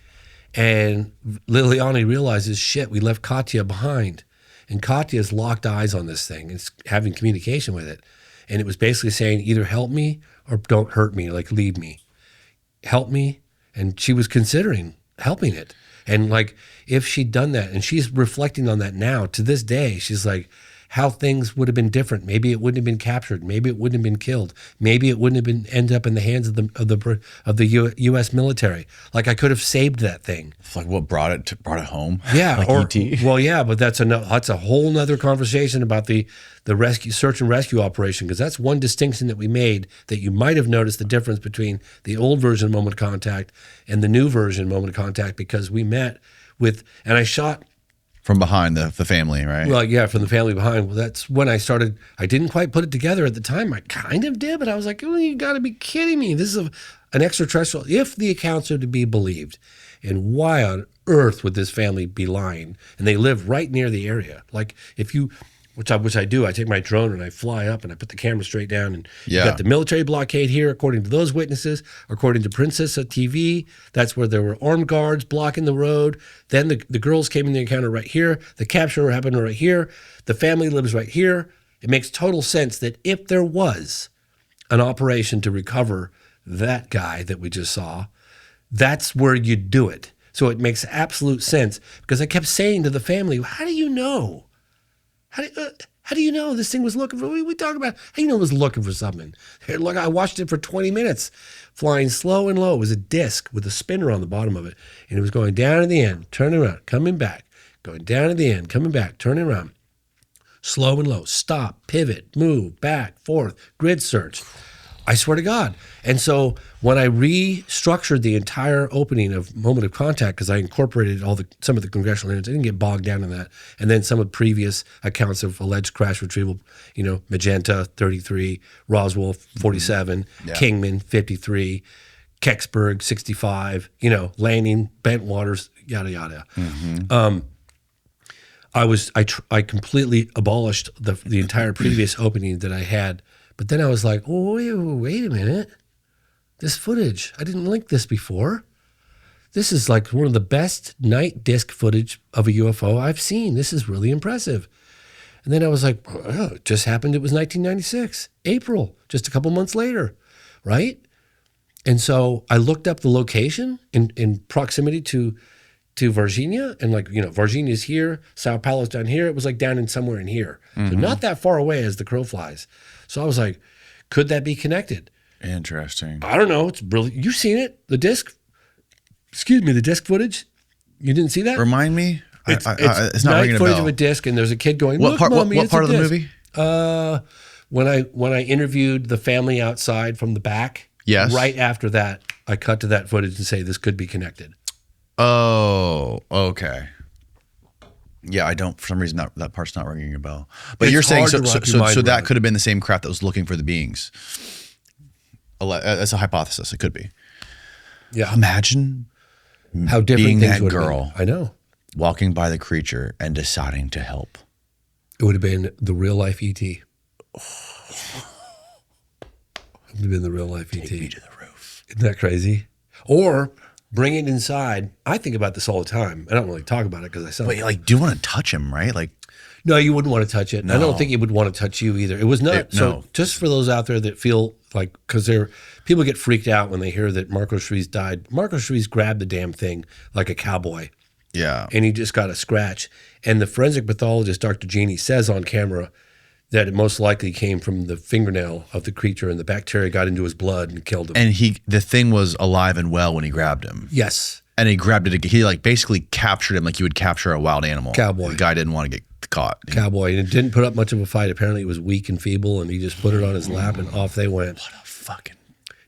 and Liliani realizes, shit, we left Katya behind. And Katya's locked eyes on this thing. It's having communication with it. And it was basically saying, either help me or don't hurt me, like leave me. Help me. And she was considering helping it. And like, if she'd done that, and she's reflecting on that now, to this day, she's like, how things would have been different. Maybe it wouldn't have been captured. Maybe it wouldn't have been killed. Maybe it wouldn't have been end up in the hands of the U.S. military. Like I could have saved that thing. It's like what brought it home? Yeah, like or ET? well, yeah, but that's a whole nother conversation about the search and rescue operation, because that's one distinction that we made that you might have noticed the difference between the old version of Moment of Contact and the new version of Moment of Contact, because we met with, and I shot From behind the family, right? well, yeah, from the family behind. Well, that's when I started. I didn't quite put it together at the time. I kind of did, but I was like, oh, you got to be kidding me. This is an extraterrestrial, if the accounts are to be believed. And why on earth would this family be lying? And they live right near the area. Like if you, which I do, I take my drone and I fly up and I put the camera straight down, and you got the military blockade here, according to those witnesses. According to Princess TV, that's where there were armed guards blocking the road. Then the girls came in the encounter right here. The capture happened right here. The family lives right here. It makes total sense that if there was an operation to recover that guy that we just saw, that's where you do it. So it makes absolute sense, because I kept saying to the family, how do you know? How do you know this thing was looking for? What are we talking about? How do you know it was looking for something? Look, I watched it for 20 minutes, flying slow and low. It was a disc with a spinner on the bottom of it, and it was going down to the end, turning around, coming back, going down to the end, coming back, turning around, slow and low, stop, pivot, move, back, forth, grid search. I swear to God. And so when I restructured the entire opening of Moment of Contact, because I incorporated some of the congressional hearings, I didn't get bogged down in that. And then some of the previous accounts of alleged crash retrieval, Magenta 33, Roswell 47, Kingman 53, Kecksburg 65, landing, Bentwaters, yada yada. I completely abolished the entire previous opening that I had. But then I was like, oh, wait a minute. This footage, I didn't link this before. This is like one of the best night disc footage of a UFO I've seen. This is really impressive. And then I was like, oh, it just happened. It was 1996, April, just a couple months later, right? And so I looked up the location in proximity to Varginha, and Varginha is here, Sao Paulo's down here. It was like down in somewhere in here. So not that far away as the crow flies. So I was like, could that be connected? Interesting. I don't know. It's brilliant. You've seen it, the disc footage. You didn't see that? Remind me. It's not ringing night a footage bell. of a disc, and there's a kid going, What look, part? Mommy, What it's part a of the disc. movie? When I interviewed the family outside from the back. Yes. Right after that, I cut to that footage and say this could be connected. Oh, okay. Yeah, I don't. For some reason, that part's not ringing a bell. But It's you're saying hard to wrap your mind so that around. could have been the same craft that was looking for the beings. That's a hypothesis. It could be. Yeah. Imagine How different being things that would have been. girl. I know. Walking by the creature and deciding to help. It would have been the real life ET. It would have been the real life ET. Take me to the roof. Isn't that crazy? Or bring it inside. I think about this all the time. I don't really talk about it because I sound. But do you want to touch him, right? Like, No, you wouldn't want to touch it. I No. don't think he would want to touch you either. It was not. No. So just for those out there that feel like, because people get freaked out when they hear that Marco Chereze died. Marco Chereze grabbed the damn thing like a cowboy, yeah. and he just got a scratch. And the forensic pathologist, Dr. Genie, says on camera that it most likely came from the fingernail of the creature, and the bacteria got into his blood and killed him. And the thing was alive and well when he grabbed him. Yes. And he grabbed it. He basically captured him like you would capture a wild animal. Cowboy. The guy didn't want to get caught. Cowboy. And it didn't put up much of a fight. Apparently, it was weak and feeble, and he just put it on his lap, and off they went. What a fucking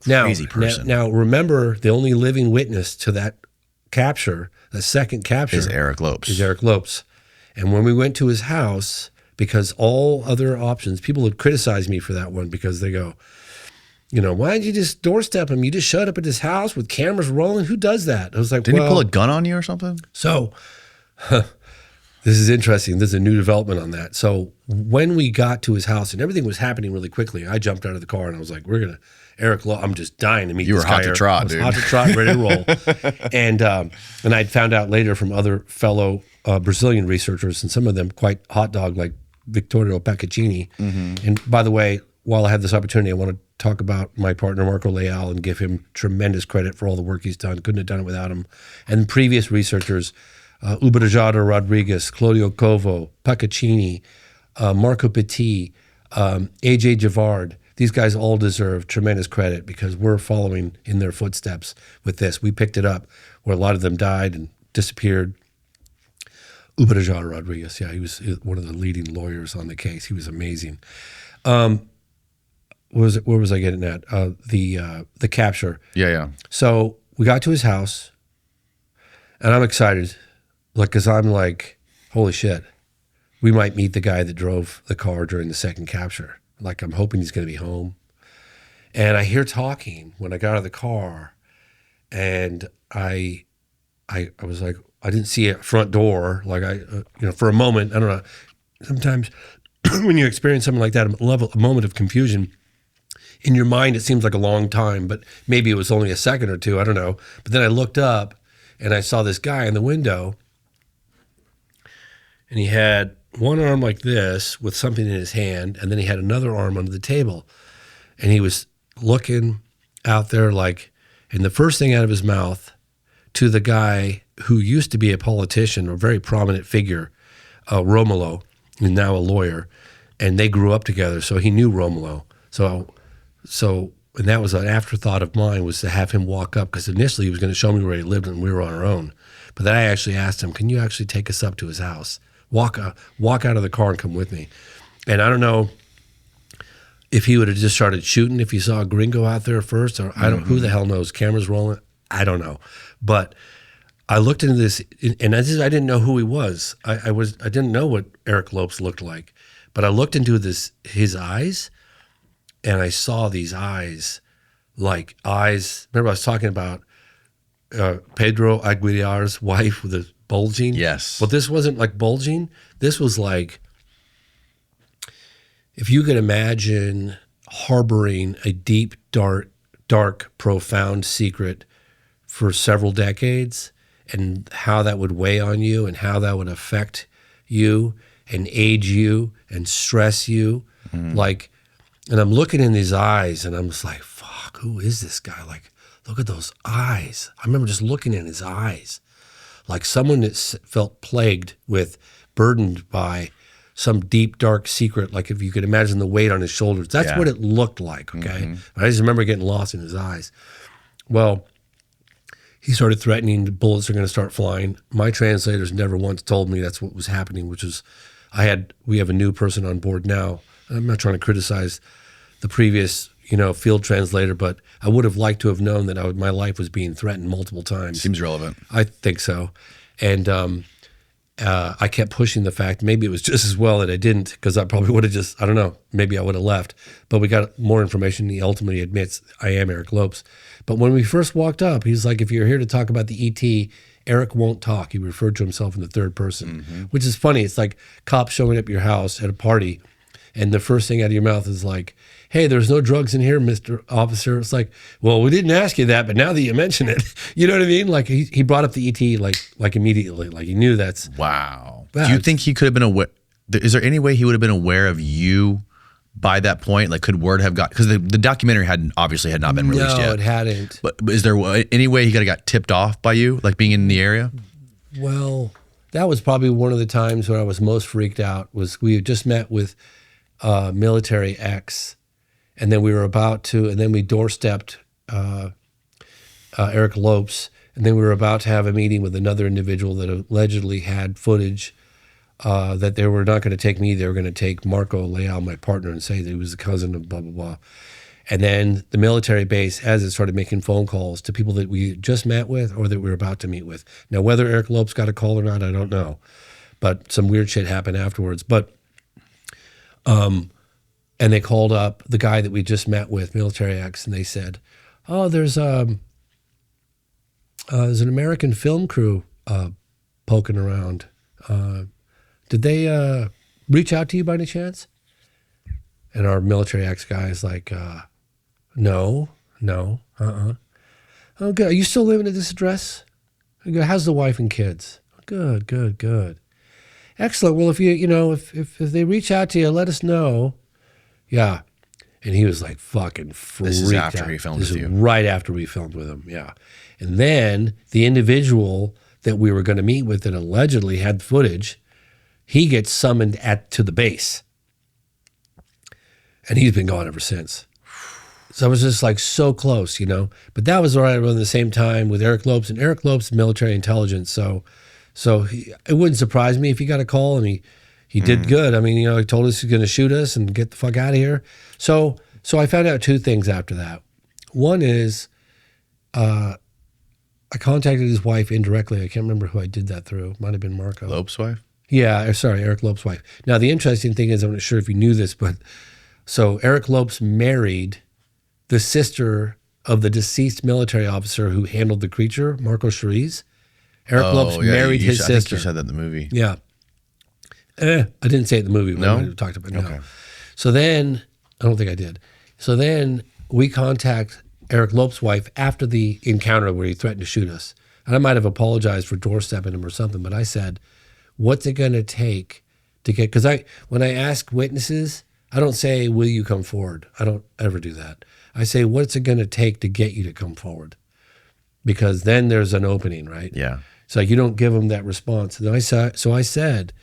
crazy person. Now, remember, the only living witness to that capture, the second capture, Is Eric Lopes. Is Eric Lopes. And when we went to his house, because all other options, people would criticize me for that one because they go, why did you just doorstep him? You just showed up at his house with cameras rolling. Who does that? I was like, Didn't he pull a gun on you or something? So this is interesting. There's a new development on that. So when we got to his house and everything was happening really quickly, I jumped out of the car and I was like, Eric Lopes, I'm just dying to meet You this were guy. hot to trot, I was dude. hot to trot, ready to roll. And I'd found out later from other fellow Brazilian researchers, and some of them quite hot dog, like Vittorio Paccaccini. And by the way, while I have this opportunity, I want to talk about my partner, Marco Leal, and give him tremendous credit for all the work he's done. Couldn't have done it without him. And previous researchers, Uberajada Rodriguez, Claudio Covo, Paccaccini, Marco Petit, AJ Javard. These guys all deserve tremendous credit because we're following in their footsteps with this. We picked it up where a lot of them died and disappeared. Uberajara Rodriguez, he was one of the leading lawyers on the case. He was amazing. Where was I getting at? The capture. Yeah. So we got to his house, and I'm excited, because I'm like, holy shit, we might meet the guy that drove the car during the second capture. Like, I'm hoping he's going to be home. And I hear talking when I got out of the car, and I was like, I didn't see a front door. Like, for a moment, I don't know. Sometimes when you experience something like that, a moment of confusion, in your mind, it seems like a long time, but maybe it was only a second or two. I don't know. But then I looked up, and I saw this guy in the window, and he had one arm like this with something in his hand, and then he had another arm under the table. And he was looking out there and the first thing out of his mouth to the guy who used to be a politician, a very prominent figure, Romulo, who's now a lawyer, and they grew up together, so he knew Romulo. So and that was an afterthought of mine, was to have him walk up, because initially he was going to show me where he lived and we were on our own. But then I actually asked him, can you actually take us up to his house? Walk out of the car and come with me. And I don't know if he would have just started shooting if he saw a gringo out there first, or who the hell knows, cameras rolling, I don't know. But I looked into this, and I didn't know who he was. I didn't know what Eric Lopes looked like, but I looked into his eyes, and I saw these eyes, like eyes. Remember I was talking about Pedro Aguilar's wife with the bulging? Yes. But this wasn't like bulging. This was like, if you could imagine harboring a deep, dark, profound secret for several decades, and how that would weigh on you and how that would affect you and age you and stress you. And I'm looking in these eyes, and I'm just like, fuck, who is this guy? Like, look at those eyes. I remember just looking in his eyes, like someone that felt burdened by some deep, dark secret, like if you could imagine the weight on his shoulders. That's what it looked like, okay? I just remember getting lost in his eyes. Well, he started threatening the bullets are going to start flying. My translators never once told me that's what was happening, which is we have a new person on board now. I'm not trying to criticize the previous, field translator, but I would have liked to have known that my life was being threatened multiple times. Seems relevant. I think so. And I kept pushing the fact, maybe it was just as well that I didn't, because I probably would have I don't know, maybe I would have left. But we got more information. He ultimately admits, I am Eric Lopes. But when we first walked up, he's like, if you're here to talk about the ET, Eric won't talk. He referred to himself in the third person, which is funny. It's like cops showing up at your house at a party, and the first thing out of your mouth is like, hey, there's no drugs in here, Mr. Officer. It's like, well, we didn't ask you that, but now that you mention it, you know what I mean? Like he brought up the ET like immediately. Like he knew that's... Wow. Do you think he could have been aware? Is there any way he would have been aware of you by that point? Like, could word have got... Because the documentary obviously had not been released yet. No, it hadn't. But is there any way he could have got tipped off by you, like being in the area? Well, that was probably one of the times when I was most freaked out, was we had just met with Military X, and then we doorstepped Eric Lopes, and then we were about to have a meeting with another individual that allegedly had footage that they were not going to take me, they were going to take Marco Leal, my partner, and say that he was the cousin of blah, blah, blah. And then the military base, as it started making phone calls to people that we just met with or that we were about to meet with. Now, whether Eric Lopes got a call or not, I don't know. But some weird shit happened afterwards. But and they called up the guy that we just met with, Military X, and they said, oh, there's an American film crew poking around. Did they reach out to you by any chance? And our Military X guy is like, no. Oh, good. Are you still living at this address? I go, how's the wife and kids? Good. Excellent. Well, if they reach out to you, let us know. Yeah. And he was like fucking freaked out. This is after he filmed with you. Right after we filmed with him, yeah. And then the individual that we were going to meet with that allegedly had footage, he gets summoned to the base. And he's been gone ever since. So I was just like so close, you know. But that was right around the same time with Eric Lopes, and Eric Lopes is military intelligence. So it wouldn't surprise me if he got a call, and he did good. I mean, you know, he told us he's going to shoot us and get the fuck out of here. So I found out two things after that. One is I contacted his wife indirectly. I can't remember who I did that through. Might have been Marco. Lopes' wife? Yeah, sorry, Eric Lopes' wife. Now, the interesting thing is, I'm not sure if you knew this, but so Eric Lopes married the sister of the deceased military officer who handled the creature, Marco Chereze. Eric Lopes married his sister. I think you said that in the movie. Yeah. I didn't say it in the movie. No? We talked about it. Okay. No. So then, I don't think I did. So then we contact Eric Lopes' wife after the encounter where he threatened to shoot us. And I might have apologized for doorstepping him or something, but I said, what's it going to take to get, because when I ask witnesses, I don't say, will you come forward? I don't ever do that. I say, what's it going to take to get you to come forward? Because then there's an opening, right? Yeah. It's like you don't give them that response. And I said,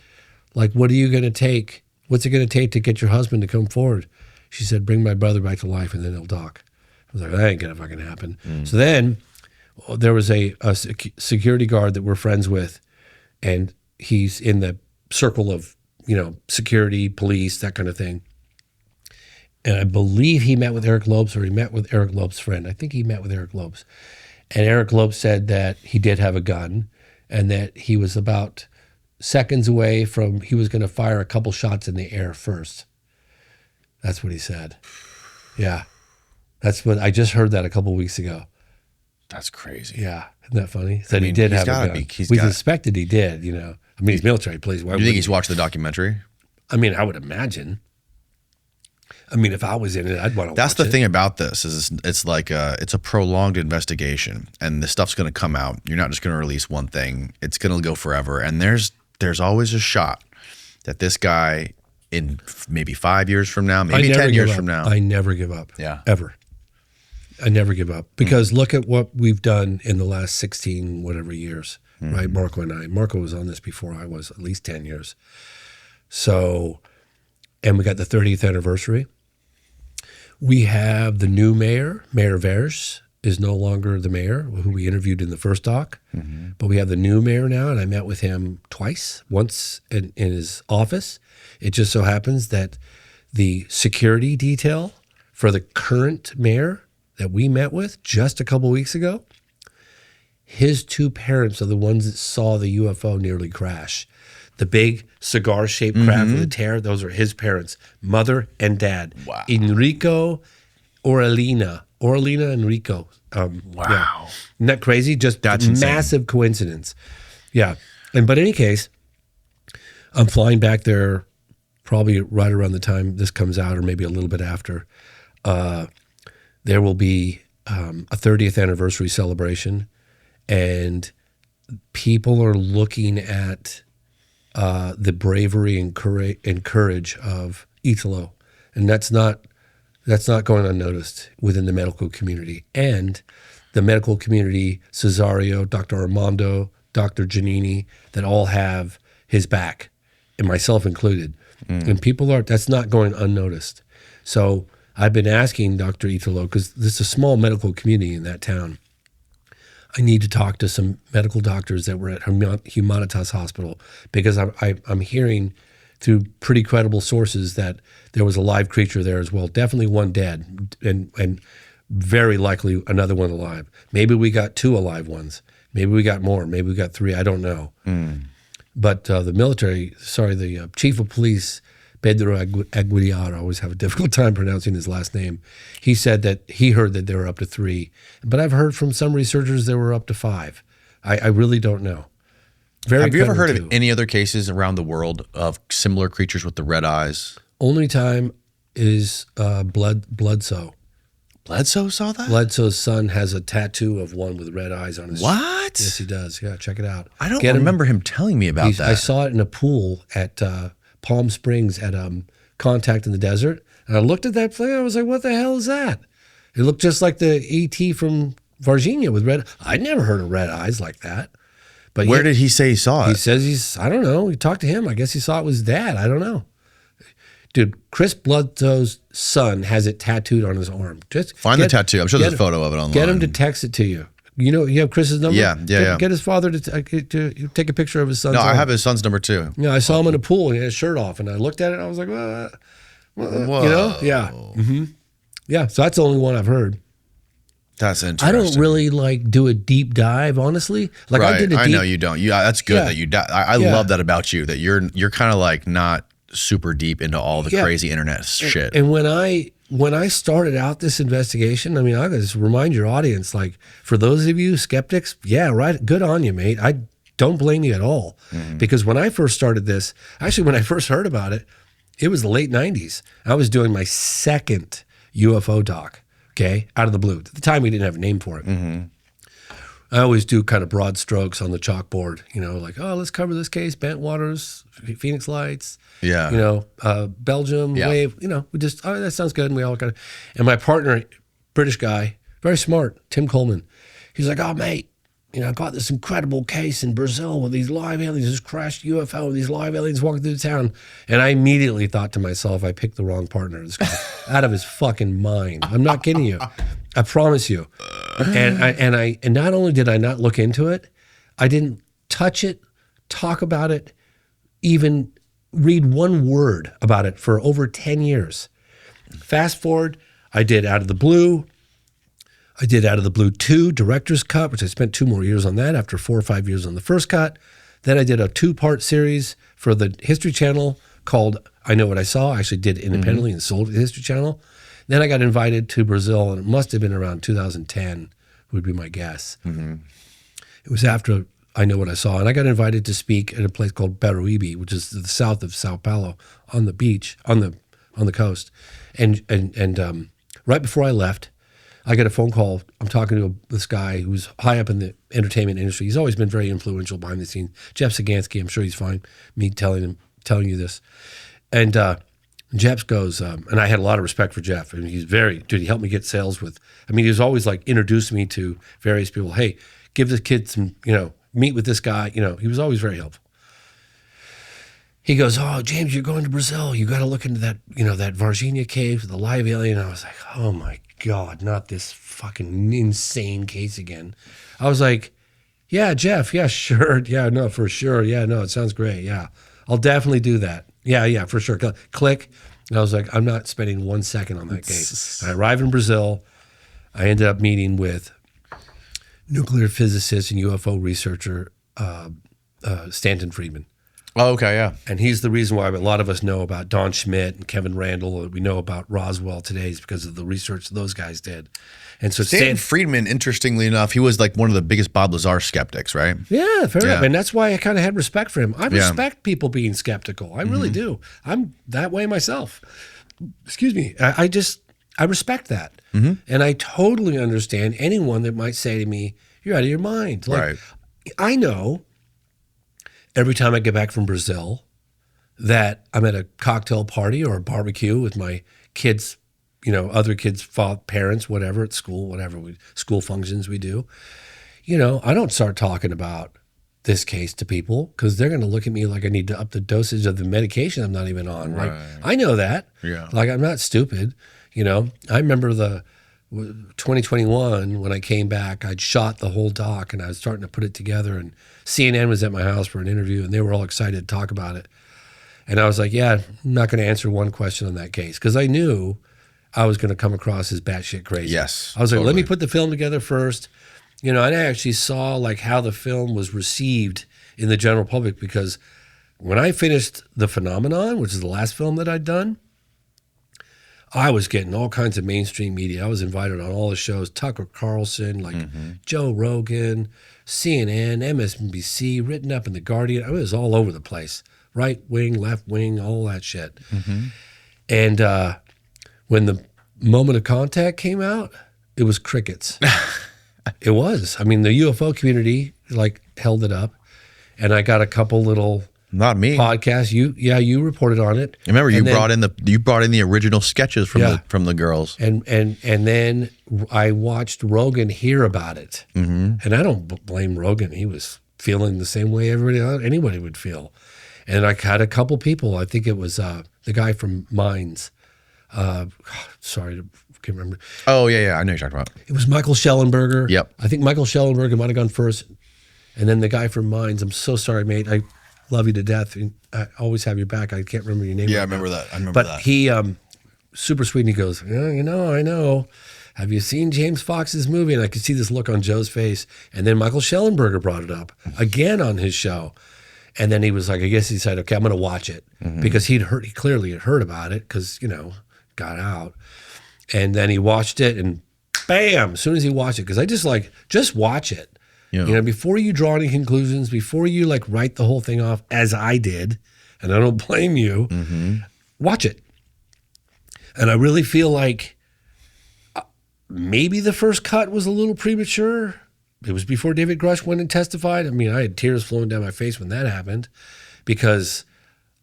like, what are you going to take? What's it going to take to get your husband to come forward? She said, bring my brother back to life and then he'll talk. I was like, that ain't going to fucking happen. So then there was a security guard that we're friends with, and he's in the circle of, you know, security, police, that kind of thing. And I believe he met with Eric Lopes, or he met with Eric Lopes' friend. I think he met with Eric Lopes. And Eric Lopes said that he did have a gun and that he was about seconds away from, he was going to fire a couple shots in the air first. That's what he said. Yeah. That's what, I just heard that a couple weeks ago. That's crazy. Yeah. Isn't that funny? Said he did have a gun. We suspected he did, you know. I mean, he's military police. Do you think he's watched the documentary? I mean, I would imagine. I mean, if I was in it, I'd want to watch it. That's the thing about this is it's like it's a prolonged investigation, and the stuff's going to come out. You're not just going to release one thing. It's going to go forever. And there's always a shot that this guy in maybe 5 years from now, maybe 10 years from now. I never give up. Yeah. Ever. I never give up. Because look at what we've done in the last 16 whatever years, right? Marco and I. Marco was on this before I was, at least 10 years. So, and we got the 30th anniversary. We have the new mayor, Mayor Verge, is no longer the mayor, who we interviewed in the first doc. But we have the new mayor now, and I met with him twice, once in his office. It just so happens that the security detail for the current mayor that we met with just a couple weeks ago, his two parents are the ones that saw the UFO nearly crash. The big cigar-shaped craft with the tear, those are his parents, mother and dad. Wow. Enrico Orellina Enrico. Wow. Yeah. Isn't that crazy? Just That's massive coincidence. Yeah. But in any case, I'm flying back there probably right around the time this comes out, or maybe a little bit after. There will be a 30th anniversary celebration, and people are looking at the bravery and courage of Italo, and that's not going unnoticed within the medical community. And the medical community, Cesario, Dr. Armando, Dr. Giannini, that all have his back, and myself included. And people that's not going unnoticed. So I've been asking Dr. Italo, because there's a small medical community in that town, I need to talk to some medical doctors that were at Humanitas Hospital, because I'm hearing through pretty credible sources that there was a live creature there as well. Definitely one dead, and very likely another one alive. Maybe we got 2 alive ones. Maybe we got more. Maybe we got 3. I don't know. But the chief of police, Pedro Aguilar, I always have a difficult time pronouncing his last name. He said that he heard that there were up to 3. But I've heard from some researchers there were up to 5. I really don't know. Have you ever heard of any other cases around the world of similar creatures with the red eyes? Only time is Bledsoe. Bledsoe saw that? Bledsoe's son has a tattoo of one with red eyes on his What? Yes, he does. Yeah, check it out. I don't remember him telling me about that. I saw it in a pool at Palm Springs at Contact in the Desert. And I looked at that thing. I was like, what the hell is that? It looked just like the ET from Varginha with red. I'd never heard of red eyes like that. But Where did he say he saw He it? says I don't know. We talked to him. I guess he saw it was dad. I don't know. Dude, Chris Bledsoe's son has it tattooed on his arm. Just Find the tattoo. I'm sure there's a photo of it online. Get him to text it to you. You know, you have Chris's number? Yeah. Get his father to take a picture of his son's No, arm. I have his son's number too. Yeah, I saw him in a pool and he had his shirt off, and I looked at it and I was like, Whoa. you know? Yeah. Mm-hmm. Yeah, so that's the only one I've heard. That's interesting. I don't really like do a deep dive, honestly. Like right. I did a deep, I know you don't. Yeah, that's good Yeah. that you. I love that about you. That you're kind of like not super deep into all the crazy internet shit. And when I started out this investigation, I mean, I gotta just remind your audience, like, for those of you skeptics, yeah, right, good on you, mate. I don't blame you at all. Because when I first started this, actually, when I first heard about it, it was the late 90s. I was doing my second UFO doc, okay, out of the blue. At the time, we didn't have a name for it. I always do kind of broad strokes on the chalkboard, you know, like, oh, let's cover this case, Bentwaters, Phoenix Lights, Yeah. you know, Belgium, Wave, you know, we just, oh, that sounds good. And we all kind of, and my partner, British guy, very smart, Tim Coleman, he's like, oh, mate, you know, I got this incredible case in Brazil with these live aliens, this crashed UFO, these live aliens walking through the town. And I immediately thought to myself, I picked the wrong partner. This guy, out of his fucking mind. I'm not kidding you. I promise you. And not only did I not look into it, I didn't touch it, talk about it, even read one word about it for over 10 years. Fast forward, I did Out of the Blue. I did Out of the Blue 2, Director's Cut, which I spent 2 more years on that after 4 or 5 years on the first cut. Then I did a 2-part series for the History Channel called I Know What I Saw. I actually did it independently and sold it to the History Channel. Then I got invited to Brazil, and it must have been around 2010, would be my guess. It was after I Know What I Saw. And I got invited to speak at a place called Barueri, which is the south of Sao Paulo, on the beach, on the coast. And right before I left, I got a phone call. I'm talking to this guy who's high up in the entertainment industry. He's always been very influential behind the scenes. Jeff Sagansky, I'm sure he's fine, me telling you this. And Jeff goes, and I had a lot of respect for Jeff. I mean, he helped me get sales with, I mean, he was always like introducing me to various people. Hey, give this kid some, you know, meet with this guy. You know, he was always very helpful. He goes, oh, James, you're going to Brazil. You got to look into that, you know, that Varginha cave with the live alien. I was like, oh my God, not this fucking insane case again. I was like, yeah, Jeff, yeah, sure. Yeah, no, for sure. Yeah, no, it sounds great. Yeah, I'll definitely do that. Yeah, for sure. Click. And I was like, I'm not spending 1 second on that case. I arrived in Brazil. I ended up meeting with nuclear physicist and UFO researcher Stanton Friedman. Oh, okay, yeah. And he's the reason why a lot of us know about Don Schmidt and Kevin Randall. We know about Roswell today is because of the research those guys did. And so Stanton Friedman, interestingly enough, he was like one of the biggest Bob Lazar skeptics, right? Yeah, fair enough. And that's why I kind of had respect for him. I respect people being skeptical. I really do. I'm that way myself. Excuse me. I respect that. And I totally understand anyone that might say to me, you're out of your mind. Like, Right. I know every time I get back from Brazil that I'm at a cocktail party or a barbecue with my kids, you know, other kids' parents, whatever, at school, whatever, school functions we do. You know, I don't start talking about this case to people because they're going to look at me like I need to up the dosage of the medication I'm not even on. Right. Like, I know that. Yeah. Like, I'm not stupid. You know, I remember the 2021 when I came back, I'd shot the whole doc and I was starting to put it together, and CNN was at my house for an interview and they were all excited to talk about it. And I was like, yeah, I'm not going to answer one question on that case because I knew I was going to come across as batshit crazy. Yes. I was like, let me put the film together first. You know, and I actually saw like how the film was received in the general public because when I finished The Phenomenon, which is the last film that I'd done, I was getting all kinds of mainstream media. I was invited on all the shows, Tucker Carlson, like Joe Rogan, CNN, MSNBC, written up in The Guardian. I was all over the place. Right wing, left wing, all that shit. And when the Moment of Contact came out, it was crickets. It was. I mean, the UFO community like held it up, and I got a couple little not me podcasts. You reported on it. Remember, you brought in the original sketches from the girls, and then I watched Rogan hear about it, and I don't blame Rogan. He was feeling the same way anybody would feel. And I had a couple people. I think it was the guy from Mines. Sorry, I can't remember. Oh, yeah. I know you're talking about. It was Michael Schellenberger. Yep. I think Michael Schellenberger might have gone first. And then the guy from Mines. I'm so sorry, mate. I love you to death. I always have your back. I can't remember your name. Yeah, right I remember now. that. I remember but that. But he, super sweet, and he goes, yeah, I know. Have you seen James Fox's movie? And I could see this look on Joe's face. And then Michael Schellenberger brought it up again on his show. And then he was like, I guess he said, okay, I'm going to watch it. Because he clearly had heard about it because, got out. And then he watched it and bam, as soon as he watched it, because I just watch it. Yeah. Before you draw any conclusions, before you write the whole thing off, as I did, and I don't blame you, watch it. And I really feel like maybe the first cut was a little premature. It was before David Grusch went and testified. I mean, I had tears flowing down my face when that happened because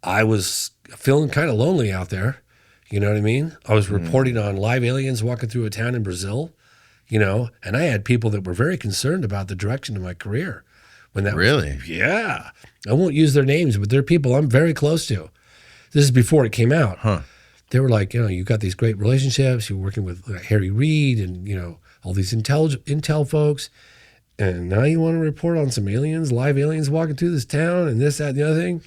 I was feeling kind of lonely out there. You know what I mean? I was reporting on live aliens walking through a town in Brazil. And I had people that were very concerned about the direction of my career. Really? Yeah. I won't use their names, but they're people I'm very close to. This is before it came out. Huh. They were like, you got these great relationships. You're working with Harry Reid and, all these intel folks. And now you want to report on some aliens, live aliens walking through this town and this, that, and the other thing?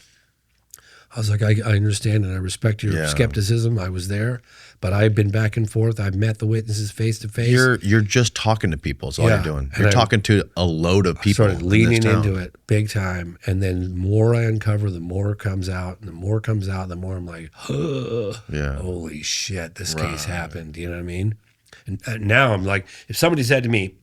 I was like, I understand and I respect your skepticism. I was there. But I've been back and forth. I've met the witnesses face to face. You're just talking to people. Is all you're doing. You're talking to a load of people. Started leaning into it big time, and then the more I uncover, the more comes out, and the more comes out, the more I'm like, holy shit, this case happened. You know what I mean? And now I'm like, if somebody said to me,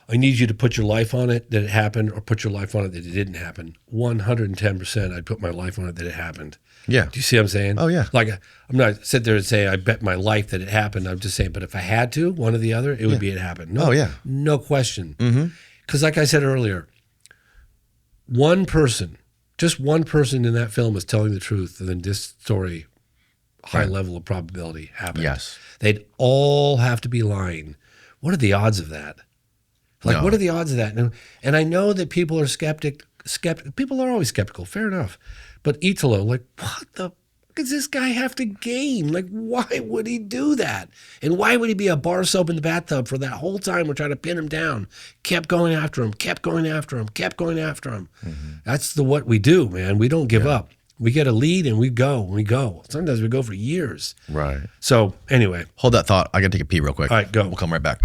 I need you to put your life on it that it happened, or put your life on it that it didn't happen, 110%, I'd put my life on it that it happened. Yeah. Do you see what I'm saying? Oh, yeah. Like, I'm not sit there and say I bet my life that it happened. I'm just saying, but if I had to, one or the other, it would be it happened. No, no question. Because like I said earlier, just one person in that film is telling the truth, and then this story, high level of probability, happened. Yes. They'd all have to be lying. What are the odds of that? What are the odds of that? And I know that people are skeptical. People are always skeptical. Fair enough. But Italo, what the fuck does this guy have to gain? Why would he do that? And why would he be a bar soap in the bathtub for that whole time we're trying to pin him down? Kept going after him, kept going after him, kept going after him. That's what we do, man. We don't give up. We get a lead and we go. Sometimes we go for years. Right. So anyway. Hold that thought. I got to take a pee real quick. All right, go. We'll come right back.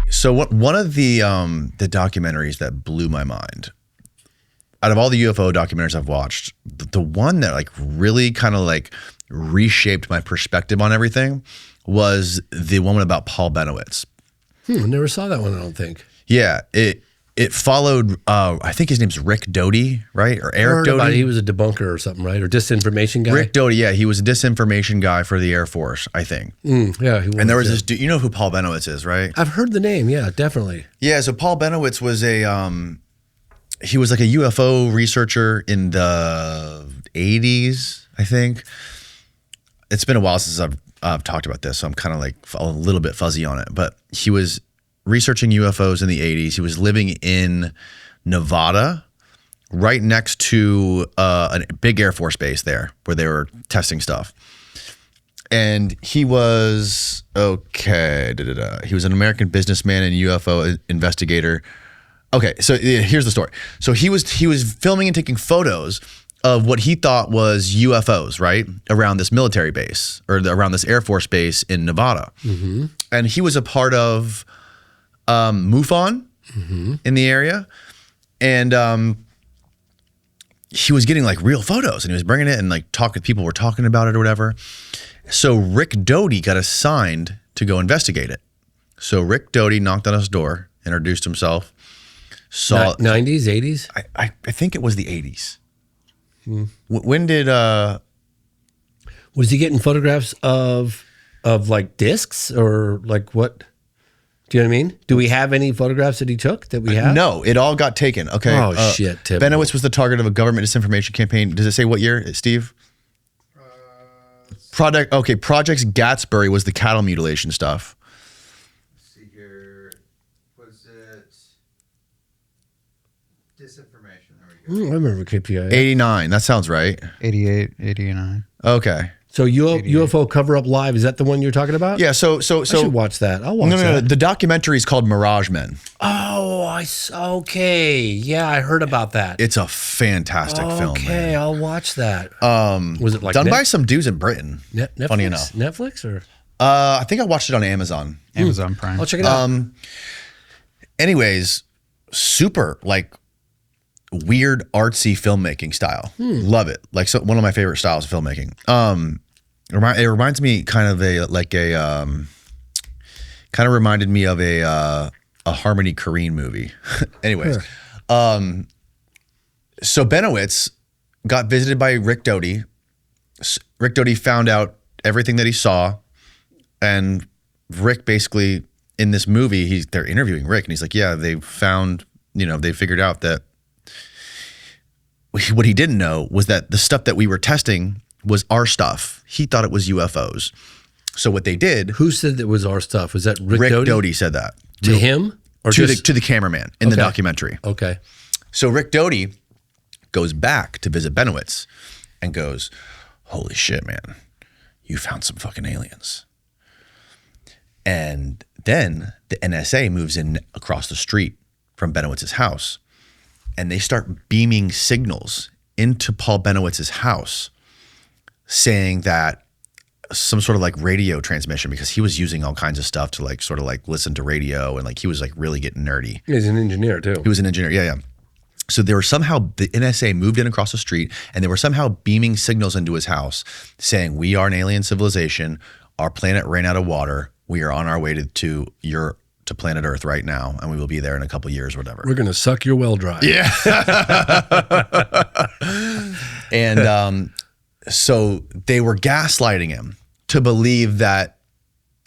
So one of the documentaries that blew my mind, out of all the UFO documentaries I've watched, the one that really kind of reshaped my perspective on everything was the one about Paul Bennewitz. I never saw that one, I don't think. Yeah, it followed, I think his name's Rick Doty, right? Or Eric Doty. He was a debunker or something, right? Or disinformation guy? Rick Doty, yeah. He was a disinformation guy for the Air Force, I think. Yeah, he was. And there was this dude, you know who Paul Bennewitz is, right? I've heard the name, yeah, definitely. Yeah, so Paul Bennewitz was he was a UFO researcher in the 80s, I think. It's been a while since I've talked about this, so I'm kind of a little bit fuzzy on it. But he was researching UFOs in the 80s. He was living in Nevada, right next to a big Air Force base there where they were testing stuff. And he was, he was an American businessman and UFO investigator. Okay, so here's the story. So he was filming and taking photos of what he thought was UFOs, right, around this military base or around this Air Force base in Nevada. And he was a part of MUFON in the area, and he was getting real photos, and he was bringing it and people were talking about it or whatever. So Rick Doty got assigned to go investigate it. So Rick Doty knocked on his door, introduced himself. 90s, 80s? I think it was the 80s. When did was he getting photographs of discs or what? Do you know what I mean? Do we have any photographs that he took that we have? No, it all got taken. Okay. Oh, shit. Typical. Bennewitz was the target of a government disinformation campaign. Does it say what year, Steve? Projects Gatsbury was the cattle mutilation stuff. Let's see here. Was it I remember KPI. 89. That sounds right. 88, 89. Okay. So UFO Cover Up Live, is that the one you're talking about? Yeah. So I should watch that. I'll watch no. that. The documentary is called Mirage Men. Oh, okay. Yeah, I heard about that. It's a fantastic film. Okay, Man. I'll watch that. Was it like done by some dudes in Britain? Netflix? Funny enough. Netflix or? I think I watched it on Amazon. Amazon Prime. I'll check it out. Anyways, super like weird artsy filmmaking style. Love it. Like one of my favorite styles of filmmaking. It reminds me kind of reminded me of a Harmony Korine movie. Anyways, so Bennewitz got visited by Rick Doty. Rick Doty found out everything that he saw, and Rick basically in this movie, they're interviewing Rick, and he's like, yeah, they figured out that what he didn't know was that the stuff that we were testing was our stuff. He thought it was UFOs. So what they did... Who said that was our stuff? Was that Rick Doty? Doty said that. To him? Or to the cameraman in the documentary. Okay. So Rick Doty goes back to visit Bennewitz and goes, holy shit, man, you found some fucking aliens. And then the NSA moves in across the street from Bennewitz's house, and they start beaming signals into Paul Bennewitz's house saying that some sort of like radio transmission, because he was using all kinds of stuff to like sort of like listen to radio, and like he was like really getting nerdy. He's an engineer too. He was an engineer. Yeah. So they were somehow, the NSA moved in across the street, and they were somehow beaming signals into his house saying, we are an alien civilization. Our planet ran out of water. We are on our way to planet Earth right now, and we will be there in a couple years or whatever. We're going to suck your well dry. Yeah. And so they were gaslighting him to believe that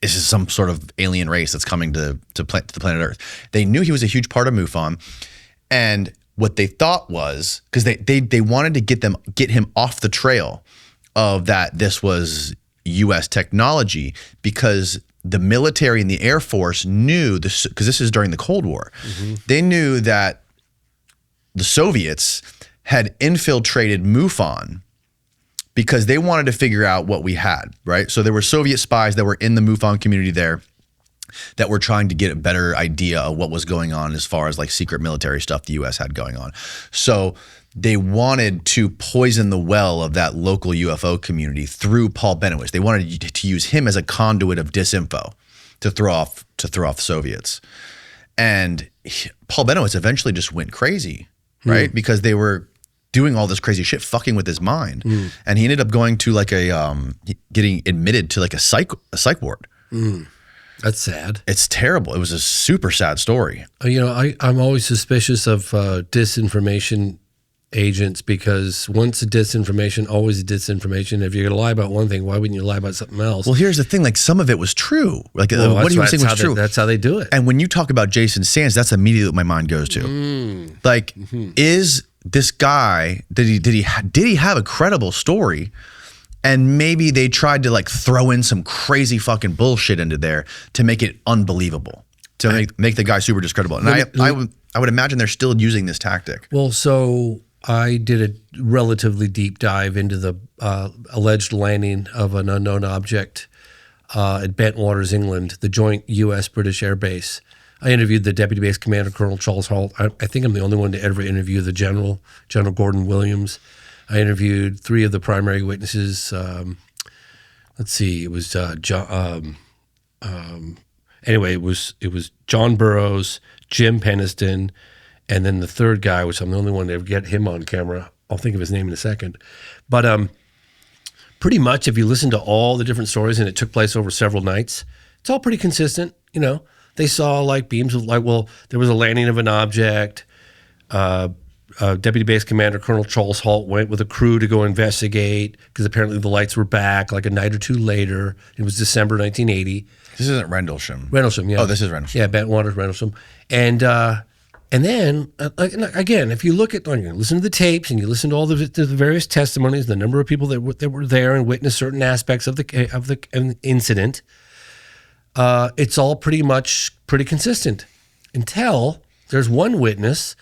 this is some sort of alien race that's coming to the planet Earth. They knew he was a huge part of MUFON, and what they thought was, because they wanted to get him off the trail of that this was U.S. technology, because the military and the Air Force knew this, because this is during the Cold War. They knew that the Soviets had infiltrated MUFON because they wanted to figure out what we had, right? So there were Soviet spies that were in the MUFON community there that were trying to get a better idea of what was going on as far as like secret military stuff the U.S. had going on. So they wanted to poison the well of that local UFO community through Paul Bennewitz. They wanted to use him as a conduit of disinfo to throw off the Soviets. And Paul Bennewitz eventually just went crazy, right? Because they were doing all this crazy shit, fucking with his mind. And he ended up going to like getting admitted to like a psych ward. That's sad. It's terrible. It was a super sad story. You know, I'm always suspicious of disinformation agents, because once a disinformation, always a disinformation. If you're going to lie about one thing, why wouldn't you lie about something else? Well, here's the thing. Like, some of it was true. Like, what he was saying was true. That's how they do it. And when you talk about Jason Sands, that's immediately what my mind goes to. Like, is this guy, did he have a credible story? And maybe they tried to like throw in some crazy fucking bullshit into there to make it unbelievable, to make the guy super discreditable. And I would imagine they're still using this tactic. Well, so I did a relatively deep dive into the alleged landing of an unknown object at Bentwaters, England, the joint U.S.-British Air Base. I interviewed the Deputy Base Commander, Colonel Charles Halt. I think I'm the only one to ever interview the General Gordon Williams. I interviewed 3 of the primary witnesses. Let's see, it was John. Anyway, it was John Burroughs, Jim Peniston, and then the third guy, which I'm the only one to ever get him on camera. I'll think of his name in a second. But pretty much, if you listen to all the different stories, and it took place over several nights, it's all pretty consistent. You know, they saw like beams of like, well, there was a landing of an object. Deputy Base Commander Colonel Charles Halt went with a crew to go investigate, because apparently the lights were back like a night or two later. It was December 1980. This isn't Rendlesham. Rendlesham, yeah. Oh, this is Rendlesham. Yeah, Bentwaters, Rendlesham. And then, again, if you look at, you listen to the tapes and you listen to all the various testimonies, the number of people that were there and witnessed certain aspects of the incident, it's all pretty consistent, until there's one witness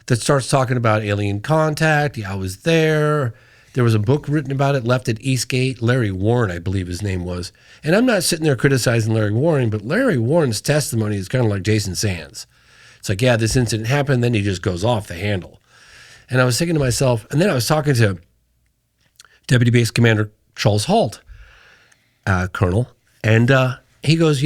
that starts talking about alien contact. Yeah, I was there. There was a book written about it, left at Eastgate. Larry Warren, I believe his name was. And I'm not sitting there criticizing Larry Warren, but Larry Warren's testimony is kind of like Jason Sands. It's like, yeah, this incident happened, then he just goes off the handle. And I was thinking to myself, and then I was talking to Deputy Base Commander Charles Halt, Colonel, and he goes,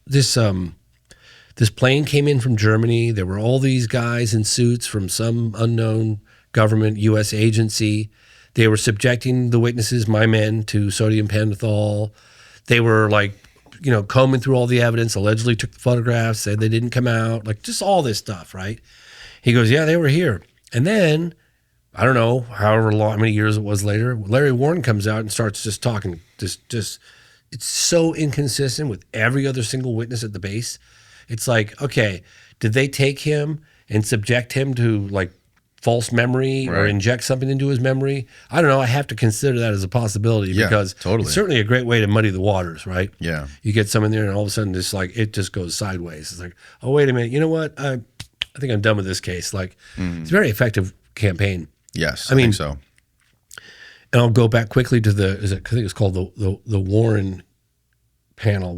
this plane came in from Germany. There were all these guys in suits from some unknown government U.S. agency. They were subjecting the witnesses, my men, to sodium pentothal. They were combing through all the evidence, allegedly took the photographs, said they didn't come out, like just all this stuff, right? He goes, yeah, they were here. And then, I don't know, however long, how many years it was later, Larry Warren comes out and starts just talking, just it's so inconsistent with every other single witness at the base. It's like, okay, did they take him and subject him to false memory or inject something into his memory? I don't know. I have to consider that as a possibility because it's certainly a great way to muddy the waters, right? Yeah. You get someone there and all of a sudden it just goes sideways. It's like, oh, wait a minute. You know what? I think I'm done with this case. It's a very effective campaign. Yes, I think so. And I'll go back quickly to I think it's called the Warren panel.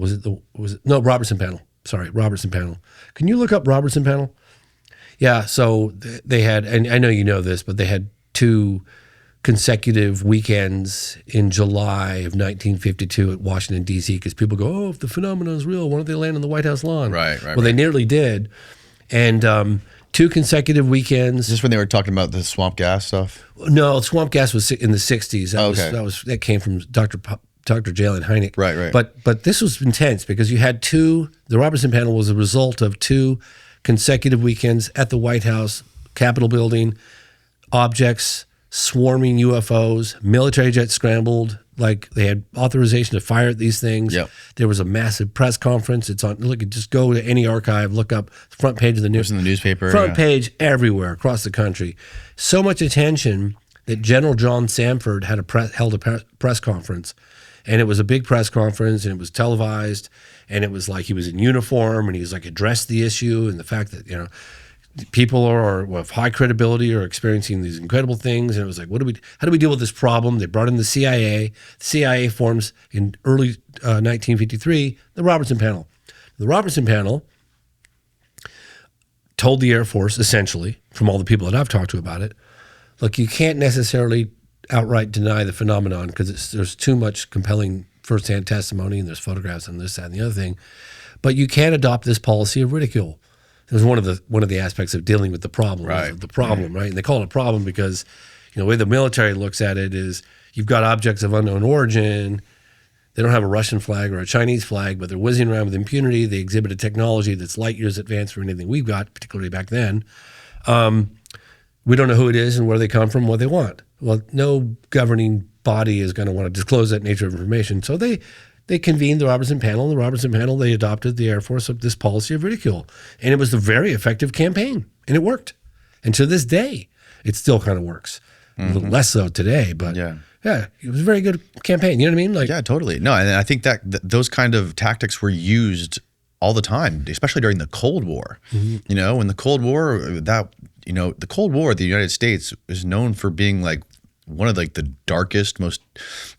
No, Robertson panel. Sorry, Robertson Panel. Can you look up Robertson Panel? Yeah, so they had, and I know you know this, but they had 2 consecutive weekends in July of 1952 at Washington, D.C., because people go, oh, if the phenomenon is real, why don't they land on the White House lawn? Right. Well, they nearly did. And 2 consecutive weekends. Is this when they were talking about the swamp gas stuff? No, swamp gas was in the 60s. That came from Dr. Jalen Hynek. Right. But this was intense because you had the Robertson Panel was a result of 2 consecutive weekends at the White House, Capitol building, objects, swarming UFOs, military jets scrambled, they had authorization to fire at these things. Yep. There was a massive press conference. It's on, just go to any archive, look up front page of the news. It was in the newspaper. Front page everywhere across the country. So much attention that General John Samford held a press conference. And it was a big press conference, and it was televised, and it was like he was in uniform, and he was addressed the issue and the fact that people of high credibility are experiencing these incredible things, and it was like, how do we deal with this problem? They brought in the CIA. The CIA forms in early 1953 the Robertson Panel. The Robertson Panel told the Air Force, essentially, from all the people that I've talked to about it, look, you can't necessarily outright deny the phenomenon because there's too much compelling firsthand testimony and there's photographs and this, that, and the other thing. But you can't adopt this policy of ridicule. It was one of the aspects of dealing with the problem. Right. And they call it a problem because the way the military looks at it is you've got objects of unknown origin. They don't have a Russian flag or a Chinese flag, but they're whizzing around with impunity. They exhibit a technology that's light years advanced from anything we've got, particularly back then. We don't know who it is and where they come from, what they want. Well, no governing body is going to want to disclose that nature of information. So they convened the Robertson Panel. And the Robertson Panel, they adopted the Air Force of this policy of ridicule. And it was a very effective campaign. And it worked. And to this day, it still kind of works. A little less so today, but yeah, it was a very good campaign. You know what I mean? Yeah, totally. No, and I think that those kind of tactics were used all the time, especially during the Cold War. In the Cold War, the Cold War, the United States is known for being one of the darkest,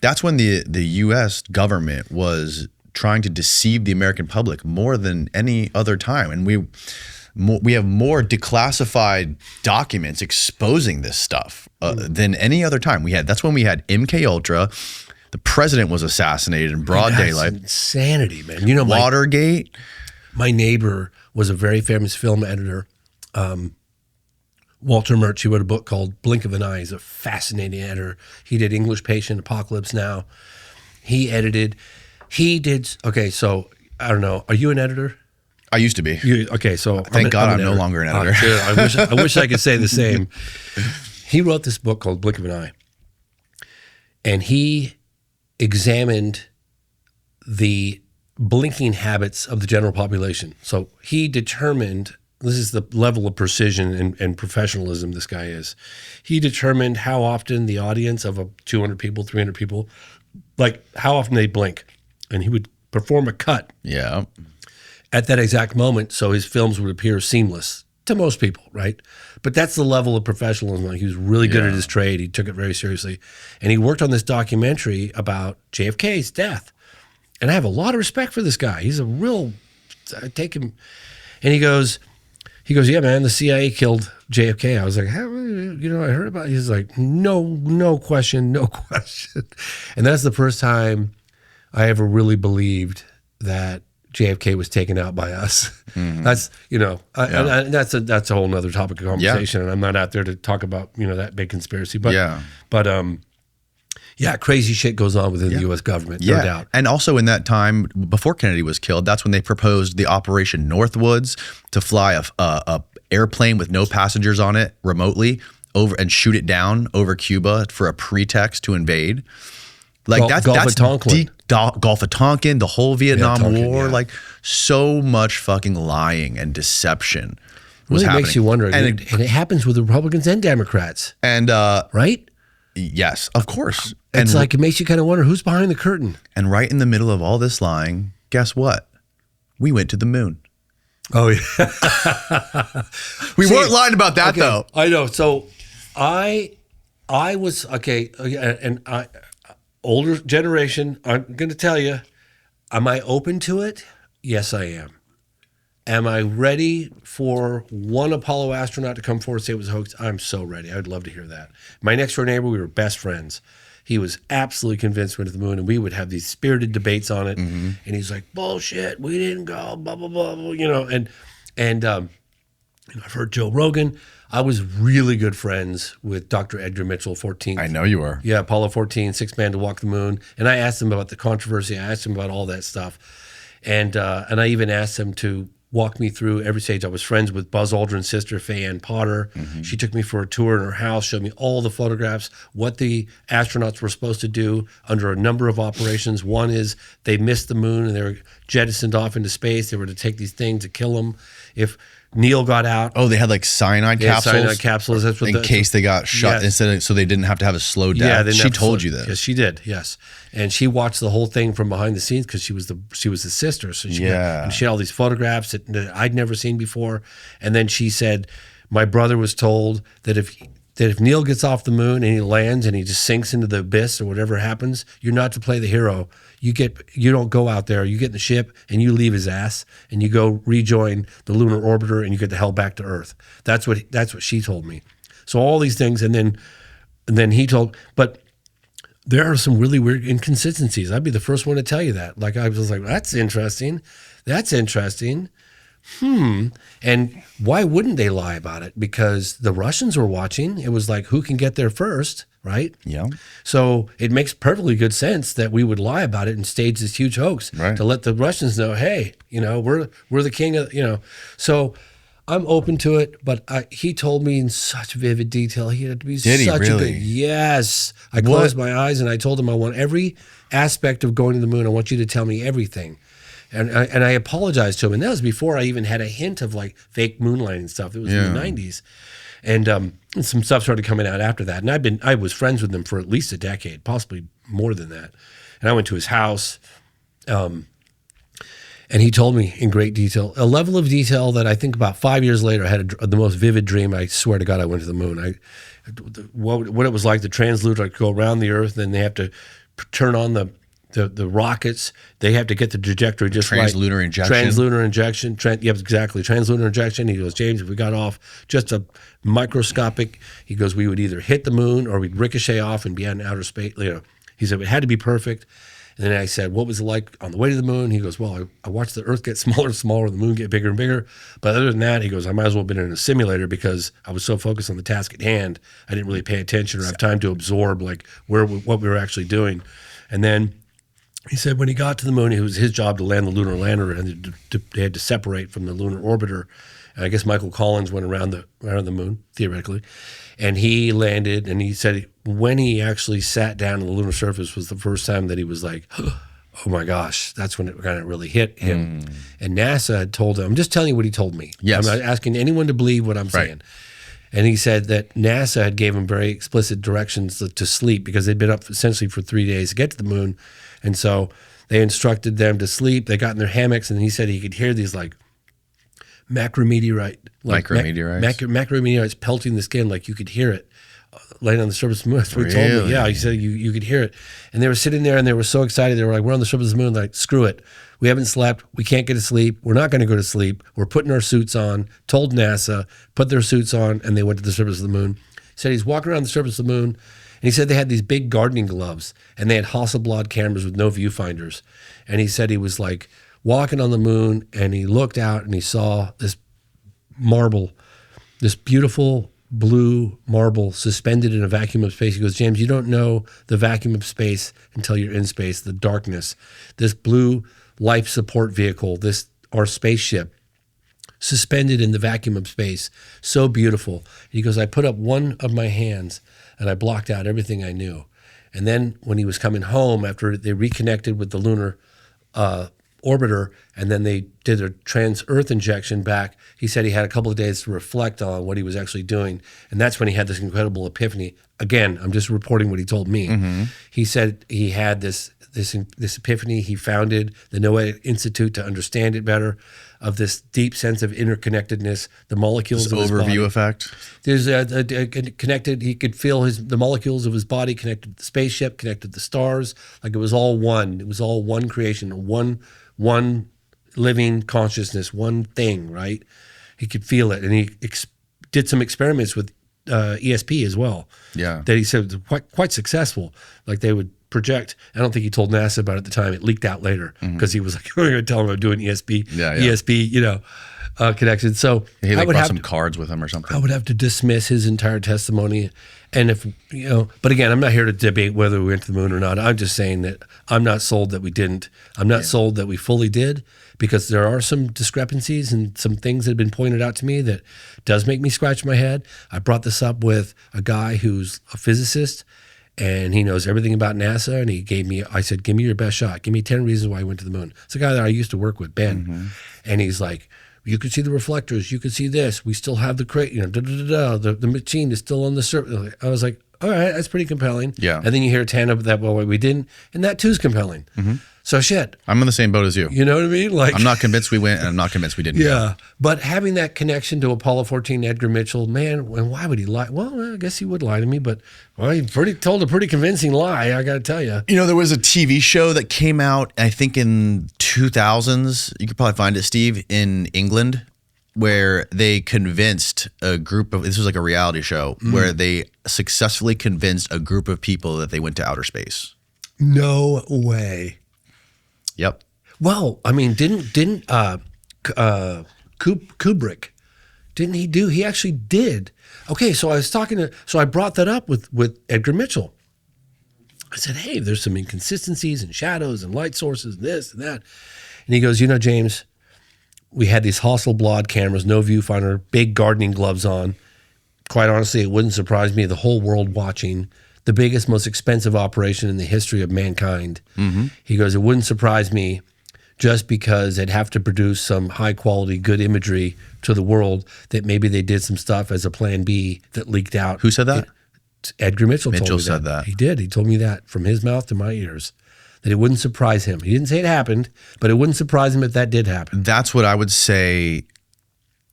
that's when the U.S. government was trying to deceive the American public more than any other time. And we have more declassified documents exposing this stuff than any other time. That's when we had MK Ultra. The president was assassinated in broad daylight. Insanity, man. Watergate. My neighbor was a very famous film editor. Walter Murch, he wrote a book called Blink of an Eye. He's a fascinating editor. He did English Patient, Apocalypse Now. Okay, so I don't know. Are you an editor? I used to be. So thank God I'm no longer an editor. I wish I could say the same. He wrote this book called Blink of an Eye. And he examined the blinking habits of the general population. So he determined, this is the level of precision and professionalism this guy is. He determined how often the audience of 200 people, 300 people, how often they blink. And he would perform a cut at that exact moment so his films would appear seamless to most people, right? But that's the level of professionalism. Like, he was really good at his trade. He took it very seriously. And he worked on this documentary about JFK's death. And I have a lot of respect for this guy. He's a real, I take him, and he goes, yeah, man, the CIA killed JFK. I was like, how, I heard about it. He's like, no question. And that's the first time I ever really believed that JFK was taken out by us. Mm-hmm. That's, and that's a whole nother topic of conversation. And I'm not out there to talk about, that big conspiracy, but, crazy shit goes on within the U.S. government, no doubt. And also in that time, before Kennedy was killed, that's when they proposed the Operation Northwoods to fly a airplane with no passengers on it remotely over and shoot it down over Cuba for a pretext to invade. Like Gulf of Tonkin. Gulf of Tonkin, the whole Vietnam War, like so much fucking lying and deception was happening. Makes you wonder. And it happens with Republicans and Democrats. And right? Yes, of course. It's like, it makes you kind of wonder who's behind the curtain. And right in the middle of all this lying, guess what? We went to the moon. Oh, yeah. We weren't lying about that, though. I know. So I was, and older generation, I'm going to tell you, am I open to it? Yes, I am. Am I ready for one Apollo astronaut to come forward and say it was a hoax? I'm so ready. I would love to hear that. My next door neighbor, we were best friends. He was absolutely convinced we went to the moon, and we would have these spirited debates on it. Mm-hmm. And he's like, bullshit, we didn't go, blah, blah, blah, blah, and I've heard Joe Rogan. I was really good friends with Dr. Edgar Mitchell, 14th. I know you were. Yeah, Apollo 14, sixth man to walk the moon. And I asked him about the controversy. I asked him about all that stuff. And I even asked him to walk me through every stage. I was friends with Buzz Aldrin's sister, Faye Ann Potter. Mm-hmm. She took me for a tour in her house, showed me all the photographs, what the astronauts were supposed to do under a number of operations. One is they missed the moon and they were jettisoned off into space. They were to take these things to kill them. If Neil got out. Oh, they had like cyanide capsules? Cyanide capsules. That's what in case they got shot, so they didn't have to have a slow death. Yeah, she told you this. Yes, she did. Yes, and she watched the whole thing from behind the scenes because she was the sister. So she and she had all these photographs that I'd never seen before. And then she said, my brother was told that if Neil gets off the moon and he lands and he just sinks into the abyss or whatever happens, you're not to play the hero. You don't go out there. You get in the ship and you leave his ass and you go rejoin the lunar orbiter and you get the hell back to Earth. That's what she told me. So all these things, and then he told, but there are some really weird inconsistencies. I'd be the first one to tell you that. Like, I was like, that's interesting. And why wouldn't they lie about it? Because the Russians were watching. It was like, who can get there first, right? Yeah. So it makes perfectly good sense that we would lie about it and stage this huge hoax to let the Russians know, hey, we're the king of, So I'm open to it, but he told me in such vivid detail. He had to be Did such he really? a good, yes. I closed my eyes and I told him I want every aspect of going to the moon. I want you to tell me everything. And I apologized to him. And that was before I even had a hint of like fake moonlighting stuff. It was in the 90s. And some stuff started coming out after that. And I was friends with him for at least a decade, possibly more than that. And I went to his house. And he told me in great detail, a level of detail that I think about 5 years later, I had the most vivid dream. I swear to God, I went to the moon. What it was like, the translunar go around the Earth, and they have to turn on the rockets. They have to get the trajectory just right. Translunar injection. Translunar injection. Yep, exactly. Translunar injection. He goes, James, if we got off just a microscopic, he goes, we would either hit the moon or we'd ricochet off and be out in outer space. He said, it had to be perfect. And then I said, what was it like on the way to the moon? He goes, well, I watched the Earth get smaller and smaller, the moon get bigger and bigger. But other than that, he goes, I might as well have been in a simulator because I was so focused on the task at hand, I didn't really pay attention or have time to absorb like what we were actually doing. And then he said when he got to the moon, it was his job to land the lunar lander, and they had to separate from the lunar orbiter. And I guess Michael Collins went around the moon, theoretically. And he landed, and he said when he actually sat down on the lunar surface was the first time that he was like, oh my gosh, that's when it kind of really hit him. And NASA had told him, I'm just telling you what he told me. Yes. I'm not asking anyone to believe what I'm saying. And he said that NASA had gave him very explicit directions to sleep because they'd been up essentially for 3 days to get to the moon. And so they instructed them to sleep. They got in their hammocks, and he said he could hear these like macrometeorite. Micrometeorites? Macrometeorites pelting the skin, like you could hear it laying on the surface of the moon. That's what he told me. Yeah, he said you could hear it. And they were sitting there and they were so excited. They were like, we're on the surface of the moon. They're like, screw it. We haven't slept. We can't get to sleep. We're not going to go to sleep. We're putting our suits on. Told NASA, put their suits on, and they went to the surface of the moon. He said he's walking around the surface of the moon, and he said they had these big gardening gloves, and they had Hasselblad cameras with no viewfinders. And he said he was like walking on the moon, and he looked out, and he saw this marble, this beautiful blue marble suspended in a vacuum of space. He goes, James, you don't know the vacuum of space until you're in space, the darkness. This blue life support vehicle, our spaceship, suspended in the vacuum of space, so beautiful. He goes, I put up one of my hands and I blocked out everything I knew. And then when he was coming home after they reconnected with the lunar orbiter, and then they did a trans-Earth injection back, he said he had a couple of days to reflect on what he was actually doing. And that's when he had this incredible epiphany. Again, I'm just reporting what he told me. Mm-hmm. He said he had this epiphany. He founded the NOAA Institute to understand it better, of this deep sense of interconnectedness, the molecules this of his body. Overview effect. There's a connected, he could feel the molecules of his body connected to the spaceship, connected to the stars, like it was all one. It was all one creation, one living consciousness, one thing, right? He could feel it. And he did some experiments with ESP as well. Yeah. That he said were quite successful. Like they would project. I don't think he told NASA about it at the time. It leaked out later because he was like, "I'm going to tell him I'm doing ESP, connection." So he like brought some cards with him or something. I would have to dismiss his entire testimony. And if but again, I'm not here to debate whether we went to the moon or not. I'm just saying that I'm not sold that we didn't. I'm not sold that we fully did, because there are some discrepancies and some things that have been pointed out to me that does make me scratch my head. I brought this up with a guy who's a physicist, and he knows everything about NASA. And I said, give me your best shot. Give me 10 reasons why I went to the moon. It's a guy that I used to work with, Ben. Mm-hmm. And he's like, you could see the reflectors. You could see this. We still have the crate, the machine is still on the surface. I was like, all right, that's pretty compelling. Yeah. And then you hear 10 of that, well, we didn't. And that too is compelling. Mm-hmm. So shit. I'm in the same boat as you. You know what I mean? Like, I'm not convinced we went, and I'm not convinced we didn't. Yeah. But having that connection to Apollo 14, Edgar Mitchell, man, and why would he lie? Well, I guess he would lie to me, but he told a pretty convincing lie, I got to tell you. There was a TV show that came out, I think in 2000s. You could probably find it, Steve, in England, where they convinced a group of, this was like a reality show, where they successfully convinced a group of people that they went to outer space. No way. Yep. Well, I mean, didn't Kubrick, didn't he do? He actually did. Okay, so I brought that up with Edgar Mitchell. I said, hey, there's some inconsistencies and shadows and light sources, and this and that. And he goes, James, we had these Hasselblad cameras, no viewfinder, big gardening gloves on. Quite honestly, it wouldn't surprise me, the whole world watching. The biggest, most expensive operation in the history of mankind. Mm-hmm. He goes, it wouldn't surprise me, just because they'd have to produce some high quality, good imagery to the world, that maybe they did some stuff as a plan B that leaked out. Who said that? Edgar Mitchell told me that. Mitchell said that. He did. He told me that from his mouth to my ears, that it wouldn't surprise him. He didn't say it happened, but it wouldn't surprise him if that did happen. That's what I would say.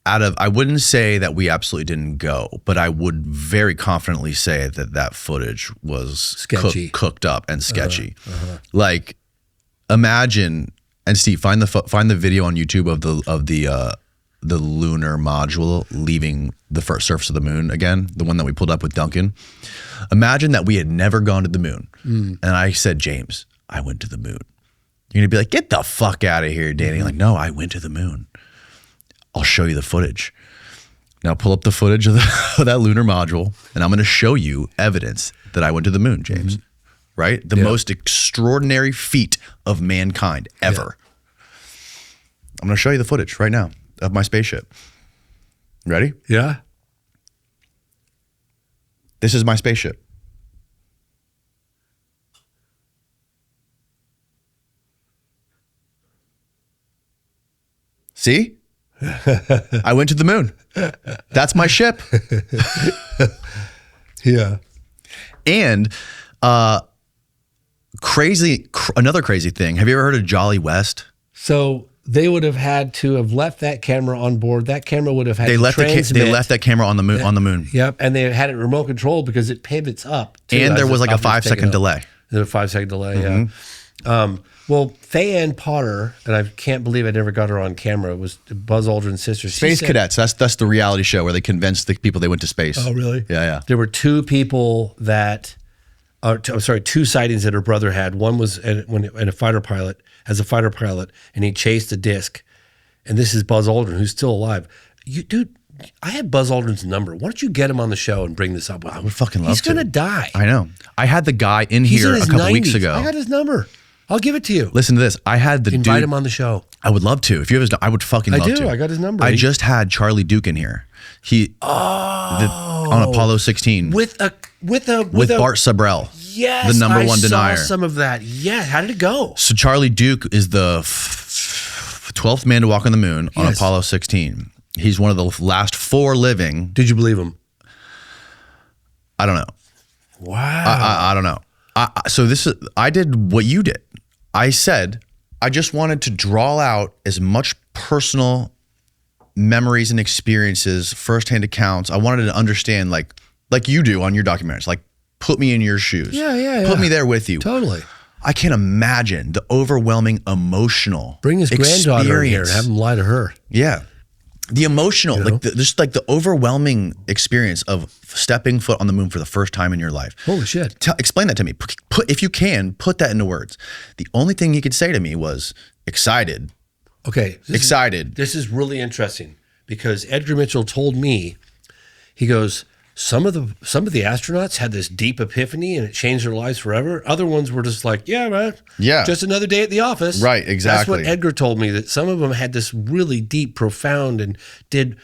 I wouldn't say that we absolutely didn't go, but I would very confidently say that footage was sketchy, cooked up and sketchy. Like, imagine, and Steve, find the video on YouTube of the lunar module leaving the first surface of the moon again, the one that we pulled up with Duncan. Imagine that we had never gone to the moon, and I said, James, I went to the moon. You're gonna be like, get the fuck out of here, Danny. Like, no, I went to the moon. I'll show you the footage. Now pull up the footage of that lunar module, and I'm going to show you evidence that I went to the moon, James. Right? The most extraordinary feat of mankind ever. Yeah. I'm going to show you the footage right now of my spaceship. Ready? Yeah. This is my spaceship. See? I went to the moon. That's my ship. Yeah. And another crazy thing. Have you ever heard of Jolly West? So they would have had to have left that camera on board. That camera would have had to transmit. They left that camera on the moon. On the moon. Yep, and they had it remote control because it pivots up. Too, And there was like a 5-second delay. There was a 5-second delay. Yeah. Well, Faye Ann Potter, and I can't believe I never got her on camera. It was Buzz Aldrin's sister. Space Cadets. That's the reality show where they convinced the people they went to space. Oh, really? Yeah. There were two people that, two sightings that her brother had. One was as a fighter pilot, and he chased a disc. And this is Buzz Aldrin, who's still alive. Dude, I had Buzz Aldrin's number. Why don't you get him on the show and bring this up with him? I would fucking love to. He's going to die. I know. I had the guy in He's here in his a couple 90s. weeks ago. I got his number. I'll give it to you. Listen to this. I had the Invite dude. him on the show. I would love to. If you have his, I would fucking love to. I got his number. I just had Charlie Duke in here. On Apollo 16 with Bart Sibrel. Yes, the number one I denier. saw some of that. Yeah, how did it go? So Charlie Duke is the 12th man to walk on the moon on Apollo 16. He's one of the last 4 living. Did you believe him? I don't know. Wow. I don't know. I did what you did. I said, I just wanted to draw out as much personal memories and experiences, firsthand accounts. I wanted to understand like you do on your documentaries, like put me in your shoes. Yeah. Put me there with you. Totally. I can't imagine the overwhelming emotional Bring his granddaughter in here and have him lie to her. Yeah. The emotional, just the overwhelming experience of stepping foot on the moon for the first time in your life. Holy shit. Explain that to me. If you can, put that into words. The only thing he could say to me was excited. Okay. Excited. This is really interesting because Edgar Mitchell told me, he goes, some of the astronauts had this deep epiphany and it changed their lives forever. Other ones were just like, yeah, man. Yeah. Just another day at the office. Right, exactly. That's what Edgar told me, that some of them had this really deep, profound, and did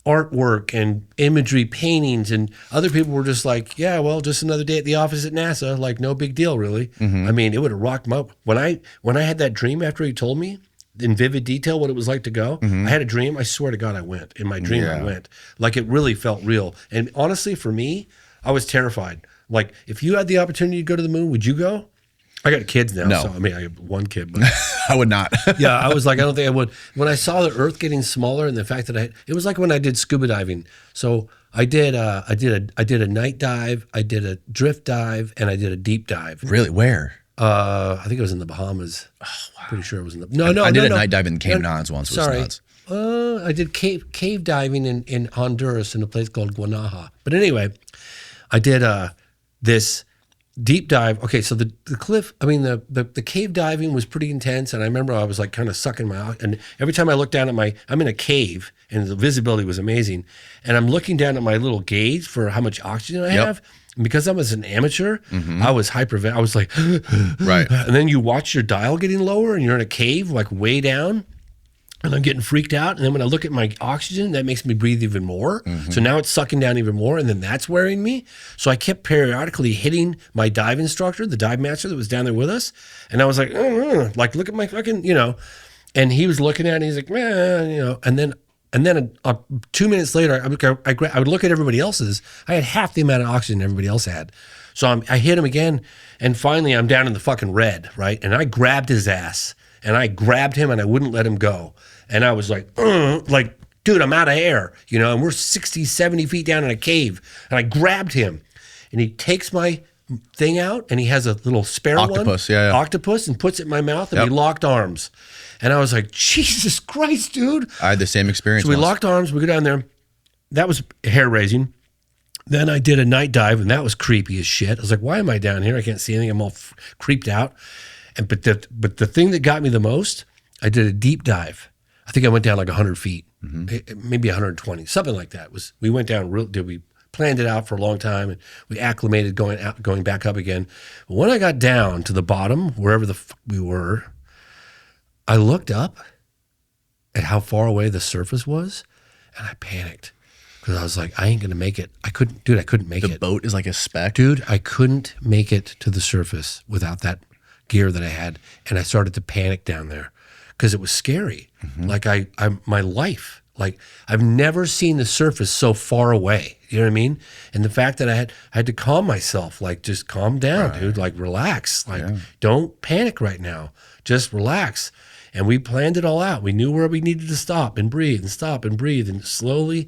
artwork and imagery paintings, and other people were just like, yeah, well, just another day at the office at NASA, like no big deal, really. Mm-hmm. I mean, it would have rocked them up. When I had that dream after he told me in vivid detail what it was like to go, I had a dream. I swear to God, I went. In my dream, I went. Like it really felt real. And honestly, for me, I was terrified. Like if you had the opportunity to go to the moon, would you go? I got kids now, so I mean, I have one kid, but I would not. yeah, I was like, I don't think I would. When I saw the Earth getting smaller, and the fact that it was like when I did scuba diving. So I did a night dive, I did a drift dive, and I did a deep dive. Really? Where? I think it was in the Bahamas. Oh, wow. Pretty sure it was in the. I did a night dive in the Cayman Islands once. It was nuts. I did cave diving in Honduras in a place called Guanaja. But anyway, I did this deep dive. Okay, so the cliff, I mean the cave diving was pretty intense, and I remember I was like kind of sucking and every time I looked down at I'm in a cave and the visibility was amazing, and I'm looking down at my little gauge for how much oxygen I have. And because I was an amateur, I was I was like, right. And then you watch your dial getting lower and you're in a cave like way down. And I'm getting freaked out. And then when I look at my oxygen, that makes me breathe even more. So now it's sucking down even more. And then that's wearing me. So I kept periodically hitting my dive instructor, the dive master that was down there with us. And I was like, like, look at my fucking, And he was looking at it and he's like, man, And then 2 minutes later, I would look at everybody else's. I had half the amount of oxygen everybody else had. So I hit him again. And finally, I'm down in the fucking red, right? And I grabbed his ass. And I grabbed him and I wouldn't let him go. And I was like, dude, I'm out of air, and we're 60, 70 feet down in a cave. And I grabbed him and he takes my thing out and he has a little spare octopus, octopus, and puts it in my mouth and we locked arms. And I was like, Jesus Christ, dude. I had the same experience. So we locked arms, we go down there. That was hair raising. Then I did a night dive and that was creepy as shit. I was like, why am I down here? I can't see anything. I'm all creeped out. But the thing that got me the most, I did a deep dive. I think I went down like 100 feet, maybe 120, something like that. We went down we planned it out for a long time and we acclimated going back up again. But when I got down to the bottom, wherever the fuck we were, I looked up at how far away the surface was and I panicked because I was like, I ain't going to make it. I couldn't make it. The boat is like a speck. Dude, I couldn't make it to the surface without that gear that I had, and I started to panic down there because it was scary. Like my life Like I've never seen the surface so far away. You know what I mean? And the fact that I had to calm myself, like just calm down, dude. Like relax. Like don't panic right now. Just relax. And we planned it all out. We knew where we needed to stop and breathe and stop and breathe and slowly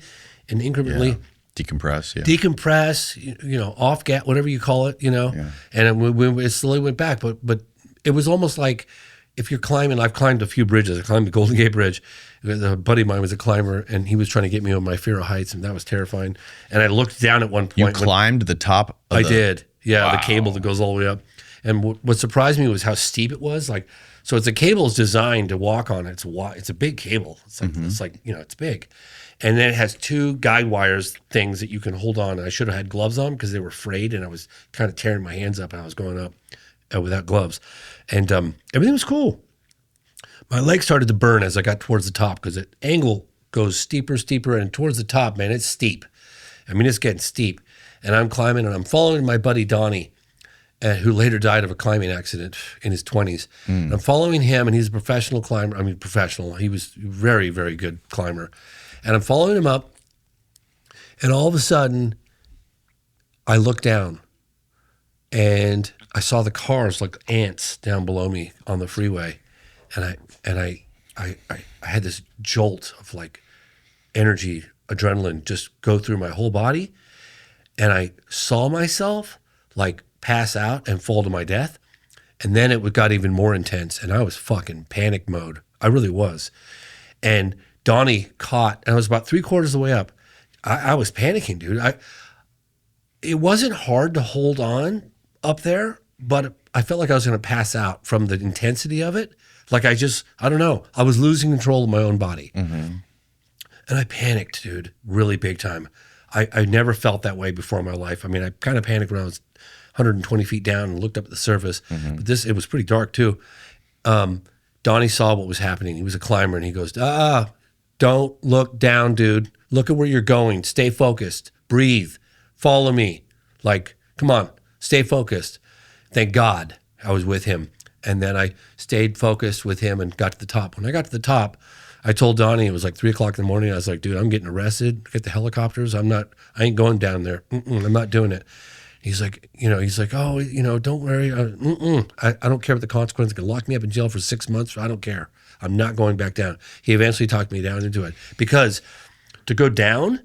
and incrementally decompress. Yeah. Decompress. You know, off gas, whatever you call it. You know. Yeah. And it slowly went back, but it was almost like if you're climbing. I've climbed a few bridges. I climbed the Golden Gate Bridge. A buddy of mine was a climber, and he was trying to get me over my fear of heights, and that was terrifying. And I looked down at one point. You climbed the top of I did. Yeah, the cable that goes all the way up. And what surprised me was how steep it was. Like, so it's a cable is designed to walk on. It's a big cable. It's like it's big. And then it has two guide wires things that you can hold on. And I should have had gloves on because they were frayed, and I was kind of tearing my hands up, and I was going up without gloves. And everything was cool. My legs started to burn as I got towards the top because the angle goes steeper, and towards the top, man, it's steep. I mean, it's getting steep. And I'm climbing, and I'm following my buddy Donnie, who later died of a climbing accident in his 20s. I'm following him, and he's a professional climber. I mean, professional. He was a very, very good climber. And I'm following him up, and all of a sudden, I look down, and I saw the cars like ants down below me on the freeway. And I had this jolt of like energy, adrenaline just go through my whole body. And I saw myself like pass out and fall to my death. And then it got even more intense, and I was fucking panic mode. I really was. And Donnie caught, and I was about 3/4 of the way up. I was panicking, dude. It wasn't hard to hold on up there, but I felt like I was going to pass out from the intensity of it. Like I don't know. I was losing control of my own body. And I panicked, dude, really big time. I never felt that way before in my life. I mean, I kind of panicked when I was 120 feet down and looked up at the surface. But it was pretty dark too. Donnie saw what was happening. He was a climber, and he goes, don't look down, dude. Look at where you're going. Stay focused. Breathe. Follow me. Like, come on, stay focused. Thank God I was with him. And then I stayed focused with him and got to the top. When I got to the top, I told Donnie, it was like 3:00 in the morning. I was like, dude, I'm getting arrested. Get the helicopters. I ain't going down there. I'm not doing it. He's like, oh, don't worry. I don't care about the consequences. They can lock me up in jail for 6 months. I don't care. I'm not going back down. He eventually talked me down into it because to go down,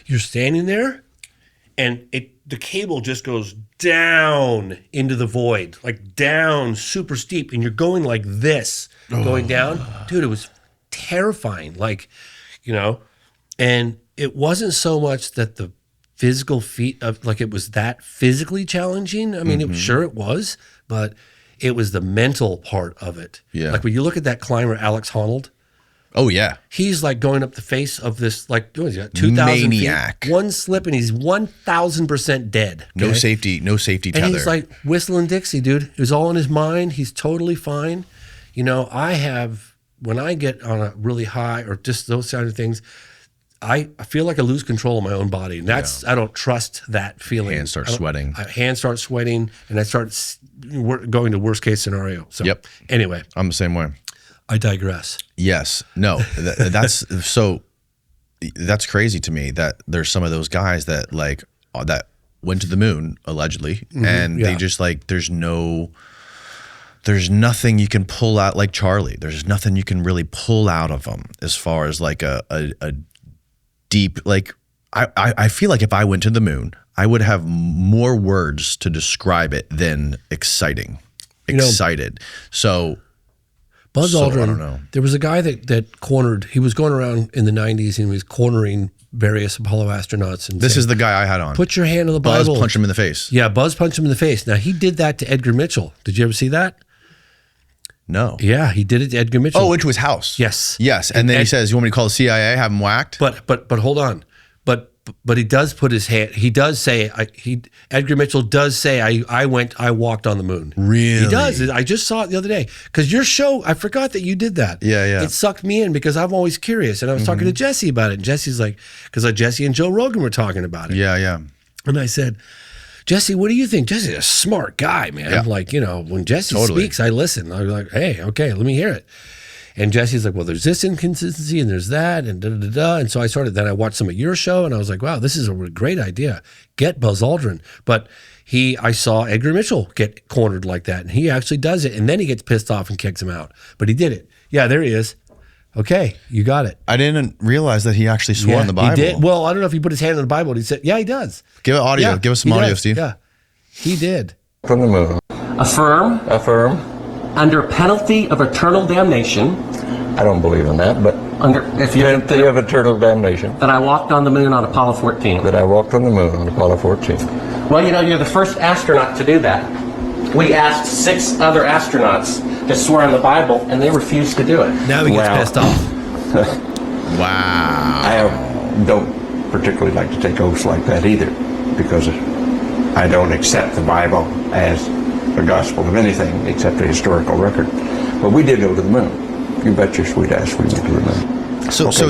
you're standing there and the cable just goes down into the void, like down super steep. And you're going like this, going down. Dude, it was terrifying. Like, and it wasn't so much that the physical feat of like, it was that physically challenging. I mean, sure it was, but it was the mental part of it. Yeah. Like when you look at that climber, Alex Honnold. Oh yeah. He's like going up the face of this, like, what is he, 2,000 maniac. Feet, one slip and he's 1,000% dead. Okay? No safety tether. And he's like whistling Dixie, dude. It was all in his mind. He's totally fine. When I get on a really high or just those kind of things, I feel like I lose control of my own body. And I don't trust that feeling. Hands start sweating. Hands start sweating, and I start going to worst case scenario. So anyway. I'm the same way. I digress. Yes. No, that's that's crazy to me that there's some of those guys that that went to the moon allegedly, and they just there's nothing you can pull out, like Charlie. There's nothing you can really pull out of them as far as like a deep, I feel like if I went to the moon, I would have more words to describe it than excited. So Buzz Aldrin, I don't know. There was a guy that cornered, he was going around in the 90s and he was cornering various Apollo astronauts. And this is the guy I had on. Put your hand on the Bible. Buzz punched him in the face. Yeah, Buzz punched him in the face. Now, he did that to Edgar Mitchell. Did you ever see that? No. Yeah, he did it to Edgar Mitchell. Oh, into his house. Yes. Yes. And then he says, you want me to call the CIA, have him whacked? But hold on. But he does put his hand, he does say, Edgar Mitchell does say, I walked on the moon. Really? He does. I just saw it the other day. Because your show, I forgot that you did that. Yeah. It sucked me in because I'm always curious. And I was talking to Jesse about it. And Jesse's like, because Jesse and Joe Rogan were talking about it. Yeah. And I said, Jesse, what do you think? Jesse's a smart guy, man. Yeah. Like, when Jesse speaks, I listen. I'm like, hey, okay, let me hear it. And Jesse's like, well, there's this inconsistency and there's that and da-da-da-da. And so then I watched some of your show and I was like, wow, this is a great idea. Get Buzz Aldrin. But I saw Edgar Mitchell get cornered like that, and he actually does it. And then he gets pissed off and kicks him out. But he did it. Yeah, there he is. Okay, you got it. I didn't realize that he actually swore in the Bible. He did. Well, I don't know if he put his hand on the Bible. He said, yeah, he does. Give it audio. Yeah, Give us some he audio, does. Steve. Yeah, he did. From the moon. Affirm, under penalty of eternal damnation, I don't believe in that, but penalty of eternal damnation, that I walked on the moon on Apollo 14. that I walked on the moon on Apollo 14. Well, you're the first astronaut to do that. We asked 6 other astronauts to swear on the Bible, and they refused to do it. Now he gets Wow. pissed off. Wow. I don't particularly like to take oaths like that either, because I don't accept the Bible as the gospel of anything except a historical record. But we did go to the moon. You bet your sweet ass we went to the moon. So You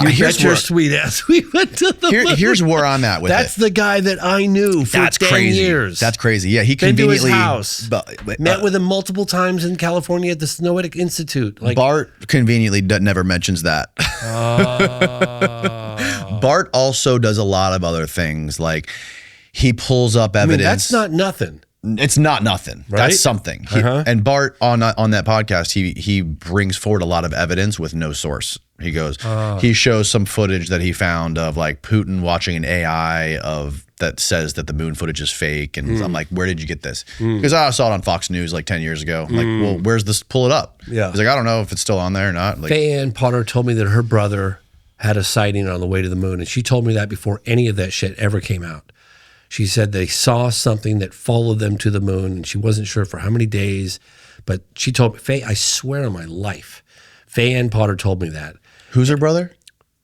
here's bet your where, sweet ass we went to the moon. here's where I'm at with That's it. the guy that I knew for That's 10 crazy. years. That's crazy. Yeah, he Been to his conveniently house. Met with him multiple times in California at the Snoetic Institute. Like, Bart conveniently never mentions that. Bart also does a lot of other things, like he pulls up evidence. that's not nothing. It's not nothing. Right? That's something. And Bart on that podcast, he brings forward a lot of evidence with no source. He goes, he shows some footage that he found of like Putin watching an AI that says that the moon footage is fake. And I'm like, where did you get this? Because I saw it on Fox News like 10 years ago. I'm like, well, where's this? Pull it up. Yeah. He's like, I don't know if it's still on there or not. Like, Faye Ann Potter told me that her brother had a sighting on the way to the moon. And she told me that before any of that shit ever came out. She said they saw something that followed them to the moon, and she wasn't sure for how many days. But she told me, Faye, I swear on my life, Faye Ann Potter told me that. who's her brother?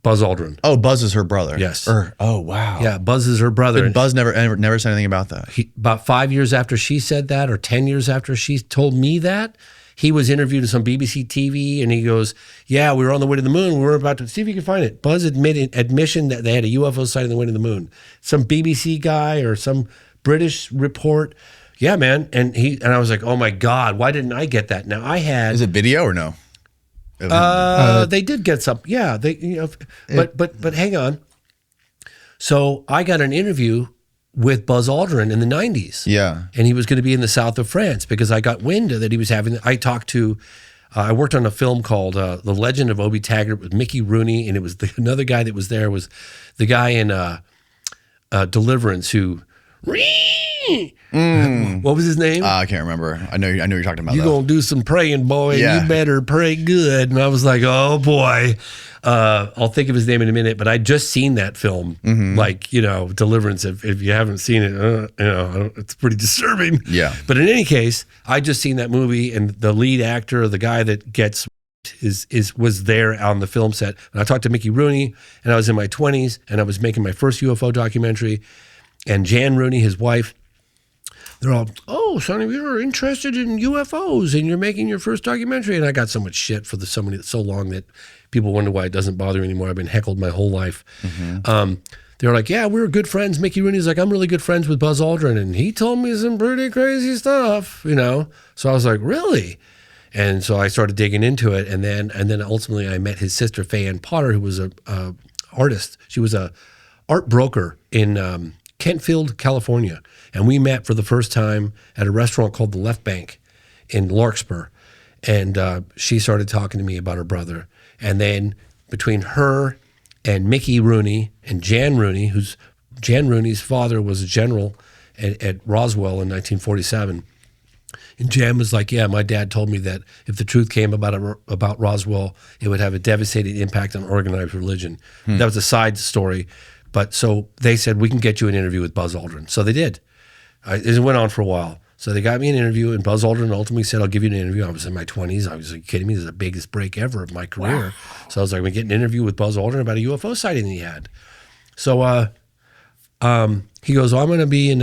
Buzz Aldrin. Oh, Buzz is her brother. Yes. Oh, wow. Yeah, Buzz is her brother. Did Buzz never said anything about that? About 5 years after she said that, or 10 years after she told me that, he was interviewed on some BBC TV, and he goes, yeah, we were on the way to the moon. We were about to see if you can find it. Buzz admission that they had a UFO sighting on the way to the moon. Some BBC guy or some British report. Yeah, man. And I was like, oh my God, why didn't I get that? Now I had. Is it video or no? They did get some. Yeah, but hang on. So I got an interview with Buzz Aldrin in the 90s. Yeah. And he was going to be in the south of France because I got wind that he was having, I worked on a film called The Legend of Obie Taggart with Mickey Rooney, and it was another guy that was there was the guy in Deliverance who, what was his name? I can't remember. I know you're talking about You that. gonna do some praying, boy. Yeah. You better pray good. And I was like, oh boy. I'll think of his name in a minute, but I'd just seen that film, like, Deliverance. If you haven't seen it, it's pretty disturbing. Yeah. But in any case, I just seen that movie, and the lead actor, the guy that gets was there on the film set. And I talked to Mickey Rooney, and I was in my 20s, and I was making my first UFO documentary. And Jan Rooney, his wife, they're all, oh, Sonny, you're interested in UFOs and you're making your first documentary. And I got so much shit for so long that people wonder why it doesn't bother me anymore. I've been heckled my whole life. They were like, yeah, we were good friends. Mickey Rooney's like, I'm really good friends with Buzz Aldrin, and he told me some pretty crazy stuff, So I was like, really? And so I started digging into it, and then ultimately I met his sister, Faye Ann Potter, who was a artist. She was a art broker in Kentfield, California. And we met for the first time at a restaurant called The Left Bank in Larkspur. And she started talking to me about her brother. And then between her and Mickey Rooney and Jan Rooney, Jan Rooney's father was a general at Roswell in 1947. And Jan was like, yeah, my dad told me that if the truth came about Roswell, it would have a devastating impact on organized religion. That was a side story. But so they said, we can get you an interview with Buzz Aldrin. So they did. It went on for a while. So they got me an interview, and Buzz Aldrin ultimately said, I'll give you an interview. I was in my 20s. I was like, kidding me? This is the biggest break ever of my career. Wow. So I was like, I'm going to get an interview with Buzz Aldrin about a UFO sighting that he had. So he goes, well, I'm going to be in,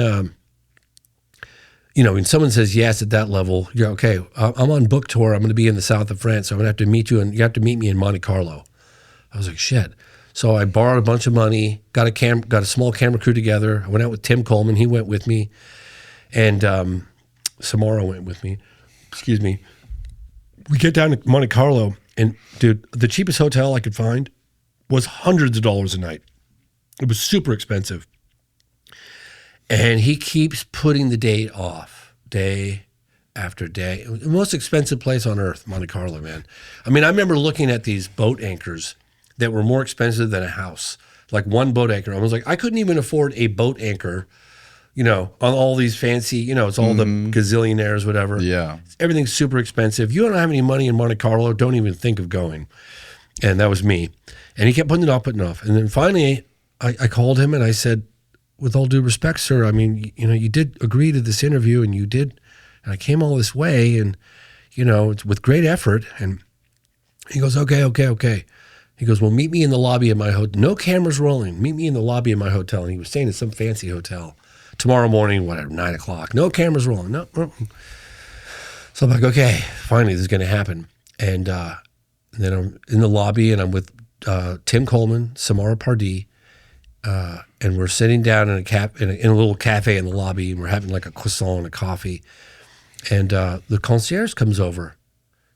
when someone says yes at that level, you're okay. I'm on book tour. I'm going to be in the south of France. So I'm going to have to meet you, and you have to meet me in Monte Carlo. I was like, shit. So I borrowed a bunch of money, got a small camera crew together. I went out with Tim Coleman. He went with me. And Samara went with me. Excuse me. We get down to Monte Carlo, And dude, the cheapest hotel I could find was hundreds of dollars a night. It was super expensive. And he keeps putting the date off day after day. The most expensive place on earth, Monte Carlo, man. I mean, I remember looking at these boat anchors that were more expensive than a house. Like one boat anchor. I was like, I couldn't even afford a boat anchor, you know, on all these fancy, you know, it's all the gazillionaires, whatever. Yeah. Everything's super expensive. You don't have any money in Monte Carlo, don't even think of going. And that was me. And he kept putting it off. And then finally, I called him and I said, with all due respect, sir, I mean, you know, you did agree to this interview and you did, and I came all this way and, you know, it's with great effort. And he goes, okay. He goes, well, meet me in the lobby of my hotel. No cameras rolling. Meet me in the lobby of my hotel. And he was staying in some fancy hotel. Tomorrow morning, whatever, 9 o'clock. No cameras rolling. No. So I'm like, okay, finally this is going to happen. And then I'm in the lobby and I'm with Tim Coleman, Samara Pardee, and we're sitting down in a little cafe in the lobby, and we're having like a croissant and a coffee. And the concierge comes over.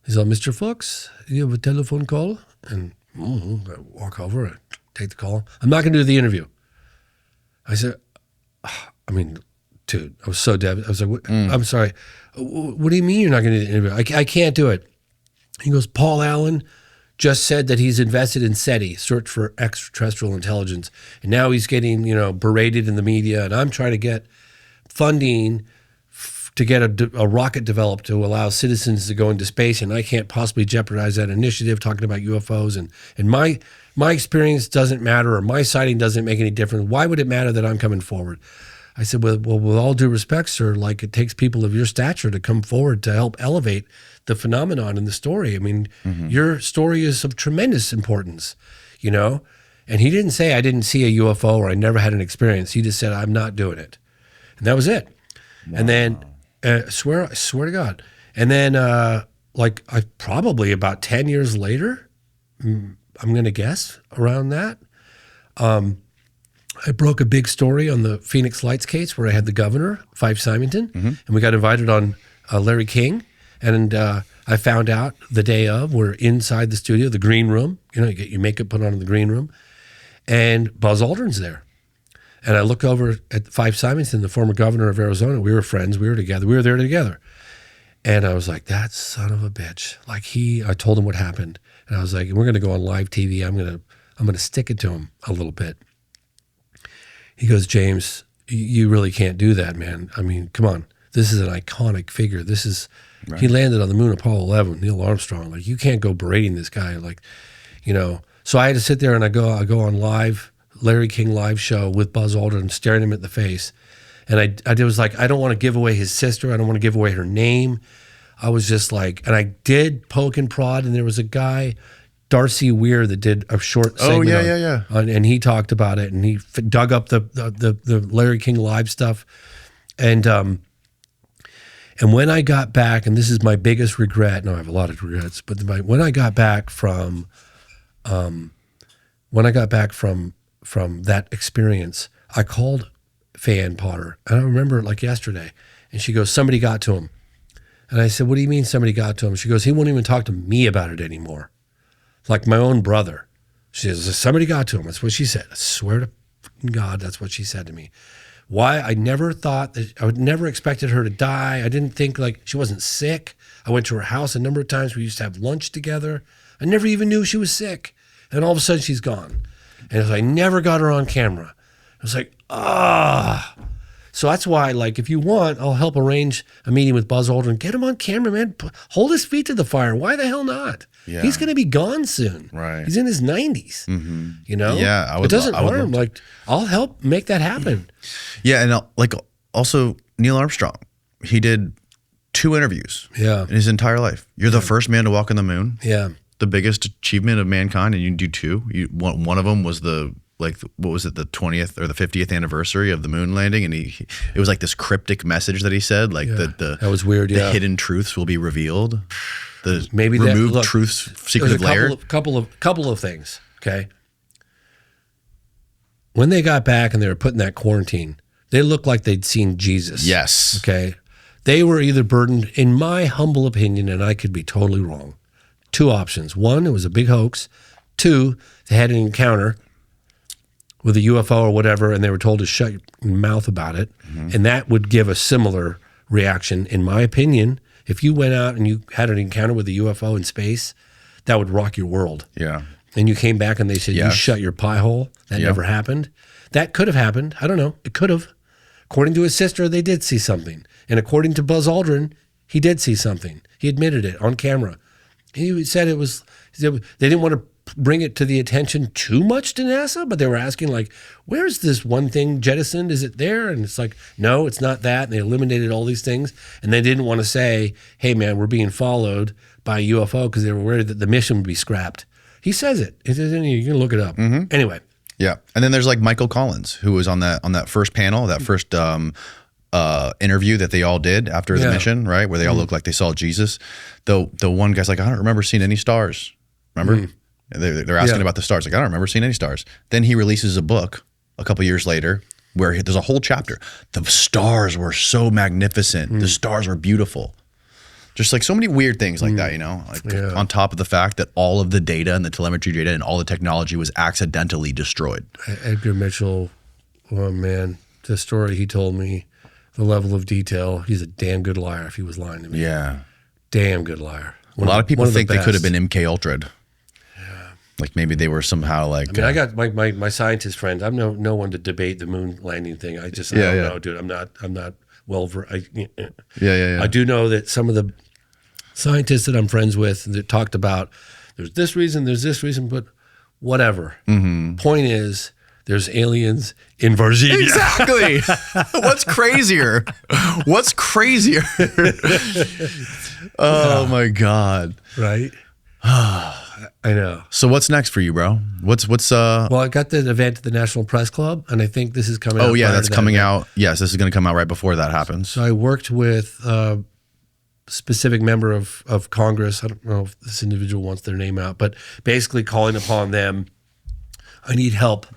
He's like, Mr. Fuchs, you have a telephone call? And I walk over and take the call. I'm not going to do the interview. I said, I mean, dude, I was so devastated. I was like, I'm sorry. What do you mean you're not going to do the interview? I can't do it. He goes, Paul Allen just said that he's invested in SETI, Search for Extraterrestrial Intelligence. And now he's getting, you know, berated in the media. And I'm trying to get funding to get a rocket developed to allow citizens to go into space. And I can't possibly jeopardize that initiative talking about UFOs. And my experience doesn't matter, or my sighting doesn't make any difference. Why would it matter that I'm coming forward? I said, well, with all due respect, sir, like it takes people of your stature to come forward to help elevate the phenomenon in the story. I mean, your story is of tremendous importance, you know? And he didn't say I didn't see a UFO or I never had an experience. He just said, I'm not doing it. And that was it. Wow. And then, I swear to God. And then, like, probably about 10 years later, I'm going to guess around that, I broke a big story on the Phoenix Lights case where I had the governor, Fife Symington, and we got invited on Larry King. And I found out the day of, we're inside the studio, the green room. You know, you get your makeup put on in the green room. And Buzz Aldrin's there. And I look over at Fife Symington, the former governor of Arizona. We were friends. We were together. We were there together. And I was like, that son of a bitch. Like I told him what happened. And I was like, we're going to go on live TV. I'm going to stick it to him a little bit. He goes, James, you really can't do that, man. I mean, come on. This is an iconic figure. This is, right. He landed on the moon, Apollo 11, Neil Armstrong. Like, you can't go berating this guy. Like, you know. So I had to sit there and I go on live, Larry King live show with Buzz Aldrin, staring him at the face. And I was like, I don't want to give away his sister. I don't want to give away her name. I was just like, and I did poke and prod, and there was a guy, Darcy Weir, that did a short segment. And he talked about it, and he dug up the Larry King live stuff. And when I got back, and this is my biggest regret, no, I have a lot of regrets, but when I got back from that experience, I called Fan Potter, and I remember it like yesterday, and she goes, somebody got to him. And I said, what do you mean somebody got to him? She goes, he won't even talk to me about it anymore. Like my own brother. She says, somebody got to him. That's what she said. I swear to God, that's what she said to me. Why? I never thought that, I would never expected her to die. I didn't think, like, she wasn't sick. I went to her house a number of times. We used to have lunch together. I never even knew she was sick. And all of a sudden she's gone. And I never got her on camera. I was like, So that's why, like, if you want, I'll help arrange a meeting with Buzz Aldrin. Get him on camera, man. Hold his feet to the fire. Why the hell not? Yeah. He's going to be gone soon. Right. He's in his 90s. You know? Yeah. It doesn't harm. Like, I'll help make that happen. Yeah. And like, also Neil Armstrong, he did 2 interviews in his entire life. You're the first man to walk on the moon. Yeah. The biggest achievement of mankind, and you do 2. One of them was what was it, the 20th or the 50th anniversary of the moon landing, and it was like this cryptic message that he said, like that was weird. The hidden truths will be revealed. The maybe removed truths, secretive layer. Couple of things. Okay. When they got back and they were put in that quarantine, they looked like they'd seen Jesus. Yes. Okay. They were either burdened, in my humble opinion, and I could be totally wrong, two options. One, it was a big hoax. Two, they had an encounter with a UFO or whatever, and they were told to shut your mouth about it. And that would give a similar reaction, in my opinion. If you went out and you had an encounter with a UFO in space, that would rock your world. Yeah. And you came back and they said, you Yes. shut your pie hole. That never happened. That could have happened. I don't know. It could have. According to his sister, they did see something. And according to Buzz Aldrin, he did see something. He admitted it on camera. He said it was, they didn't want to bring it to the attention too much to NASA, but they were asking like, where's this one thing jettisoned? Is it there? And it's like, no, it's not that. And they eliminated all these things. And they didn't want to say, hey man, we're being followed by a UFO, because they were worried that the mission would be scrapped. He says it. You can look it up. Anyway. Yeah. And then there's like Michael Collins, who was on that first panel, that first interview that they all did after the mission, right? Where they all looked like they saw Jesus. The one guy's like, I don't remember seeing any stars. Remember? They're asking about the stars. Like, I don't remember seeing any stars. Then he releases a book a couple years later where there's a whole chapter. The stars were so magnificent. The stars were beautiful. Just like so many weird things like that, you know, like on top of the fact that all of the data and the telemetry data and all the technology was accidentally destroyed. Edgar Mitchell, oh man, the story he told me, the level of detail, he's a damn good liar if he was lying to me. Yeah. Damn good liar. A lot of people think they could have been MK Ultra'd. Yeah. Like maybe they were somehow like. I mean, I got my scientist friends. I'm no one to debate the moon landing thing. I just I don't know, dude. I'm not well. I do know that some of the scientists that I'm friends with that talked about there's this reason, but whatever. Point is, there's aliens in Varginha. Exactly. What's crazier? Oh my God. Right. I know. So what's next for you, bro? What's Well, I got the event at the National Press Club, and I think this is coming out. Oh yeah, prior that's to that coming event. out. Yes, this is going to come out right before that happens. So I worked with a specific member of Congress. I don't know if this individual wants their name out, but basically calling upon them. I need help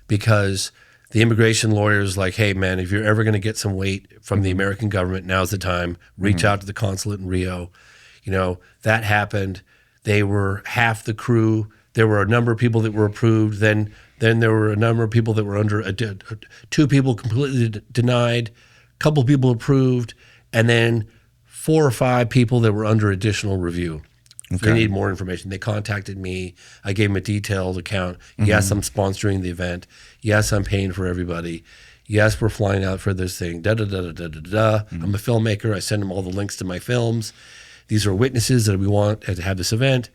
because the immigration lawyer is like, hey man, if you're ever going to get some weight from the American government, now's the time. Reach out to the consulate in Rio. You know, that happened. They were half the crew. There were a number of people that were approved. Then there were a number of people that were under, two people completely denied, a couple people approved, and then 4 or 5 people that were under additional review. Okay. They need more information. They contacted me. I gave them a detailed account. Yes, I'm sponsoring the event. Yes, I'm paying for everybody. Yes, we're flying out for this thing. I'm a filmmaker. I send them all the links to my films. These are witnesses that we want to have this event.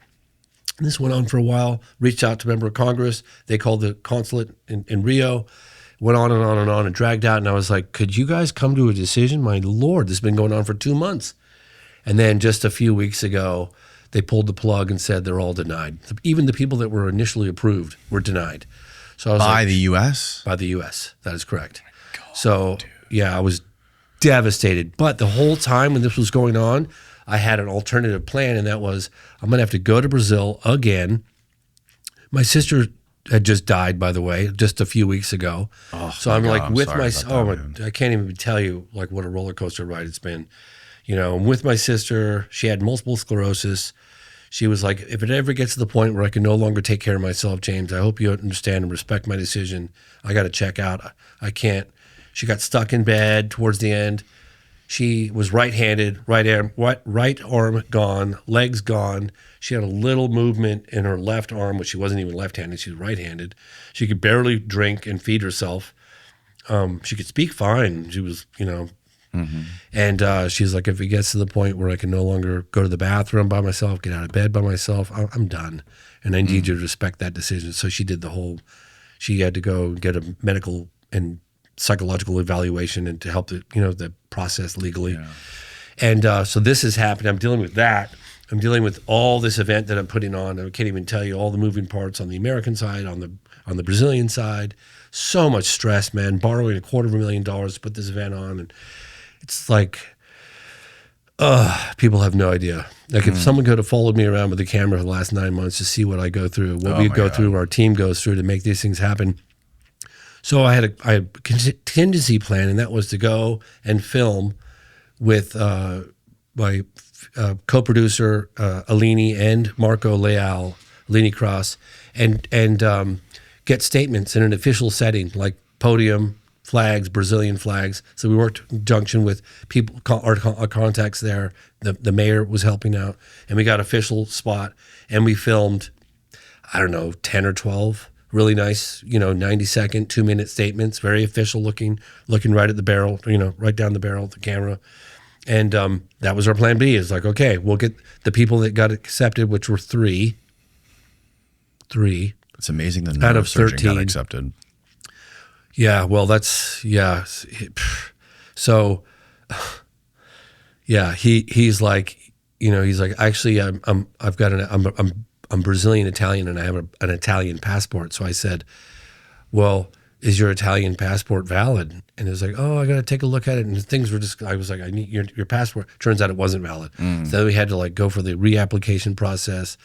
And this went on for a while. Reached out to a member of Congress. They called the consulate in Rio. Went on and on and on and dragged out. And I was like, could you guys come to a decision? My Lord, this has been going on for 2 months. And then just a few weeks ago, they pulled the plug and said they're all denied. Even the people that were initially approved were denied. So I was by the U.S.? By the U.S. That is correct. God, so, yeah, I was devastated. But the whole time when this was going on, I had an alternative plan, and that was I'm going to have to go to Brazil again. My sister had just died, by the way, just a few weeks ago. Oh, so I'm like with my I can't even tell you like what a roller coaster ride it's been. You know, I'm with my sister. She had multiple sclerosis. She was like, if it ever gets to the point where I can no longer take care of myself, James, I hope you understand and respect my decision. I got to check out. I can't. She got stuck in bed towards the end. She was right-handed, right arm gone, legs gone. She had a little movement in her left arm, which she wasn't even left-handed. She was right-handed. She could barely drink and feed herself. She could speak fine. She was, you know. And she's like, if it gets to the point where I can no longer go to the bathroom by myself, get out of bed by myself, I'm done. And I need you to respect that decision. So she did she had to go get a medical and psychological evaluation and to help the process legally. Yeah. And so this has happened. I'm dealing with that. I'm dealing with all this event that I'm putting on. I can't even tell you all the moving parts on the American side, on the Brazilian side. So much stress, man. Borrowing $250,000 to put this event on, and it's like, people have no idea. Like if someone could have followed me around with a camera for the last 9 months to see what I go through, what we go through, our team goes through to make these things happen. So I had a contingency plan, and that was to go and film with my co-producer Alini and Marco Leal, Alini Cross, and get statements in an official setting like podium, flags, Brazilian flags. So we worked in conjunction with people, our contacts there. The mayor was helping out, and we got official spot, and we filmed, I don't know, 10 or 12 really nice, 90-second, 2-minute statements, very official looking right at the barrel, right down the barrel of the camera. And that was our plan B. Is like, okay, we'll get the people that got accepted, which were three. It's amazing the out of neurosurgeon 13 got accepted. Yeah, well, so, yeah, he's like, actually, I'm Brazilian Italian and I have an Italian passport. So I said, well, is your Italian passport valid? And it was like, oh, I got to take a look at it. And things were I was like, I need your passport. Turns out it wasn't valid. So then we had to go for the reapplication process.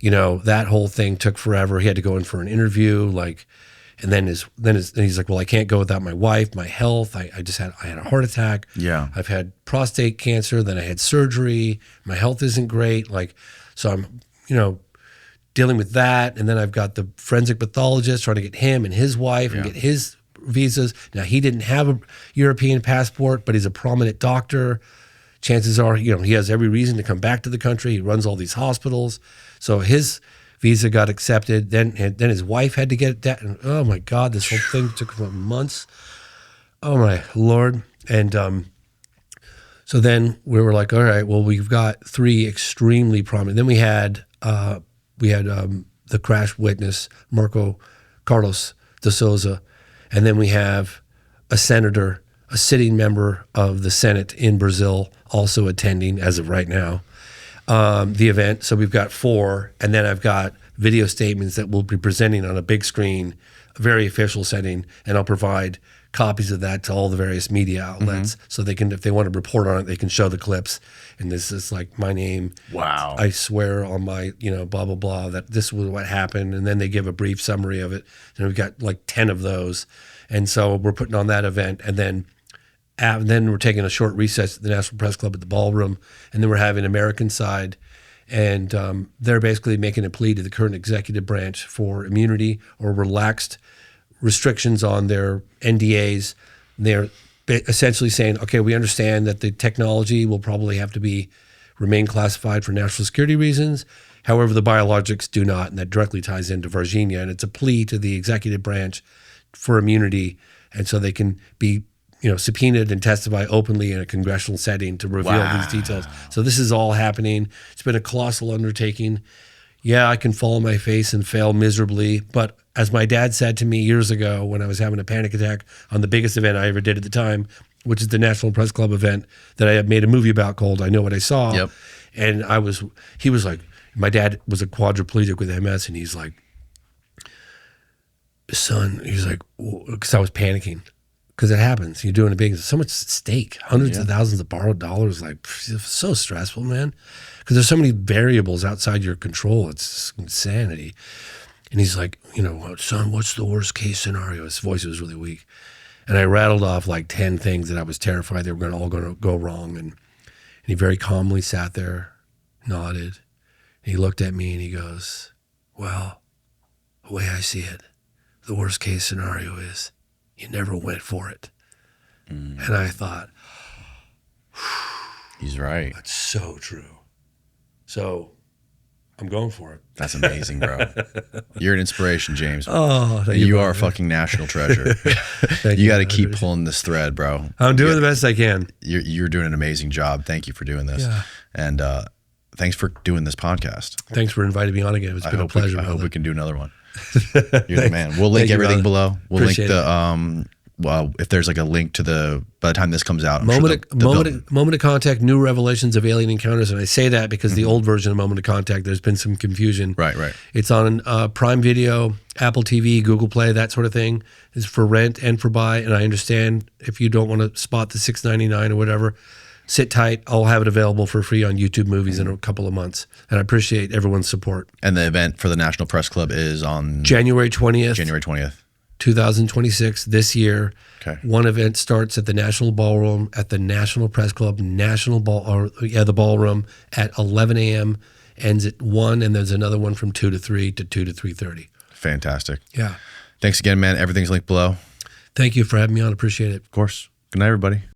That whole thing took forever. He had to go in for an interview, and then he's like, well, I can't go without my wife, my health. I had a heart attack. Yeah. I've had prostate cancer. Then I had surgery. My health isn't great. So I'm, dealing with that. And then I've got the forensic pathologist trying to get him and his wife and get his visas. Now, he didn't have a European passport, but he's a prominent doctor. Chances are, he has every reason to come back to the country. He runs all these hospitals. So his visa got accepted. Then his wife had to get that. And oh my God, this whole thing took months. Oh my Lord. And so then we were like, all right, well, we've got 3 extremely prominent. Then we had the crash witness, Marco Carlos de Souza. And then we have a senator, a sitting member of the Senate in Brazil, also attending as of right now, the event. So we've got 4, and then I've got video statements that we'll be presenting on a big screen, a very official setting, and I'll provide copies of that to all the various media outlets so they can, if they want to report on it, they can show the clips. And this is like my name. Wow. I swear on my, blah, blah, blah, that this was what happened. And then they give a brief summary of it. And we've got like 10 of those. And so we're putting on that event. And then we're taking a short recess at the National Press Club at the ballroom. And then we're having American side. And they're basically making a plea to the current executive branch for immunity or relaxed restrictions on their NDAs. They're essentially saying, okay, we understand that the technology will probably have to remain classified for national security reasons. However, the biologics do not, and that directly ties into Varginha. And it's a plea to the executive branch for immunity, and so they can be subpoenaed and testify openly in a congressional setting to reveal these details. So this is all happening. It's been a colossal undertaking. Yeah, I can fall on my face and fail miserably, but as my dad said to me years ago when I was having a panic attack on the biggest event I ever did at the time, which is the National Press Club event that I had made a movie about called I Know What I Saw. Yep. And he was like, my dad was a quadriplegic with MS, and he's like, son, he's like, because I was panicking. Because it happens. You're doing a big, so much at stake, hundreds of thousands of borrowed dollars. So stressful, man. Because there's so many variables outside your control. It's insanity. And he's like, son, what's the worst case scenario? His voice was really weak. And I rattled off like 10 things that I was terrified they were all going to go wrong. And he very calmly sat there, nodded. And he looked at me and he goes, well, the way I see it, the worst case scenario is you never went for it. And I thought, he's right. That's so true. So I'm going for it. That's amazing, bro. You're an inspiration, James. Oh, you are a fucking national treasure. You got to keep pulling this thread, bro. I'm doing the best I can. You're doing an amazing job. Thank you for doing this. Yeah. And thanks for doing this podcast. Thanks for inviting me on again. It's been a pleasure. I hope we can do another one. You're the man. We'll link everything below. We'll Appreciate link the well, if there's like a link to by the time this comes out, moment of contact, new revelations of alien encounters, and I say that because the old version of Moment of Contact, there's been some confusion. Right. It's on Prime Video, Apple TV, Google Play, that sort of thing. It's for rent and for buy, and I understand if you don't want to spot the $6.99 or whatever, sit tight. I'll have it available for free on YouTube Movies in a couple of months, and I appreciate everyone's support. And the event for the National Press Club is on January 20th. January 20th. 2026, this year. Okay. One event starts at the National Ballroom at the National Press Club, the Ballroom at 11 a.m., ends at 1, and there's another one from 2 to 3 to 2 to 3:30. Fantastic. Yeah. Thanks again, man. Everything's linked below. Thank you for having me on. Appreciate it. Of course. Good night, everybody.